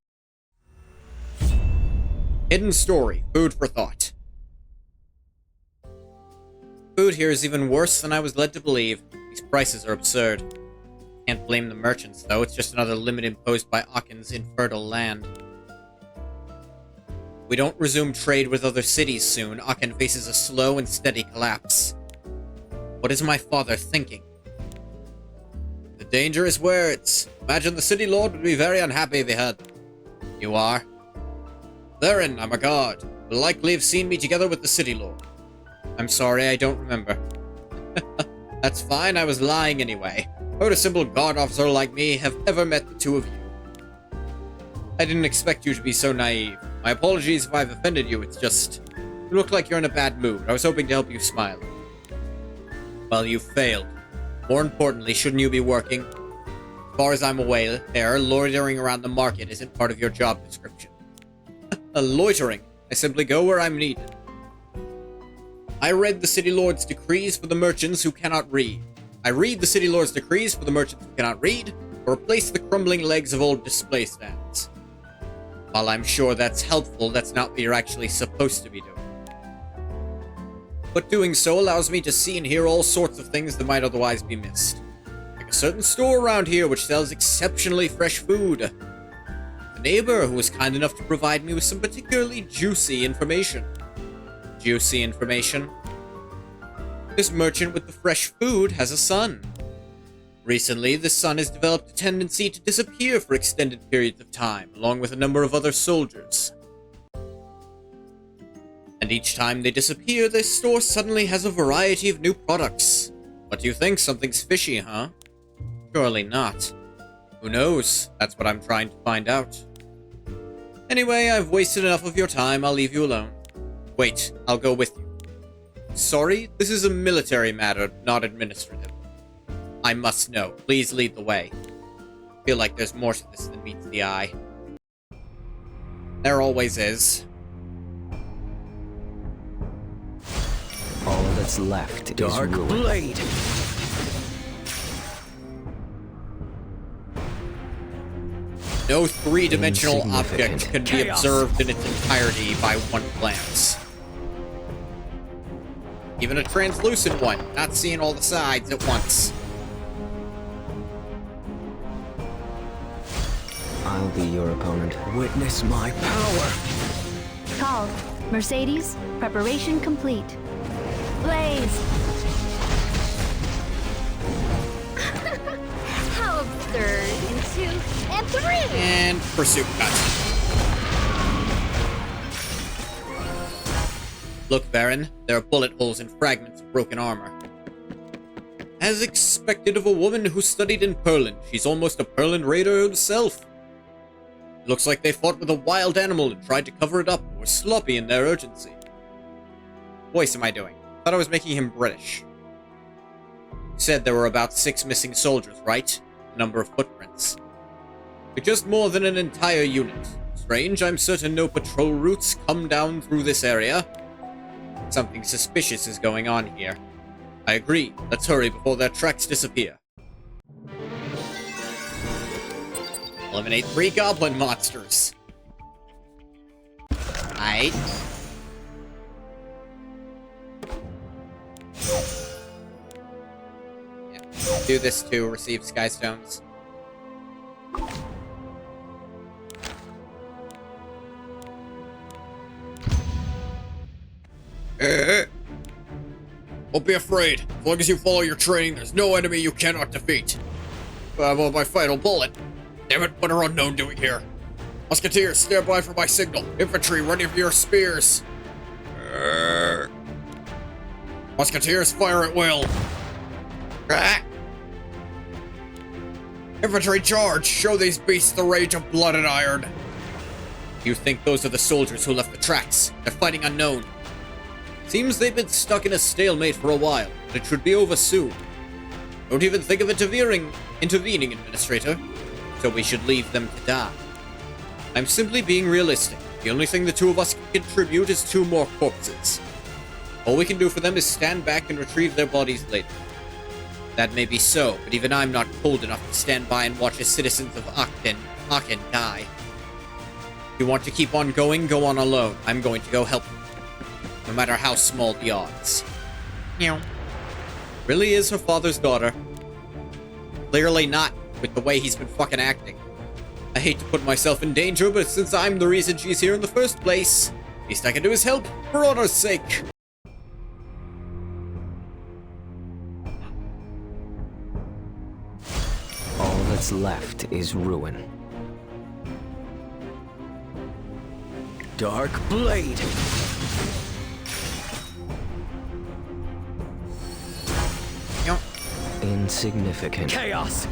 Hidden story, food for thought. Food here is even worse than I was led to believe. These prices are absurd. Can't blame the merchants, though. It's just another limit imposed by Aakhen's infertile land. We don't resume trade with other cities soon. Aakhen faces a slow and steady collapse. What is my father thinking? The dangerous words. Imagine the city lord would be very unhappy if he heard them. You are? Varen, I'm a guard. Will likely have seen me together with the city lord. I'm sorry, I don't remember. That's fine, I was lying anyway. How would a simple guard officer like me have ever met the two of you? I didn't expect you to be so naive. My apologies if I've offended you, it's just... You look like you're in a bad mood. I was hoping to help you smile. Well, you failed. More importantly, shouldn't you be working? As far as I'm aware, loitering around the market isn't part of your job description. Loitering. I simply go where I'm needed. I read the City Lord's decrees for the merchants who cannot read. I read the City Lord's decrees for the merchants who cannot read, or replace the crumbling legs of old display stands. While I'm sure that's helpful, that's not what you're actually supposed to be doing. But doing so allows me to see and hear all sorts of things that might otherwise be missed. Like a certain store around here which sells exceptionally fresh food. A neighbor who was kind enough to provide me with some particularly juicy information. Juicy information? This merchant with the fresh food has a son. Recently, this son has developed a tendency to disappear for extended periods of time, along with a number of other soldiers. And each time they disappear, their store suddenly has a variety of new products. What do you think? Something's fishy, huh? Surely not. Who knows? That's what I'm trying to find out. Anyway, I've wasted enough of your time. I'll leave you alone. Wait, I'll go with you. Sorry, this is a military matter, not administrative. I must know. Please lead the way. I feel like there's more to this than meets the eye. There always is. All that's left Dark is ruin. Blade! No three-dimensional object Insignificant. can be Chaos. observed in its entirety by one glance. Even a translucent one, not seeing all the sides at once. I'll be your opponent. Witness my power. Call. Mercedes, preparation complete. Blaze! How absurd. And 2, and 3! And pursuit cut. Look, Baron, there are bullet holes and fragments of broken armor. As expected of a woman who studied in Perland, she's almost a Perland raider herself. Looks like they fought with a wild animal and tried to cover it up, or were sloppy in their urgency. What voice am I doing? Thought I was making him British. You said there were about 6 missing soldiers, right? A number of footprints. But just more than an entire unit. Strange, I'm certain no patrol routes come down through this area. Something suspicious is going on here. I agree. Let's hurry before their tracks disappear. Eliminate 3 goblin monsters. Aight. Yeah. Do this to receive Sky Stones. Don't be afraid. As long as you follow your training, there's no enemy you cannot defeat. Well, my final bullet. Damn it, what are unknown doing here? Musketeers, stand by for my signal. Infantry, ready for your spears. Musketeers, fire at will. Infantry, charge! Show these beasts the rage of blood and iron. You think those are the soldiers who left the tracks? They're fighting unknown. Seems they've been stuck in a stalemate for a while, but it should be over soon. Don't even think of intervening, Administrator. So we should leave them to die. I'm simply being realistic. The only thing the two of us can contribute is 2 more corpses. All we can do for them is stand back and retrieve their bodies later. That may be so, but even I'm not cold enough to stand by and watch as citizens of Aachen die. If you want to keep on going, go on alone. I'm going to go help you. No matter how small the odds. Meow. Really is her father's daughter. Clearly not, with the way he's been fucking acting. I hate to put myself in danger, but since I'm the reason she's here in the first place, least I can do is help, for honor's sake. All that's left is ruin. Dark Blade. Insignificant. Chaos.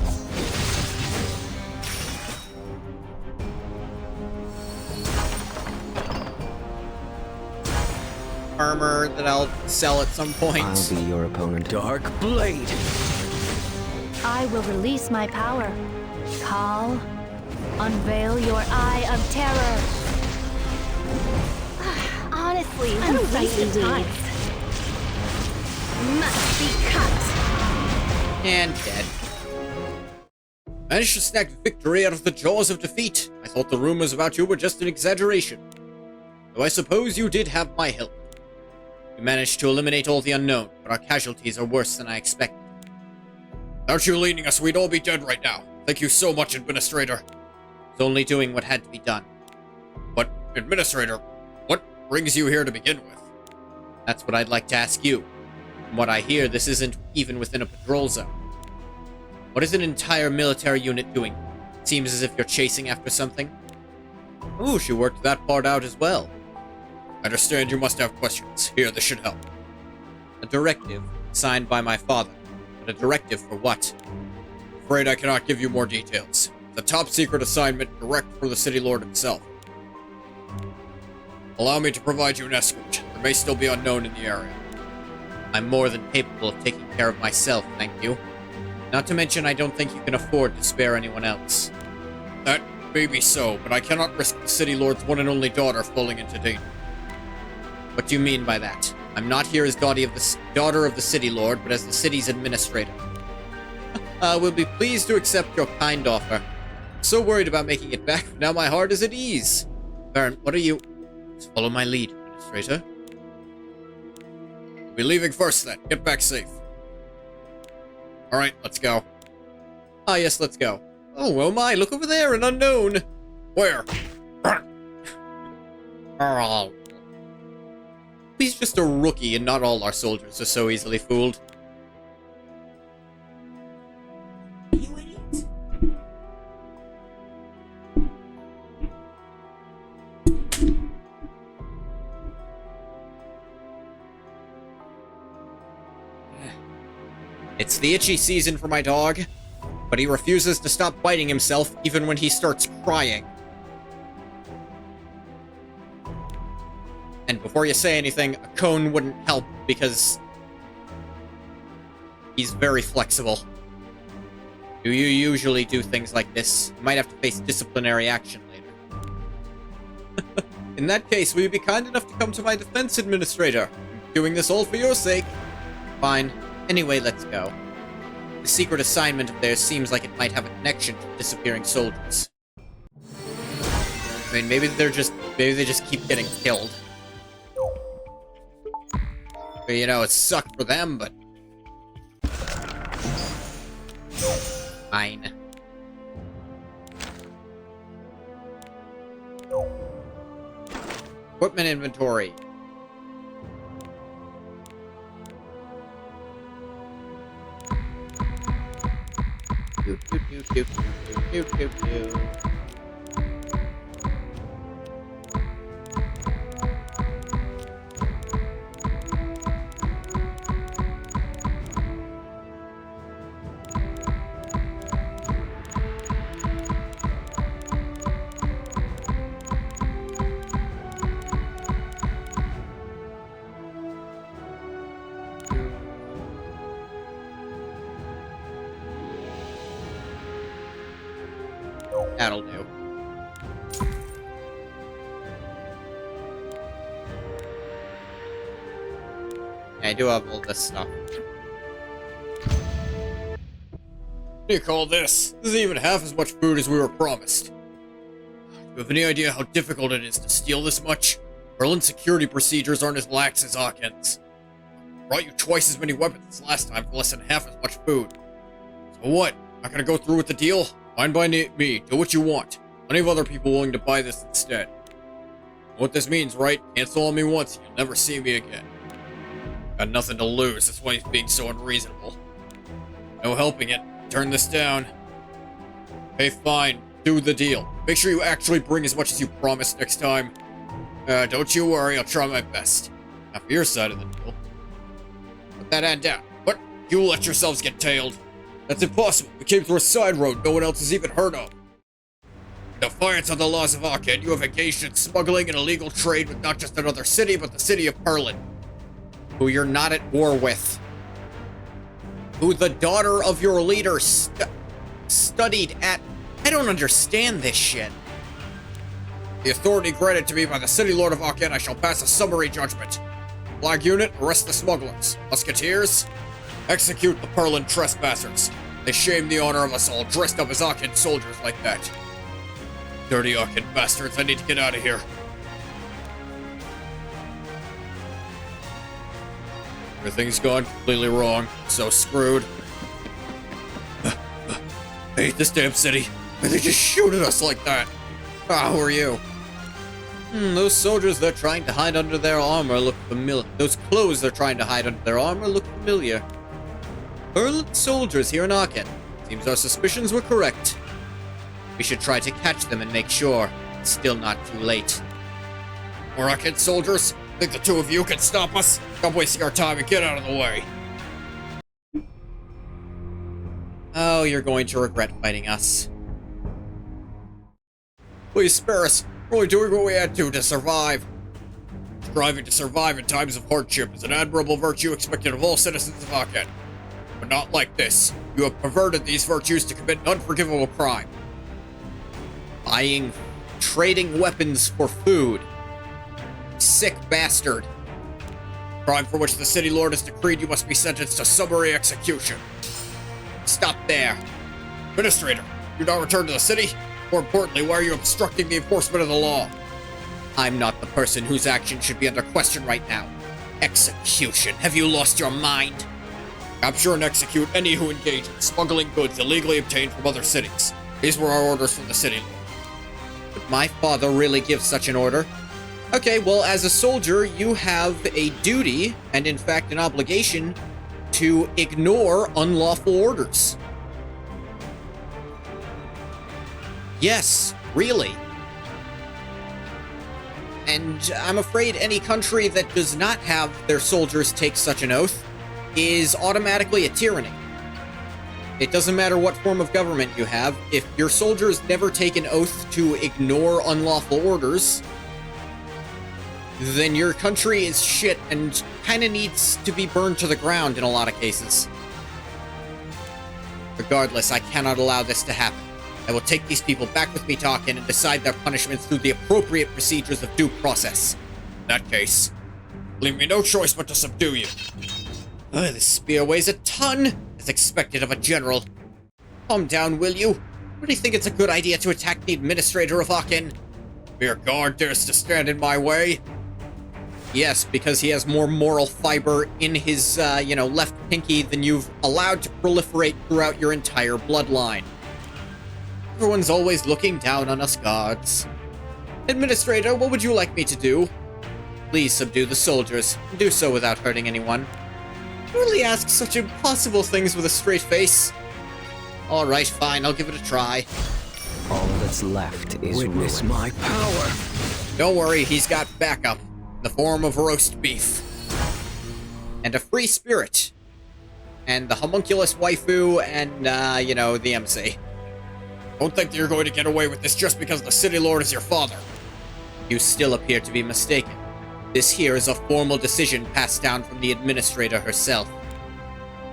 Armor that I'll sell at some point. I'll be your opponent. Dark Blade. I will release my power. Call. Unveil your eye of terror. Honestly, I'm what a waste fighting of time. Must be cut. And dead. Managed to snag victory out of the jaws of defeat. I thought the rumors about you were just an exaggeration. Though I suppose you did have my help. We managed to eliminate all the unknown, but our casualties are worse than I expected. Without you leading us, we'd all be dead right now. Thank you so much, Administrator. I was only doing what had to be done. But, Administrator, what brings you here to begin with? That's what I'd like to ask you. From what I hear, this isn't even within a patrol zone. What is an entire military unit doing? It seems as if you're chasing after something. Ooh, she worked that part out as well. I understand you must have questions. Here, this should help. A directive, signed by my father. But a directive for what? Afraid I cannot give you more details. It's a top-secret assignment direct for the City Lord himself. Allow me to provide you an escort. There may still be unknown in the area. I'm more than capable of taking care of myself, thank you. Not to mention, I don't think you can afford to spare anyone else. That may be so, but I cannot risk the City Lord's one and only daughter falling into danger. What do you mean by that? I'm not here as daughter of the City Lord, but as the city's administrator. We'll be pleased to accept your kind offer. So worried about making it back, but now my heart is at ease. Baron, what are you... Just follow my lead, Administrator. We'll be leaving first then. Get back safe. Alright, let's go. Ah, yes, let's go. Oh, oh my, look over there, an unknown. Where? Oh. He's just a rookie, and not all our soldiers are so easily fooled. It's the itchy season for my dog, but he refuses to stop biting himself even when he starts crying. And before you say anything, a cone wouldn't help because he's very flexible. Do you usually do things like this? You might have to face disciplinary action later. In that case, will you be kind enough to come to my defense, Administrator? I'm doing this all for your sake. Fine. Anyway, let's go. The secret assignment of theirs seems like it might have a connection to disappearing soldiers. I mean, maybe they just keep getting killed. But, you know, it sucked for them, but... Fine. Equipment inventory. Doop, doop, doop, doop, doop, doop, doop, doop. That'll do. Yeah, I do have all this stuff. What do you call this? This isn't even half as much food as we were promised. Do you have any idea how difficult it is to steal this much? Berlin's security procedures aren't as lax as Aakhen's. Brought you twice as many weapons as last time for less than half as much food. So what? Not gonna go through with the deal? Fine by me. Do what you want. Plenty of other people willing to buy this instead. What this means, right? Cancel on me once, and you'll never see me again. Got nothing to lose, that's why he's being so unreasonable. No helping it. Turn this down. Okay, fine. Do the deal. Make sure you actually bring as much as you promised next time. Don't you worry, I'll try my best. Now for your side of the deal. Put that hand down. What? You let yourselves get tailed. That's impossible. We came through a side road no one else has even heard of. In defiance of the laws of Aakhen, you have engaged in smuggling and illegal trade with not just another city, but the city of Perlin. Who you're not at war with. Who the daughter of your leader studied at... I don't understand this shit. The authority granted to me by the city lord of Aakhen, I shall pass a summary judgment. Flag unit, arrest the smugglers. Musketeers, execute the Perlin trespassers. They shame the honor of us all, dressed up as Aakhen soldiers like that. Dirty Aakhen bastards, I need to get out of here. Everything's gone completely wrong. So screwed. I hate this damn city. Why they just shoot at us like that? Ah, who are you? Those soldiers they're trying to hide under their armor look familiar. Those clothes they're trying to hide under their armor look familiar. Perlin soldiers here in Aakhen. Seems our suspicions were correct. We should try to catch them and make sure it's still not too late. More Aakhen soldiers? Think the two of you can stop us? Stop wasting our time and get out of the way. Oh, you're going to regret fighting us. Please spare us. We're only doing what we had to survive. Striving to survive in times of hardship is an admirable virtue expected of all citizens of Aakhen. But not like this. You have perverted these virtues to commit an unforgivable crime. Trading weapons for food. Sick bastard. Crime for which the city lord has decreed you must be sentenced to summary execution. Stop there. Administrator, you not return to the city? More importantly, why are you obstructing the enforcement of the law? I'm not the person whose actions should be under question right now. Execution. Have you lost your mind? Capture and execute any who engage in smuggling goods illegally obtained from other cities. These were our orders from the city lord. Would my father really give such an order? Okay, well, as a soldier, you have a duty, and in fact an obligation, to ignore unlawful orders. Yes, really. And I'm afraid any country that does not have their soldiers take such an oath is automatically a tyranny. It doesn't matter what form of government you have, if your soldiers never take an oath to ignore unlawful orders, then your country is shit and kinda needs to be burned to the ground in a lot of cases. Regardless, I cannot allow this to happen. I will take these people back with me to Aakhen and decide their punishments through the appropriate procedures of due process. In that case, leave me no choice but to subdue you. This spear weighs a ton, as expected of a general. Calm down, will you? Really think it's a good idea to attack the administrator of Aakhen? Mere guard dares to stand in my way? Yes, because he has more moral fiber in his, left pinky than you've allowed to proliferate throughout your entire bloodline. Everyone's always looking down on us guards. Administrator, what would you like me to do? Please subdue the soldiers. Do so without hurting anyone. You really ask such impossible things with a straight face. Alright, fine, I'll give it a try. All that's left is Witness ruin. my power. Don't worry, he's got backup. In the form of roast beef. And a free spirit. And the homunculus waifu and, the MC. Don't think that you're going to get away with this just because the city lord is your father. You still appear to be mistaken. This here is a formal decision passed down from the administrator herself.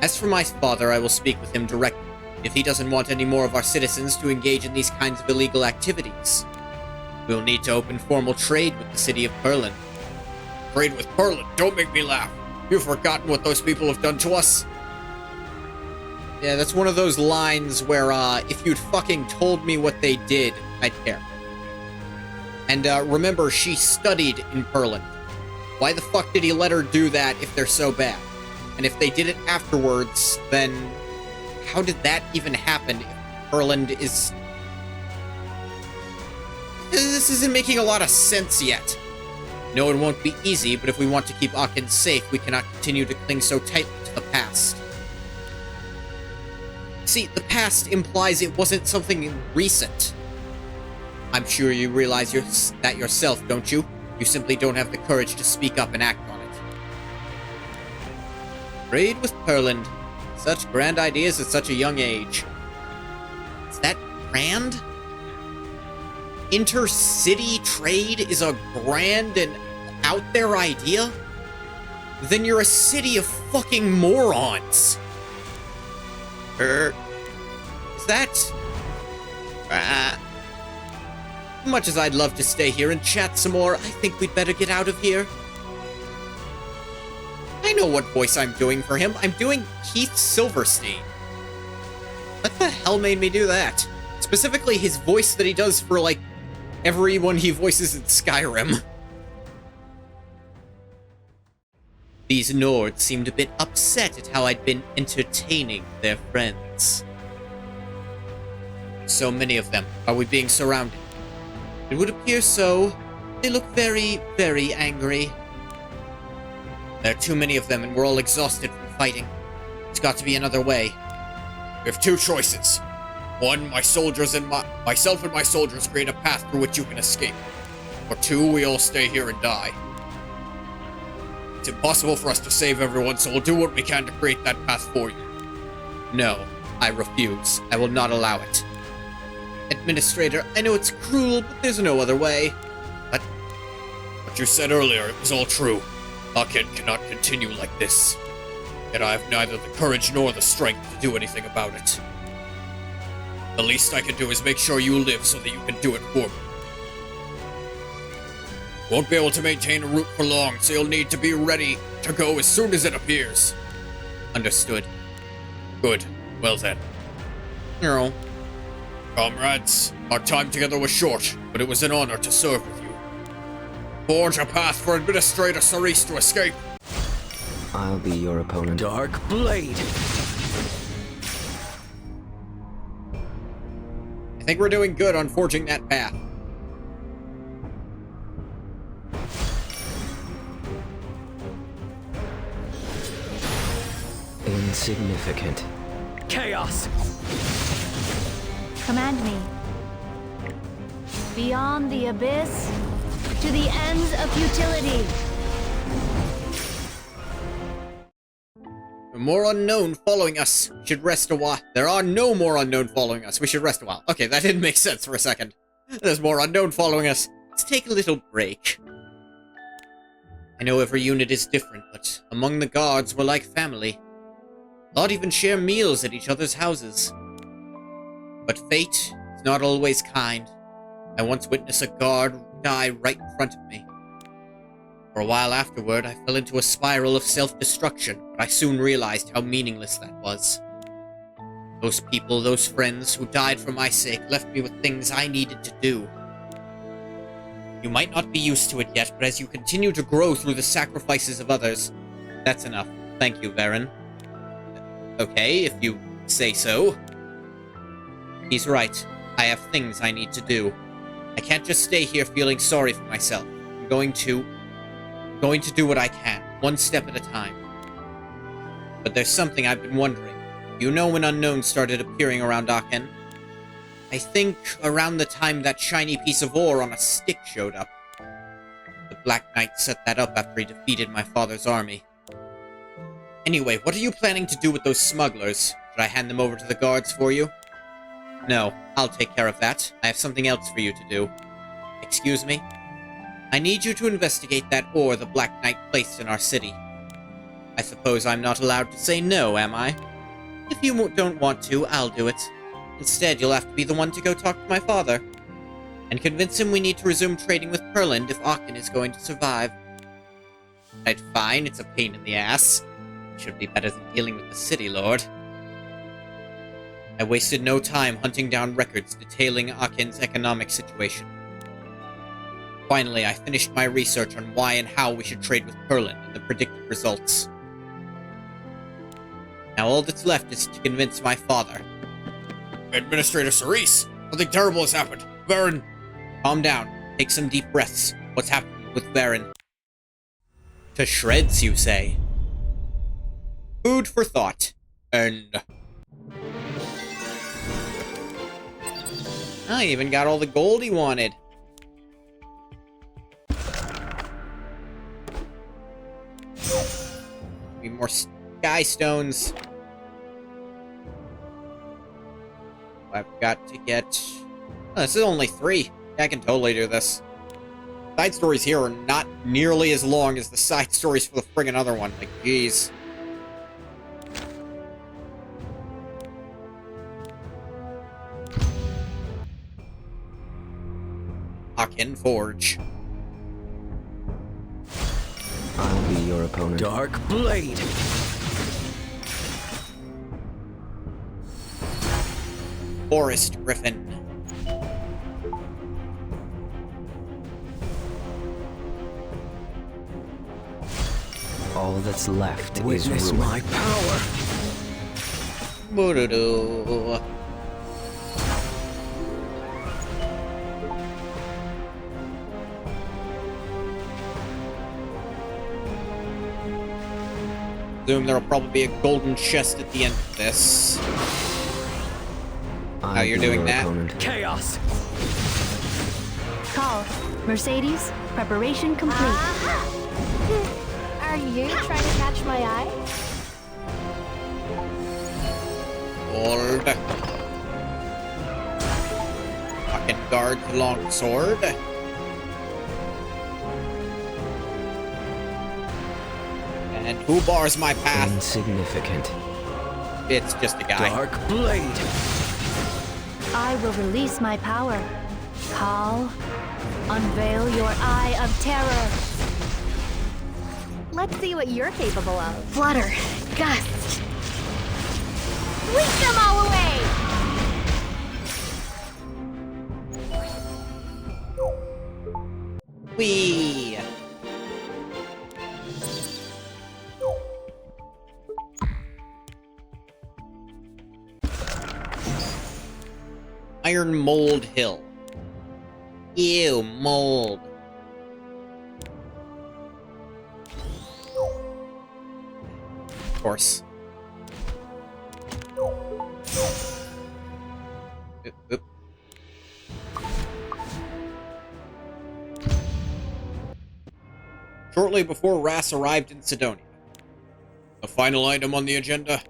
As for my father, I will speak with him directly, if he doesn't want any more of our citizens to engage in these kinds of illegal activities. We'll need to open formal trade with the city of Perlin. Trade with Perlin? Don't make me laugh. You've forgotten what those people have done to us? Yeah, that's one of those lines where, if you'd fucking told me what they did, I'd care. And, remember, she studied in Perlin. Why the fuck did he let her do that if they're so bad? And if they did it afterwards, then how did that even happen if Perlin is... This isn't making a lot of sense yet. No, it won't be easy, but if we want to keep Aakhen safe, we cannot continue to cling so tightly to the past. See, the past implies it wasn't something recent. I'm sure you realize that yourself, don't you? You simply don't have the courage to speak up and act on it. Trade with Perland. Such grand ideas at such a young age. Is that grand? Inter-city trade is a grand and out there idea? Then you're a city of fucking morons. Is that... Much as I'd love to stay here and chat some more, I think we'd better get out of here. I know what voice I'm doing for him. I'm doing Keith Silverstein. What the hell made me do that? Specifically his voice that he does for, like, everyone he voices in Skyrim. These Nords seemed a bit upset at how I'd been entertaining their friends. So many of them. Are we being surrounded? It would appear so. They look very, very angry. There are too many of them, and we're all exhausted from fighting. There's got to be another way. We have two choices. One, myself and my soldiers create a path through which you can escape. Or two, we all stay here and die. It's impossible for us to save everyone, so we'll do what we can to create that path for you. No, I refuse. I will not allow it. Administrator, I know it's cruel, but there's no other way. But what you said earlier, it was all true. Aakhen cannot continue like this. Yet I have neither the courage nor the strength to do anything about it. The least I can do is make sure you live so that you can do it for me. Won't be able to maintain a route for long, so you'll need to be ready to go as soon as it appears. Understood. Good. Well then. No. Comrades, our time together was short, but it was an honor to serve with you. Forge a path for Administrator Cerise to escape. I'll be your opponent. Dark Blade. I think we're doing good on forging that path. Insignificant. Chaos. Command me. Beyond the abyss, to the ends of futility. More unknown following us. We should rest a while. There are no more unknown following us. We should rest a while. Okay, that didn't make sense for a second. There's more unknown following us. Let's take a little break. I know every unit is different, but among the guards, we're like family. A lot even share meals at each other's houses. But fate is not always kind. I once witnessed a guard die right in front of me. For a while afterward, I fell into a spiral of self-destruction, but I soon realized how meaningless that was. Those people, those friends who died for my sake, left me with things I needed to do. You might not be used to it yet, but as you continue to grow through the sacrifices of others, that's enough. Thank you, Varen. Okay, if you say so. He's right. I have things I need to do. I can't just stay here feeling sorry for myself. I'm going to do what I can, one step at a time. But there's something I've been wondering. You know when unknowns started appearing around Aakhen? I think around the time that shiny piece of ore on a stick showed up. The Black Knight set that up after he defeated my father's army. Anyway, what are you planning to do with those smugglers? Should I hand them over to the guards for you? No, I'll take care of that. I have something else for you to do. Excuse me? I need you to investigate that ore the Black Knight placed in our city. I suppose I'm not allowed to say no, am I? If you don't want to, I'll do it. Instead, you'll have to be the one to go talk to my father. And convince him we need to resume trading with Perland if Aakhen is going to survive. Right, fine, it's a pain in the ass. Should be better than dealing with the city lord. I wasted no time hunting down records detailing Aakhen's economic situation. Finally, I finished my research on why and how we should trade with Perland and the predicted results. Now all that's left is to convince my father. Administrator Cerise, something terrible has happened. Varen. Calm down. Take some deep breaths. What's happening with Varen? To shreds, you say? Food for thought. And... I even got all the gold he wanted. Need more sky stones. I've got to get... Oh, this is only 3. I can totally do this. Side stories here are not nearly as long as the side stories for the friggin' other one. Like, jeez. Aakhen Forge. I'll be your opponent. Dark Blade. Forest Griffin. All that's left is Witness ruin. my power. Boo-doo-doo. Assume there'll probably be a golden chest at the end of this. I'll How you're be doing your that? opponent. Chaos. Call. Mercedes, preparation complete. Are you trying to catch my eye? Hold. Fucking guard the longsword. And who bars my path? Insignificant. It's just a guy. Dark Blade. I will release my power. Call. Unveil your eye of terror. Let's see what you're capable of. Flutter, gust. Sweep them all away! trophy! Iron Mold Hill. Ew, mold. Of course. Oop. Shortly before Ras arrived in Sidonia. The final item on the agenda.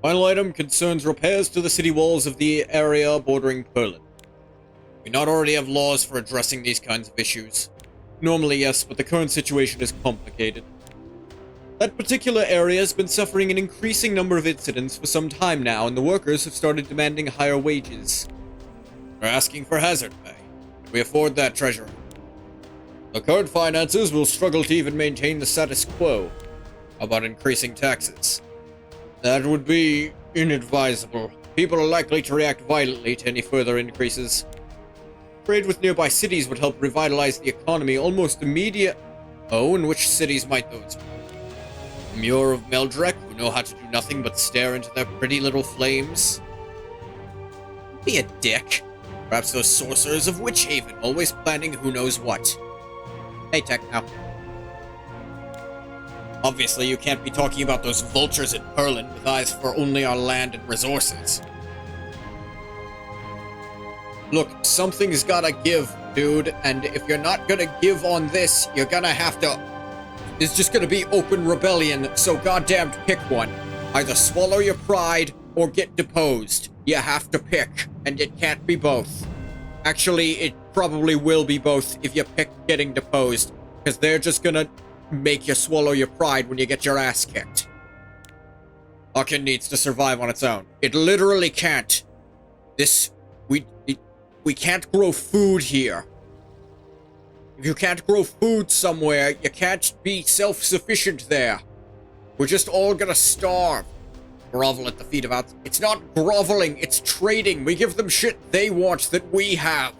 Final item concerns repairs to the city walls of the area bordering Perlin. We not already have laws for addressing these kinds of issues. Normally, yes, but the current situation is complicated. That particular area has been suffering an increasing number of incidents for some time now, and the workers have started demanding higher wages. They're asking for hazard pay. Can we afford that, Treasurer? The current finances will struggle to even maintain the status quo. How about increasing taxes? That would be inadvisable. People are likely to react violently to any further increases. Trade with nearby cities would help revitalize the economy almost immediate. Oh, and which cities might those be? Muir of Meldrek, who know how to do nothing but stare into their pretty little flames? Be a dick. Perhaps those sorcerers of Witchhaven, always planning who knows what. Hey, Techno. Obviously, you can't be talking about those vultures in Perlin with eyes for only our land and resources. Look, something's gotta give, dude, and if you're not gonna give on this, you're gonna have to... It's just gonna be open rebellion, so goddamn pick one. Either swallow your pride or get deposed. You have to pick, and it can't be both. Actually, it probably will be both if you pick getting deposed, because they're just gonna make you swallow your pride when you get your ass kicked. Aakhen needs to survive on its own. It literally can't. We can't grow food here. If you can't grow food somewhere, you can't be self-sufficient there. We're just all gonna starve. Grovel at the feet of outs. It's not groveling, it's trading. We give them shit they want that we have.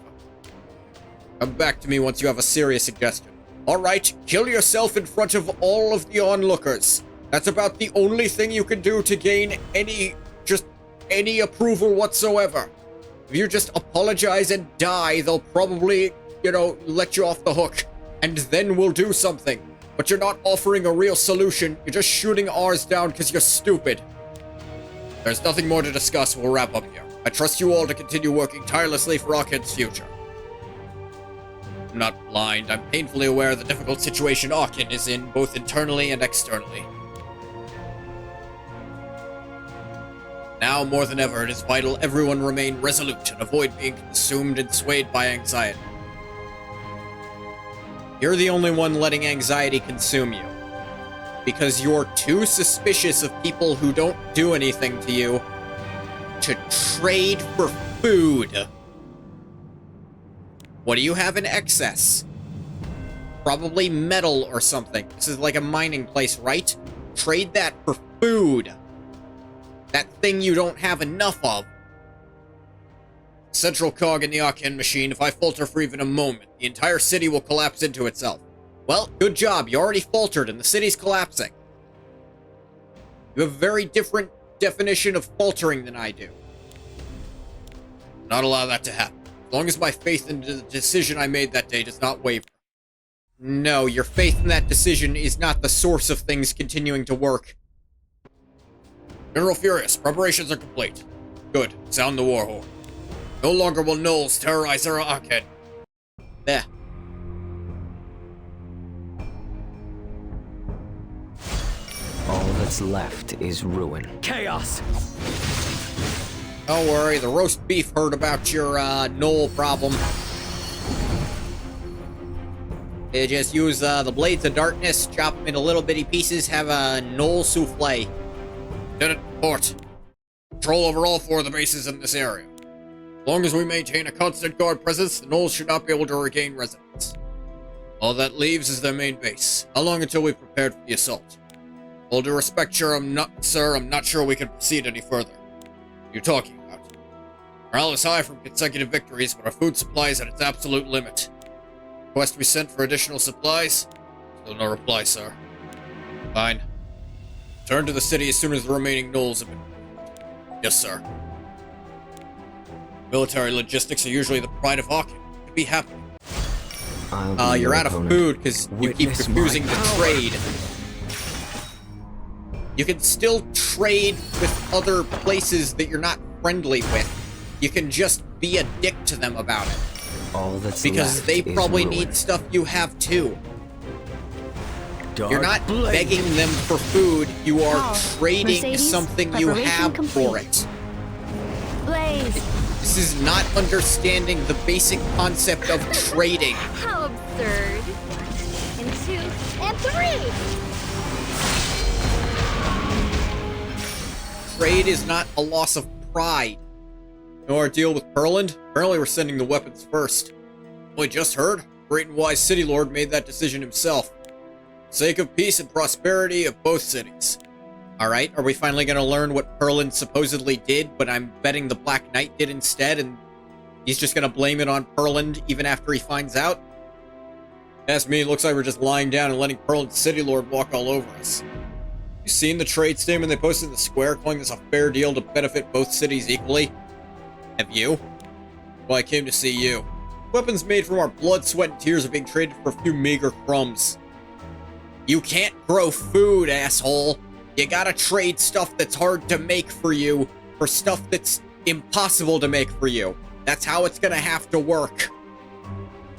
Come back to me once you have a serious suggestion. Alright, kill yourself in front of all of the onlookers. That's about the only thing you can do to gain any approval whatsoever. If you just apologize and die, they'll probably, let you off the hook. And then we'll do something. But you're not offering a real solution. You're just shooting ours down because you're stupid. There's nothing more to discuss. We'll wrap up here. I trust you all to continue working tirelessly for Aakhen's future. I'm not blind. I'm painfully aware of the difficult situation Aakhen is in, both internally and externally. Now, more than ever, it is vital everyone remain resolute and avoid being consumed and swayed by anxiety. You're the only one letting anxiety consume you. Because you're too suspicious of people who don't do anything to you to trade for food. What do you have in excess? Probably metal or something. This is like a mining place, right? Trade that for food. That thing you don't have enough of. Central cog in the Aakhen machine. If I falter for even a moment, the entire city will collapse into itself. Well, good job. You already faltered and the city's collapsing. You have a very different definition of faltering than I do. Not allow that to happen. As long as my faith in the decision I made that day does not waver. No, your faith in that decision is not the source of things continuing to work. General Furious, preparations are complete. Good. Sound the war horn. No longer will gnolls terrorize our Aakhen. There. All that's left is ruin. Chaos! Don't worry, the roast beef heard about your, gnoll problem. They just use, the blades of darkness, chop them into little bitty pieces, have a gnoll souffle. Lieutenant, report. Control over all 4 of the bases in this area. As long as we maintain a constant guard presence, the gnolls should not be able to regain residence. All that leaves is their main base. How long until we've prepared for the assault? All due respect, sir, I'm not sure we can proceed any further. What are you talking about? Morale is high from consecutive victories, but our food supply is at its absolute limit. Request we sent for additional supplies? Still no reply, sir. Fine. Return to the city as soon as the remaining gnolls have been... Yes, sir. Military logistics are usually the pride of Aakhen. To be happy. You're out of food because you keep Witness refusing my to power. trade. You can still trade with other places that you're not friendly with. You can just be a dick to them about it. All that's Because left they is probably ruin. need stuff you have too. Dark You're not blade. begging them for food, you are Paul, trading Mercedes, something you preparation have for complete. it. Blaze! This is not understanding the basic concept of trading. How absurd. 1, and 2, and 3! Trade is not a loss of pride. Know our deal with Perland? Apparently we're sending the weapons first. We just heard. Great and wise city lord made that decision himself. For the sake of peace and prosperity of both cities. Alright, are we finally gonna learn what Perland supposedly did, but I'm betting the Black Knight did instead, and he's just gonna blame it on Perland even after he finds out? Ask me, it looks like we're just lying down and letting Perland's city lord walk all over us. You seen the trade statement they posted in the square calling this a fair deal to benefit both cities equally? Have you? Well, I came to see you. Weapons made from our blood, sweat, and tears are being traded for a few meager crumbs. You can't grow food, asshole. You gotta trade stuff that's hard to make for you for stuff that's impossible to make for you. That's how it's gonna have to work.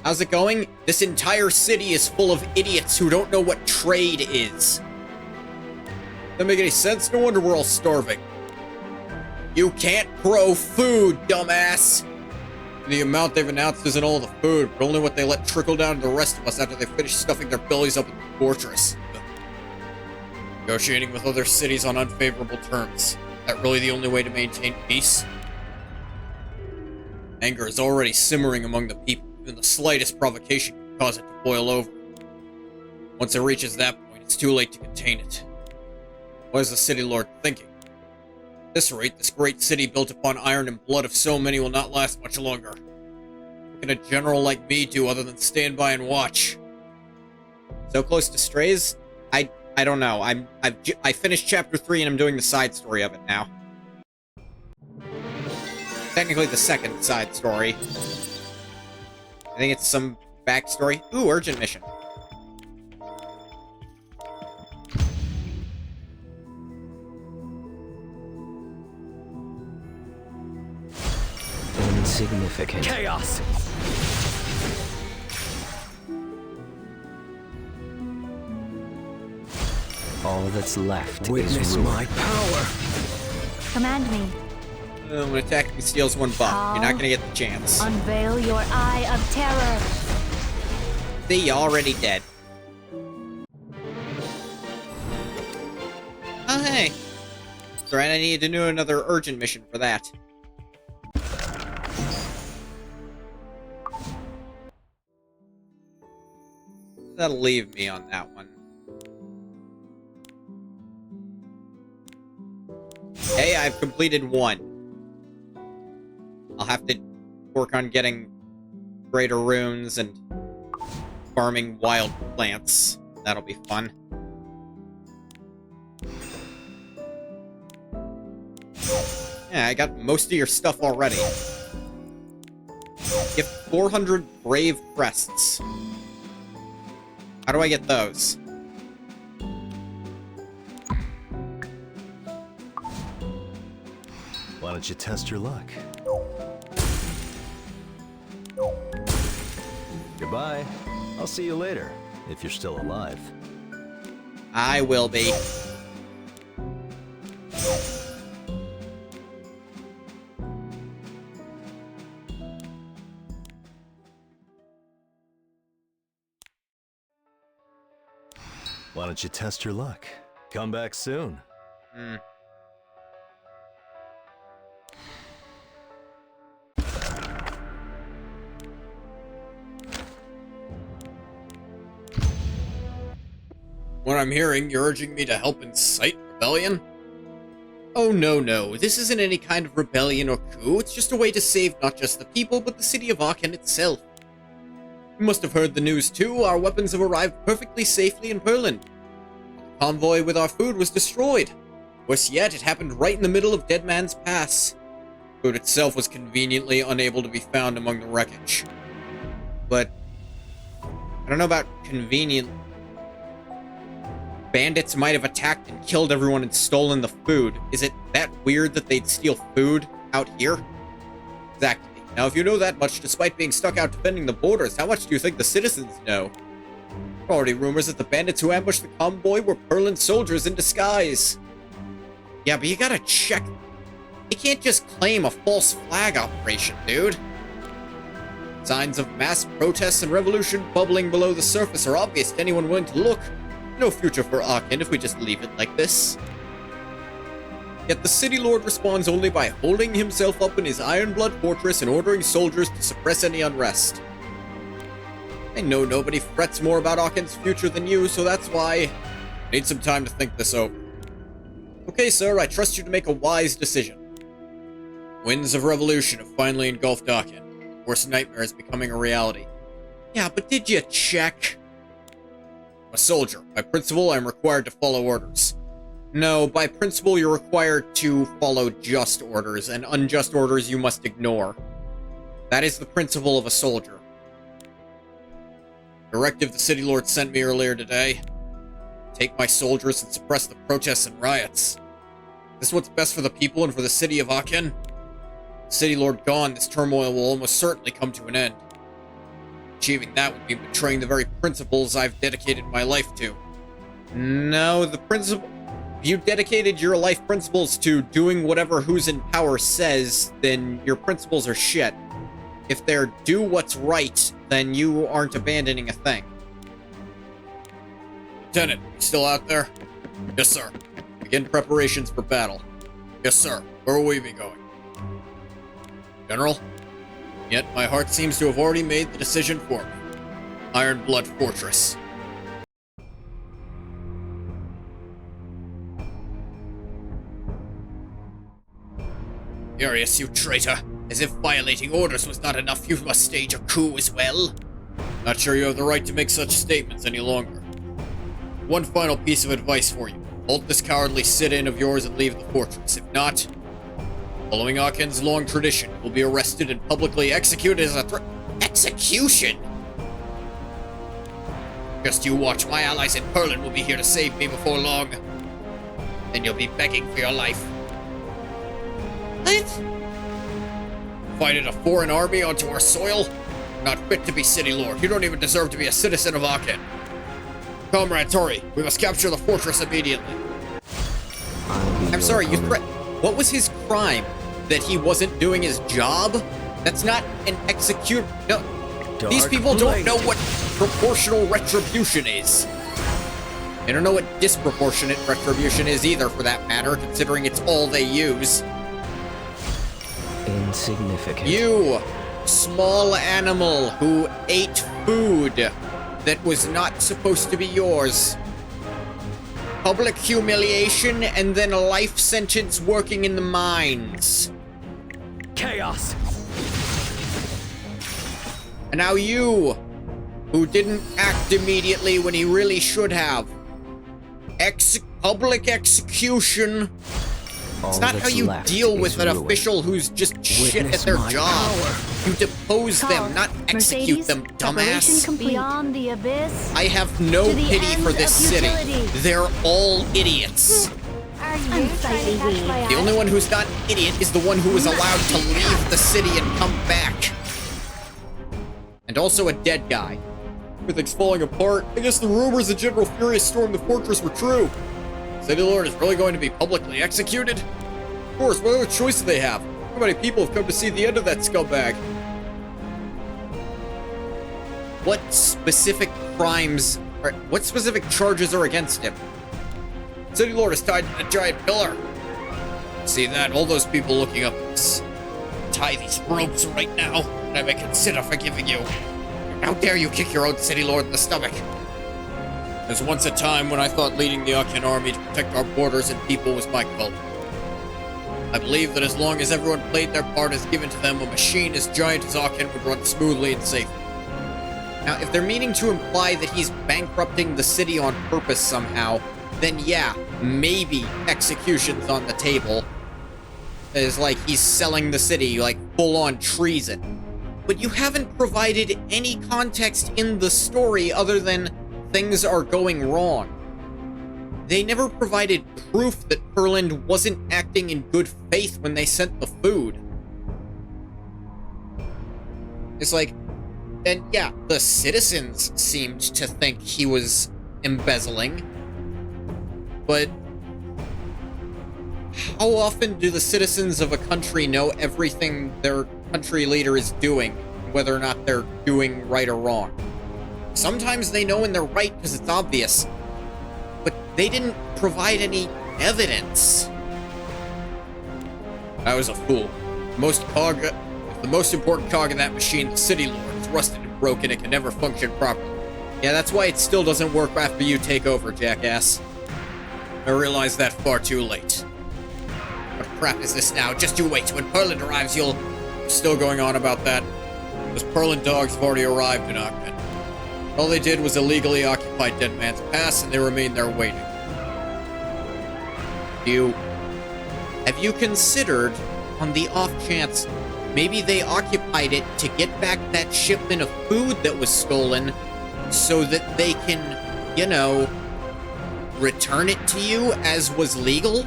How's it going? This entire city is full of idiots who don't know what trade is. Doesn't make any sense. No wonder we're all starving. You can't grow food, dumbass. The amount they've announced isn't all the food, but only what they let trickle down to the rest of us after they finish stuffing their bellies up in the fortress. Negotiating with other cities on unfavorable terms. Is that really the only way to maintain peace? Anger is already simmering among the people. Even the slightest provocation can cause it to boil over. Once it reaches that point, it's too late to contain it. What is the city lord thinking? At this rate, this great city built upon iron and blood of so many will not last much longer. What can a general like me do other than stand by and watch? So close to Strays? I don't know. I finished chapter 3 and I'm doing the side story of it now. Technically the second side story. I think it's some backstory. Ooh, urgent mission. Insignificant. Chaos! All that's left Witness is ruin. my power! Command me. When attacking steals one buff, you're not gonna get the chance. Unveil your eye of terror. See, you're already dead. Oh, hey. That's right, I needed to do another urgent mission for that. That'll leave me on that one. Hey, I've completed one. I'll have to work on getting greater runes and farming wild plants. That'll be fun. Yeah, I got most of your stuff already. You have 400 brave crests. How do I get those? Why don't you test your luck? Goodbye. I'll see you later, if you're still alive. I will be. Why don't you test your luck? Come back soon. What I'm hearing, you're urging me to help incite rebellion? Oh, no. This isn't any kind of rebellion or coup. It's just a way to save not just the people, but the city of Aakhen itself. You must have heard the news too. Our weapons have arrived perfectly safely in Perlin. The convoy with our food was destroyed. Worse yet, it happened right in the middle of Dead Man's Pass. Food itself was conveniently unable to be found among the wreckage. But I don't know about convenient. Bandits might have attacked and killed everyone and stolen the food. Is it that weird that they'd steal food out here? Exactly. Now, if you know that much, despite being stuck out defending the borders, how much do you think the citizens know? There are already rumors that the bandits who ambushed the convoy were Perlin soldiers in disguise. Yeah, but you gotta check. You can't just claim a false flag operation, dude. Signs of mass protests and revolution bubbling below the surface are obvious to anyone willing to look. No future for Aakhen if we just leave it like this. Yet the City Lord responds only by holding himself up in his Iron Blood fortress and ordering soldiers to suppress any unrest. I know nobody frets more about Aakhen's future than you, so that's why I need some time to think this over. Okay, sir, I trust you to make a wise decision. Winds of revolution have finally engulfed Aakhen. Worst nightmare is becoming a reality. Yeah, but did you check? I'm a soldier. By principle, I am required to follow orders. No, by principle, you're required to follow just orders, and unjust orders you must ignore. That is the principle of a soldier. Directive the City Lord sent me earlier today. Take my soldiers and suppress the protests and riots. Is this what's best for the people and for the city of Aakhen? With the City Lord gone, this turmoil will almost certainly come to an end. Achieving that would be betraying the very principles I've dedicated my life to. No, the principle... If you dedicated your life principles to doing whatever who's in power says, then your principles are shit. If they're do what's right, then you aren't abandoning a thing. Lieutenant, you still out there? Yes, sir. Begin preparations for battle. Yes, sir. Where will we be going? General? Yet my heart seems to have already made the decision for me. Iron Blood Fortress. Furious, you traitor! As if violating orders was not enough, you must stage a coup as well? Not sure you have the right to make such statements any longer. One final piece of advice for you. Halt this cowardly sit-in of yours and leave the fortress. If not, following Aakhen's long tradition, you will be arrested and publicly executed as a threat. Execution? Just you watch, my allies in Perlin will be here to save me before long. Then you'll be begging for your life. What? Invited a foreign army onto our soil? Not fit to be City Lord. You don't even deserve to be a citizen of Aakhen. Comrades, hurry. We must capture the fortress immediately. I'm sorry, you threat. What was his crime? That he wasn't doing his job? That's not an execute. No. These people don't know what proportional retribution is. They don't know what disproportionate retribution is either, for that matter, considering it's all they use. Insignificant. You, small animal who ate food that was not supposed to be yours. Public humiliation and then a life sentence working in the mines. Chaos. And now you, who didn't act immediately when he really should have. Public execution. It's not how you deal with an official who's just shit at their job. You depose them, not execute them, dumbass. Beyond the abyss. I have no pity for this city. They're all idiots. Are you trying to catch my eye? The only one who's not an idiot is the one who was allowed to leave the city and come back. And also a dead guy. Everything's falling apart. I guess the rumors that General Furious stormed the fortress were true. City Lord is really going to be publicly executed? Of course, what other choice do they have? How many people have come to see the end of that scumbag? What specific crimes, or what specific charges are against him? City Lord is tied to a giant pillar. See that? All those people looking up at us. Tie these ropes right now, and I may consider forgiving you. How dare you kick your own City Lord in the stomach? There's once a time when I thought leading the Aakhen army to protect our borders and people was my calling. I believe that as long as everyone played their part as given to them, a machine as giant as Aakhen would run smoothly and safely. Now, if they're meaning to imply that he's bankrupting the city on purpose somehow, then yeah, maybe execution's on the table. Is like he's selling the city, like full-on treason. But you haven't provided any context in the story other than things are going wrong. They never provided proof that Perland wasn't acting in good faith when they sent the food. It's like, and yeah, the citizens seemed to think he was embezzling. But how often do the citizens of a country know everything their country leader is doing, whether or not they're doing right or wrong? Sometimes they know when they're right because it's obvious, but they didn't provide any evidence. I was a fool. If the most important cog in that machine, the city lord, is rusted and broken, it can never function properly. Yeah, that's why it still doesn't work after you take over, jackass. I realized that far too late. What crap is this now? Just you wait. When Perland arrives, you'll... Still going on about that. Those Perland dogs have already arrived in Aakhen. All they did was illegally occupy Dead Man's Pass, and they remain there waiting. Have you considered, on the off chance, maybe they occupied it to get back that shipment of food that was stolen so that they can, you know, return it to you as was legal?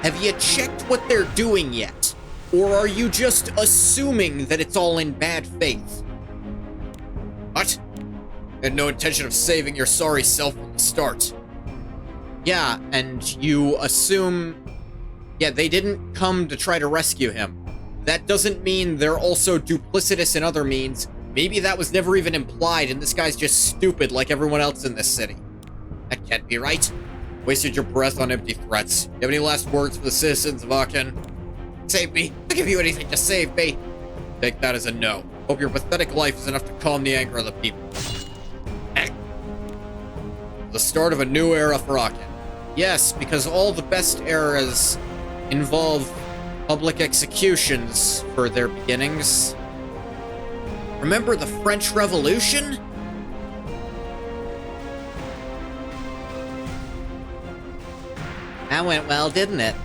Have you checked what they're doing yet? Or are you just assuming that it's all in bad faith? What? I had no intention of saving your sorry self from the start. Yeah, and you assume... Yeah, they didn't come to try to rescue him. That doesn't mean they're also duplicitous in other means. Maybe that was never even implied, and this guy's just stupid like everyone else in this city. That can't be right. Wasted your breath on empty threats. You have any last words for the citizens of Aakhen? Save me. I'll give you anything to save me. Take that as a no. Hope your pathetic life is enough to calm the anger of the people. The start of a new era for Aakhen. Yes, because all the best eras involve public executions for their beginnings. Remember the French Revolution? That went well, didn't it?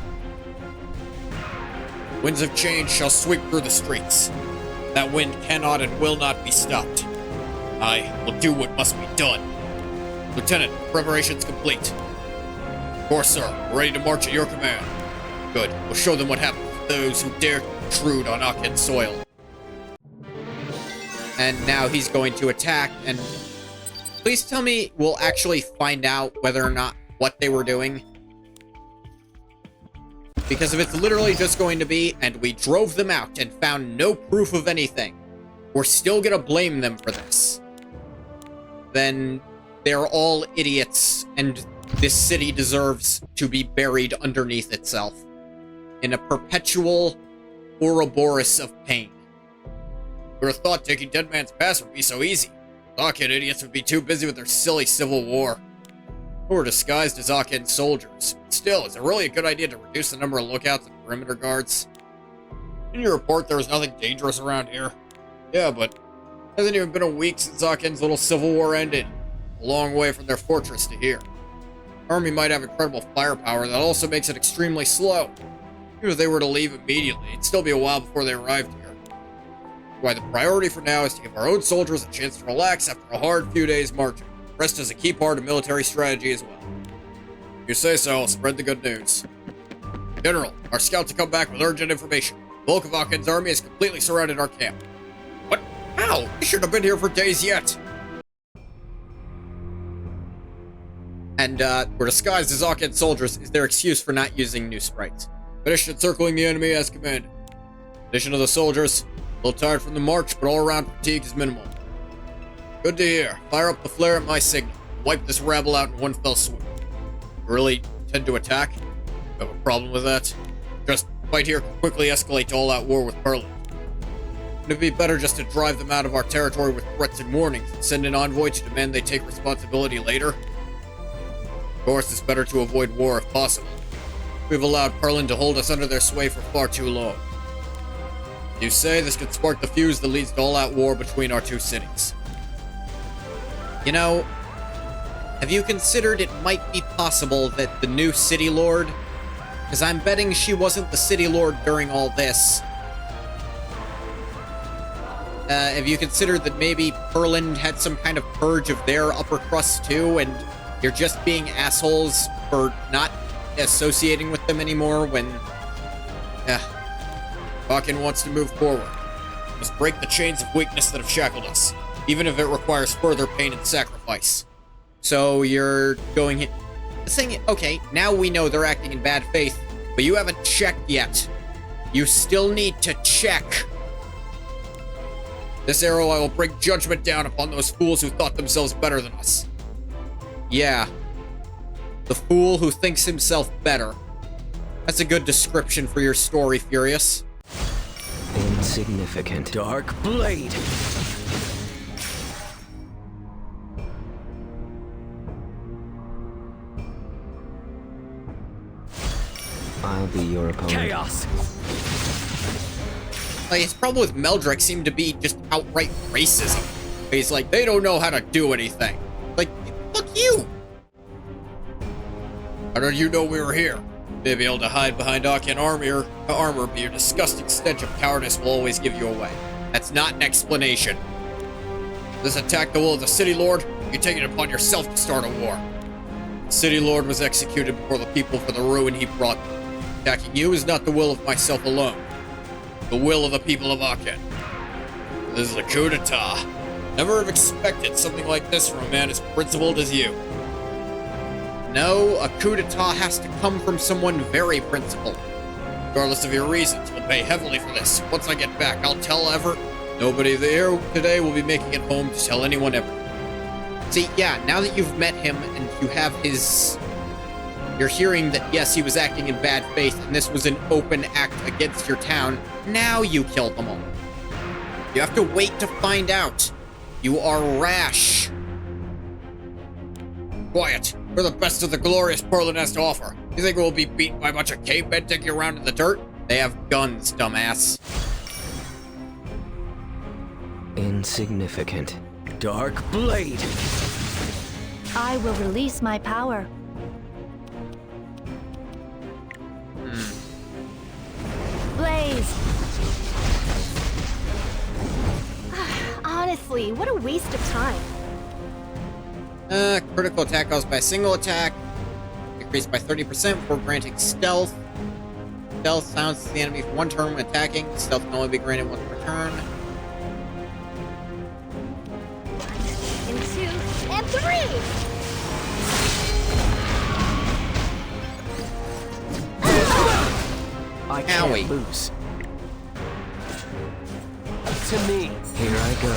Winds of change shall sweep through the streets. That wind cannot and will not be stopped. I will do what must be done. Lieutenant, preparations complete. Of course, sir. We're ready to march at your command. Good. We'll show them what happens to those who dare intrude on Aakhen soil. And now he's going to attack, and please tell me we'll actually find out whether or not what they were doing. Because if it's literally just going to be, and we drove them out and found no proof of anything, we're still gonna blame them for this, then they're all idiots, and this city deserves to be buried underneath itself in a perpetual Ouroboros of pain. Who'd have thought taking Dead Man's Pass would be so easy? Aakhen idiots would be too busy with their silly civil war. Who were disguised as Aakhen soldiers. Still, is it really a good idea to reduce the number of lookouts and perimeter guards? In your report, there was nothing dangerous around here. Yeah, but it hasn't even been a week since Aakhen's little civil war ended. A long way from their fortress to here. Army might have incredible firepower, that also makes it extremely slow. Even if they were to leave immediately, it'd still be a while before they arrived here. Why the priority for now is to give our own soldiers a chance to relax after a hard few days marching. Rest is a key part of military strategy as well. If you say so, I'll spread the good news. General, our scouts have come back with urgent information. The bulk of Aakhen's army has completely surrounded our camp. What? How? We should have been here for days yet. And, we're disguised as Aakhen soldiers is their excuse for not using new sprites. Finished encircling the enemy as commanded. Condition of the soldiers, a little tired from the march, but all-around fatigue is minimal. Good to hear. Fire up the flare at my signal. Wipe this rabble out in one fell swoop. You really intend to attack? You have a problem with that? Just fight here can quickly escalate to all-out war with Perland. Wouldn't it be better just to drive them out of our territory with threats and warnings and send an envoy to demand they take responsibility later? Of course, it's better to avoid war if possible. We've allowed Perland to hold us under their sway for far too long. You say this could spark the fuse that leads to all-out war between our two cities. You know, have you considered it might be possible that the new City Lord, because I'm betting she wasn't the City Lord during all this, have you considered that maybe Perland had some kind of purge of their upper crust too, and you're just being assholes for not associating with them anymore when... Aakhen wants to move forward. We must break the chains of weakness that have shackled us, even if it requires further pain and sacrifice. So you're going... Saying, okay, now we know they're acting in bad faith, but you haven't checked yet. You still need to check. This arrow I will bring judgment down upon those fools who thought themselves better than us. Yeah. The fool who thinks himself better. That's a good description for your story, Furious. Insignificant. Dark blade. I'll be your opponent. Chaos. Like, his problem with Meldrick seemed to be just outright racism. He's like, they don't know how to do anything. Like, fuck you! How did you know we were here? Maybe able to hide behind Aakhen armor, but your disgusting stench of cowardice will always give you away. That's not an explanation. This attack the will of the City Lord? You take it upon yourself to start a war. The City Lord was executed before the people for the ruin he brought them. Attacking you is not the will of myself alone. The will of the people of Aakhen. This is a coup d'etat. Never have expected something like this from a man as principled as you. No, a coup d'etat has to come from someone very principled. Regardless of your reasons, we'll pay heavily for this. Once I get back, I'll tell nobody there today will be making it home to tell anyone ever. See, yeah, now that you've met him and you have his... You're hearing that, yes, he was acting in bad faith and this was an open act against your town. Now you killed them all. You have to wait to find out. You are rash. Quiet. We're the best of the glorious Perland has to offer. You think we'll be beaten by a bunch of cavemen digging around in the dirt? They have guns, dumbass. Insignificant. Dark blade. I will release my power. Blaze! Honestly, what a waste of time. Critical attack caused by a single attack. Increased by 30% before granting stealth. Stealth silences the enemy for one turn when attacking. Stealth can only be granted once per turn. 1 and 2 and 3! I can't Owie. lose. To me. Here I go.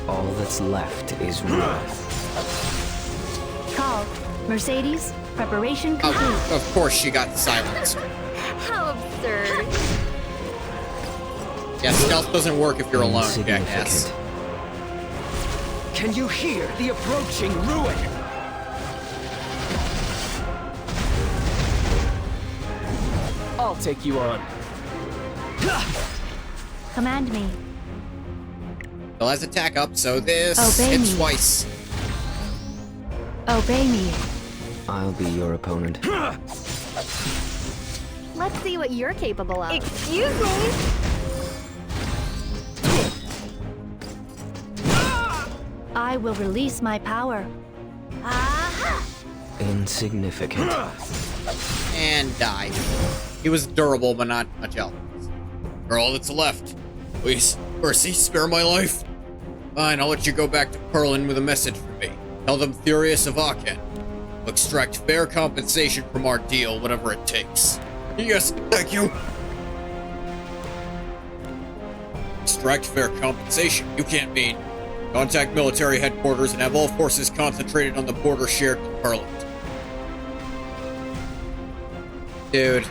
All that's left is wrath. Call. Mercedes, preparation complete. Oh, of course she got silenced. How absurd. Yeah, stealth doesn't work if you're alone, jackass. Insignificant. Can you hear the approaching ruin? I'll take you on. Command me. Still has attack up, so this Obey hits me. twice. Obey me. I'll be your opponent. Let's see what you're capable of. Excuse me? I will release my power. Aha! Insignificant. And die. He was durable, but not much else. You're all that's left. Please, mercy, spare my life. Fine, I'll let you go back to Perland with a message from me. Tell them Furious of Aakhen will extract fair compensation from our deal, whatever it takes. Yes, thank you. Extract fair compensation? You can't mean... Contact military headquarters and have all forces concentrated on the border shared with Perland. Dude.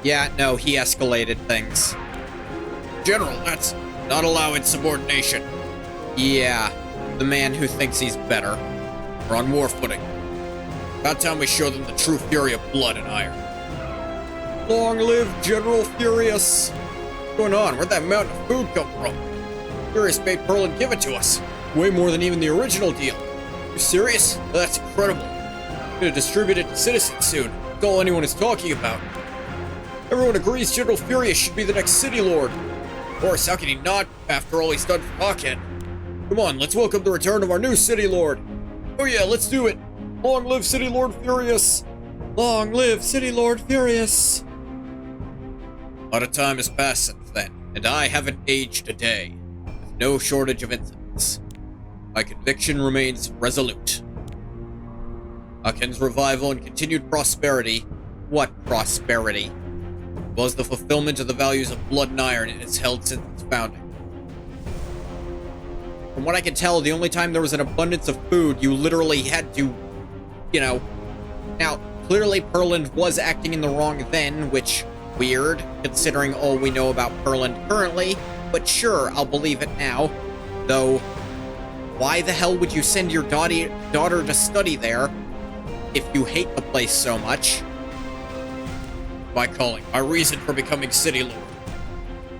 Yeah, no, he escalated things. General, that's not allow insubordination. Yeah, the man who thinks he's better. We're on war footing. About time we show them the true fury of blood and iron. Long live General Furious! What's going on? Where'd that mountain of food come from? Furious made Perlin give it to us. Way more than even the original deal. You serious? That's incredible. I'm gonna distribute it to citizens soon. That's all anyone is talking about. Everyone agrees General Furious should be the next city lord. Of course, how can he not, after all he's done for Aakhen? Come on, let's welcome the return of our new city lord. Oh yeah, let's do it. Long live City Lord Furious. Long live City Lord Furious. A lot of time has passed since then, and I haven't aged a day, with no shortage of incidents. My conviction remains resolute. Aakhen's revival and continued prosperity, what prosperity, was the fulfillment of the values of blood and iron it has held since its founding. From what I can tell, the only time there was an abundance of food, you literally had to, Now, clearly Perland was acting in the wrong then, which, weird, considering all we know about Perland currently, but sure, I'll believe it now. Though, why the hell would you send your daughter to study there if you hate the place so much? My calling, my reason for becoming City Lord.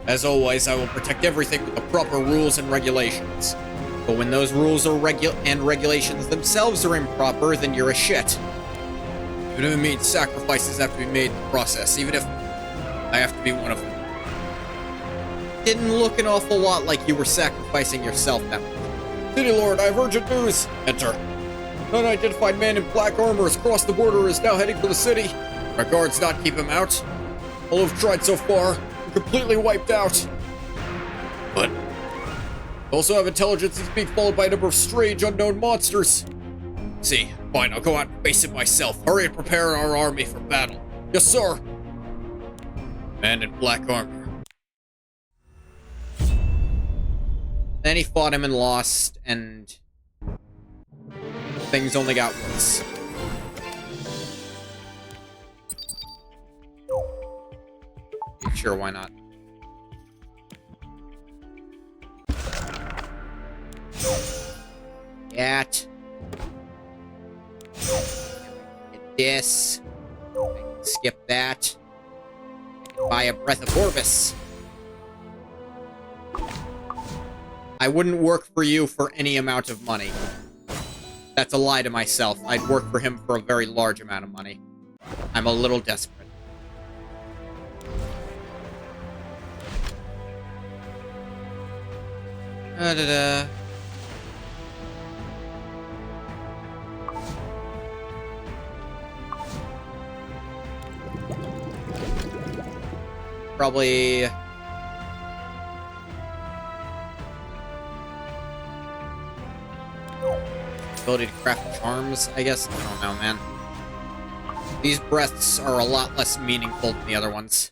As always, I will protect everything with the proper rules and regulations. But when those rules and regulations themselves are improper, then you're a shit. Even if it means sacrifices have to be made in the process, even if I have to be one of them. Didn't look an awful lot like you were sacrificing yourself that much. City Lord, I have urgent news. Enter. An unidentified man in black armor has crossed the border and is now heading for the city. Our guards not keep him out. All who've tried so far are completely wiped out. But also have intelligence he's being followed by a number of strange unknown monsters. See, fine, I'll go out and face it myself. Hurry and prepare our army for battle. Yes, sir. Man in black armor. Then he fought him and lost, and things only got worse. Sure, why not? Get this. I can skip that. I can buy a Breath of Orbis. I wouldn't work for you for any amount of money. That's a lie to myself. I'd work for him for a very large amount of money. I'm a little desperate. Probably ability to craft charms, I guess. I don't know, man. These breaths are a lot less meaningful than the other ones.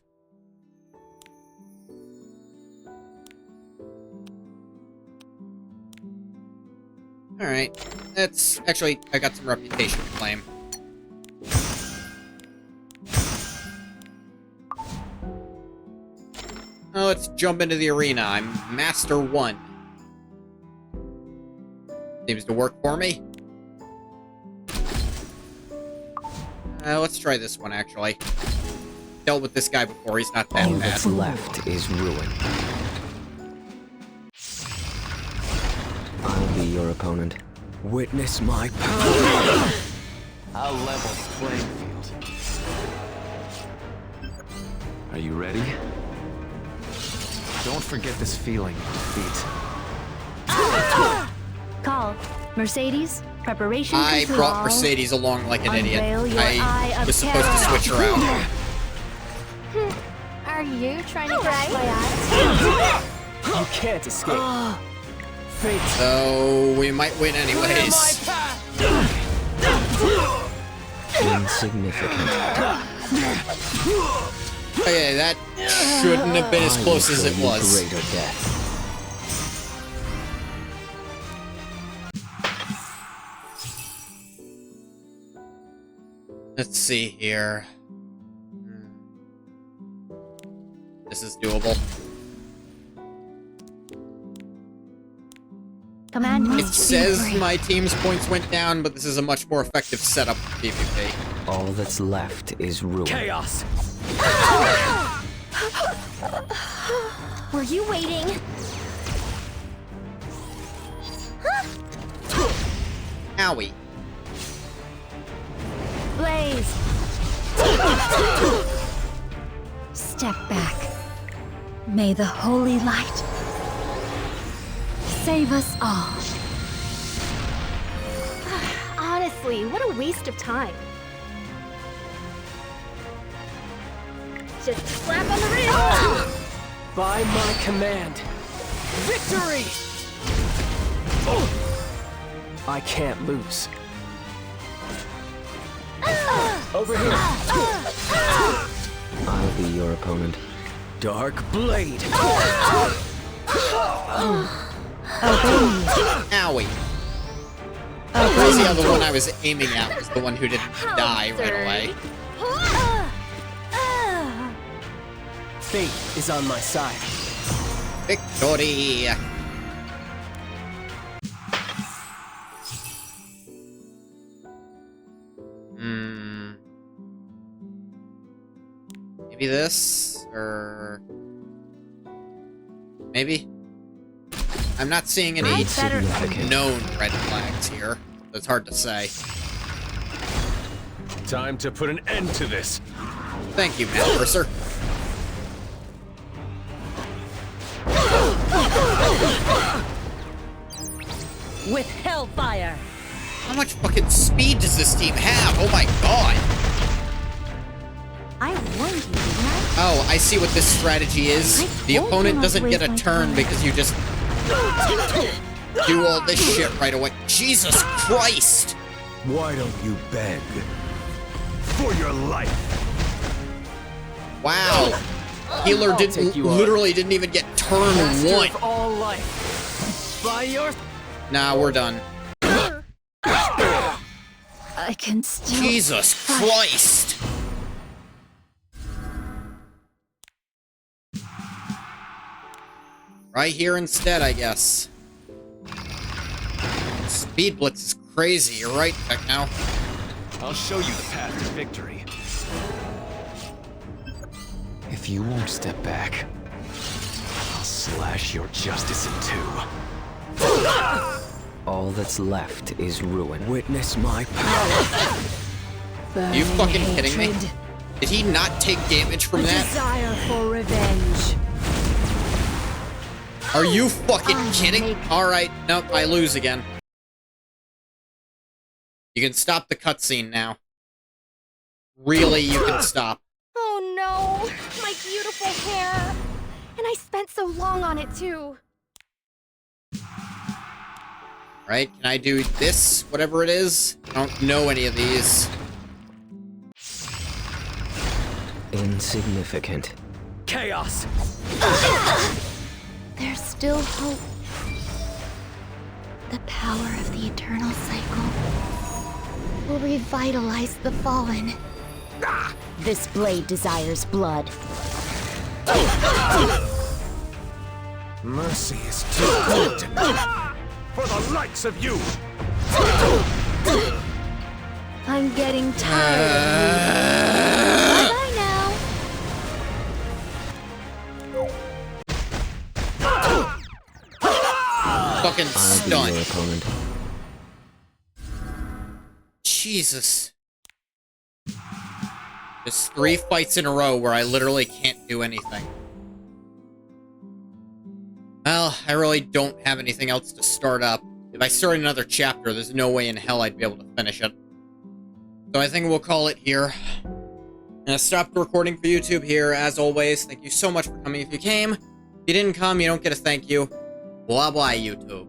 Alright, that's actually, I got some reputation to claim. Now let's jump into the arena. I'm Master 1. Seems to work for me. Let's try this one, actually. Dealt with this guy before, he's not that All bad. that's left is ruin. I'll be your opponent. Witness my power. I'll level the playing field. Are you ready? Don't forget this feeling of defeat. Call. Mercedes, preparation I complete. brought Mercedes along like an idiot. Unveil your I eye of was supposed to terror. switch her out. Are you trying to catch my eye? You can't escape. Fate. So, we might win anyways. Insignificant. Okay, that shouldn't have been as I close will as show it you was. Greater death. Let's see here. This is doable. Command It must be says brave. my team's points went down, but this is a much more effective setup for PvP. All that's left is ruin. Chaos. Were you waiting? Owie. Blaze! Step back. May the holy light save us all. Honestly, what a waste of time. Just slap on the wrist! By my command. Victory! I can't lose. Over here. I'll be your opponent. Dark Blade. Owie. Crazy how the one I was aiming at was the one who didn't die right away. Fate is on my side. Victory! Maybe this? Or... maybe? I'm not seeing any known red flags here. It's hard to say. Time to put an end to this. Thank you, Malverser. With hellfire! How much fucking speed does this team have? Oh my god! I warned you, didn't I? Oh, I see what this strategy is. The opponent doesn't get a turn because you just do all this shit right away. Jesus Christ! Why don't you beg for your life? Wow. Healer literally didn't even get turn one. All life. By your... Nah, we're done. I can still... Jesus Christ! Right here instead, I guess. Speed Blitz is crazy, you're right, Techno. I'll show you the path to victory. If you won't step back, I'll slash your justice in two. All that's left is ruin. Witness my power. You fucking kidding me? Did he not take damage from that? Desire for revenge. Are you fucking kidding? Alright, nope, I lose again. You can stop the cutscene now. Really, you can stop. Oh no, my beautiful hair. And I spent so long on it too. Right, can I do this, whatever it is? I don't know any of these. Insignificant. Chaos. There's still hope. The power of the eternal cycle will revitalize the fallen. This blade desires blood. Mercy is too good for the likes of you. I'm getting tired. Bye now. Fucking I'll be your stunned. opponent. Jesus. There's 3 fights in a row where I literally can't do anything. Well, I really don't have anything else to start up. If I start another chapter, there's no way in hell I'd be able to finish it. So I think we'll call it here. I'm gonna stop the recording for YouTube here. As always, thank you so much for coming if you came. If you didn't come, you don't get a thank you. Blah blah, YouTube.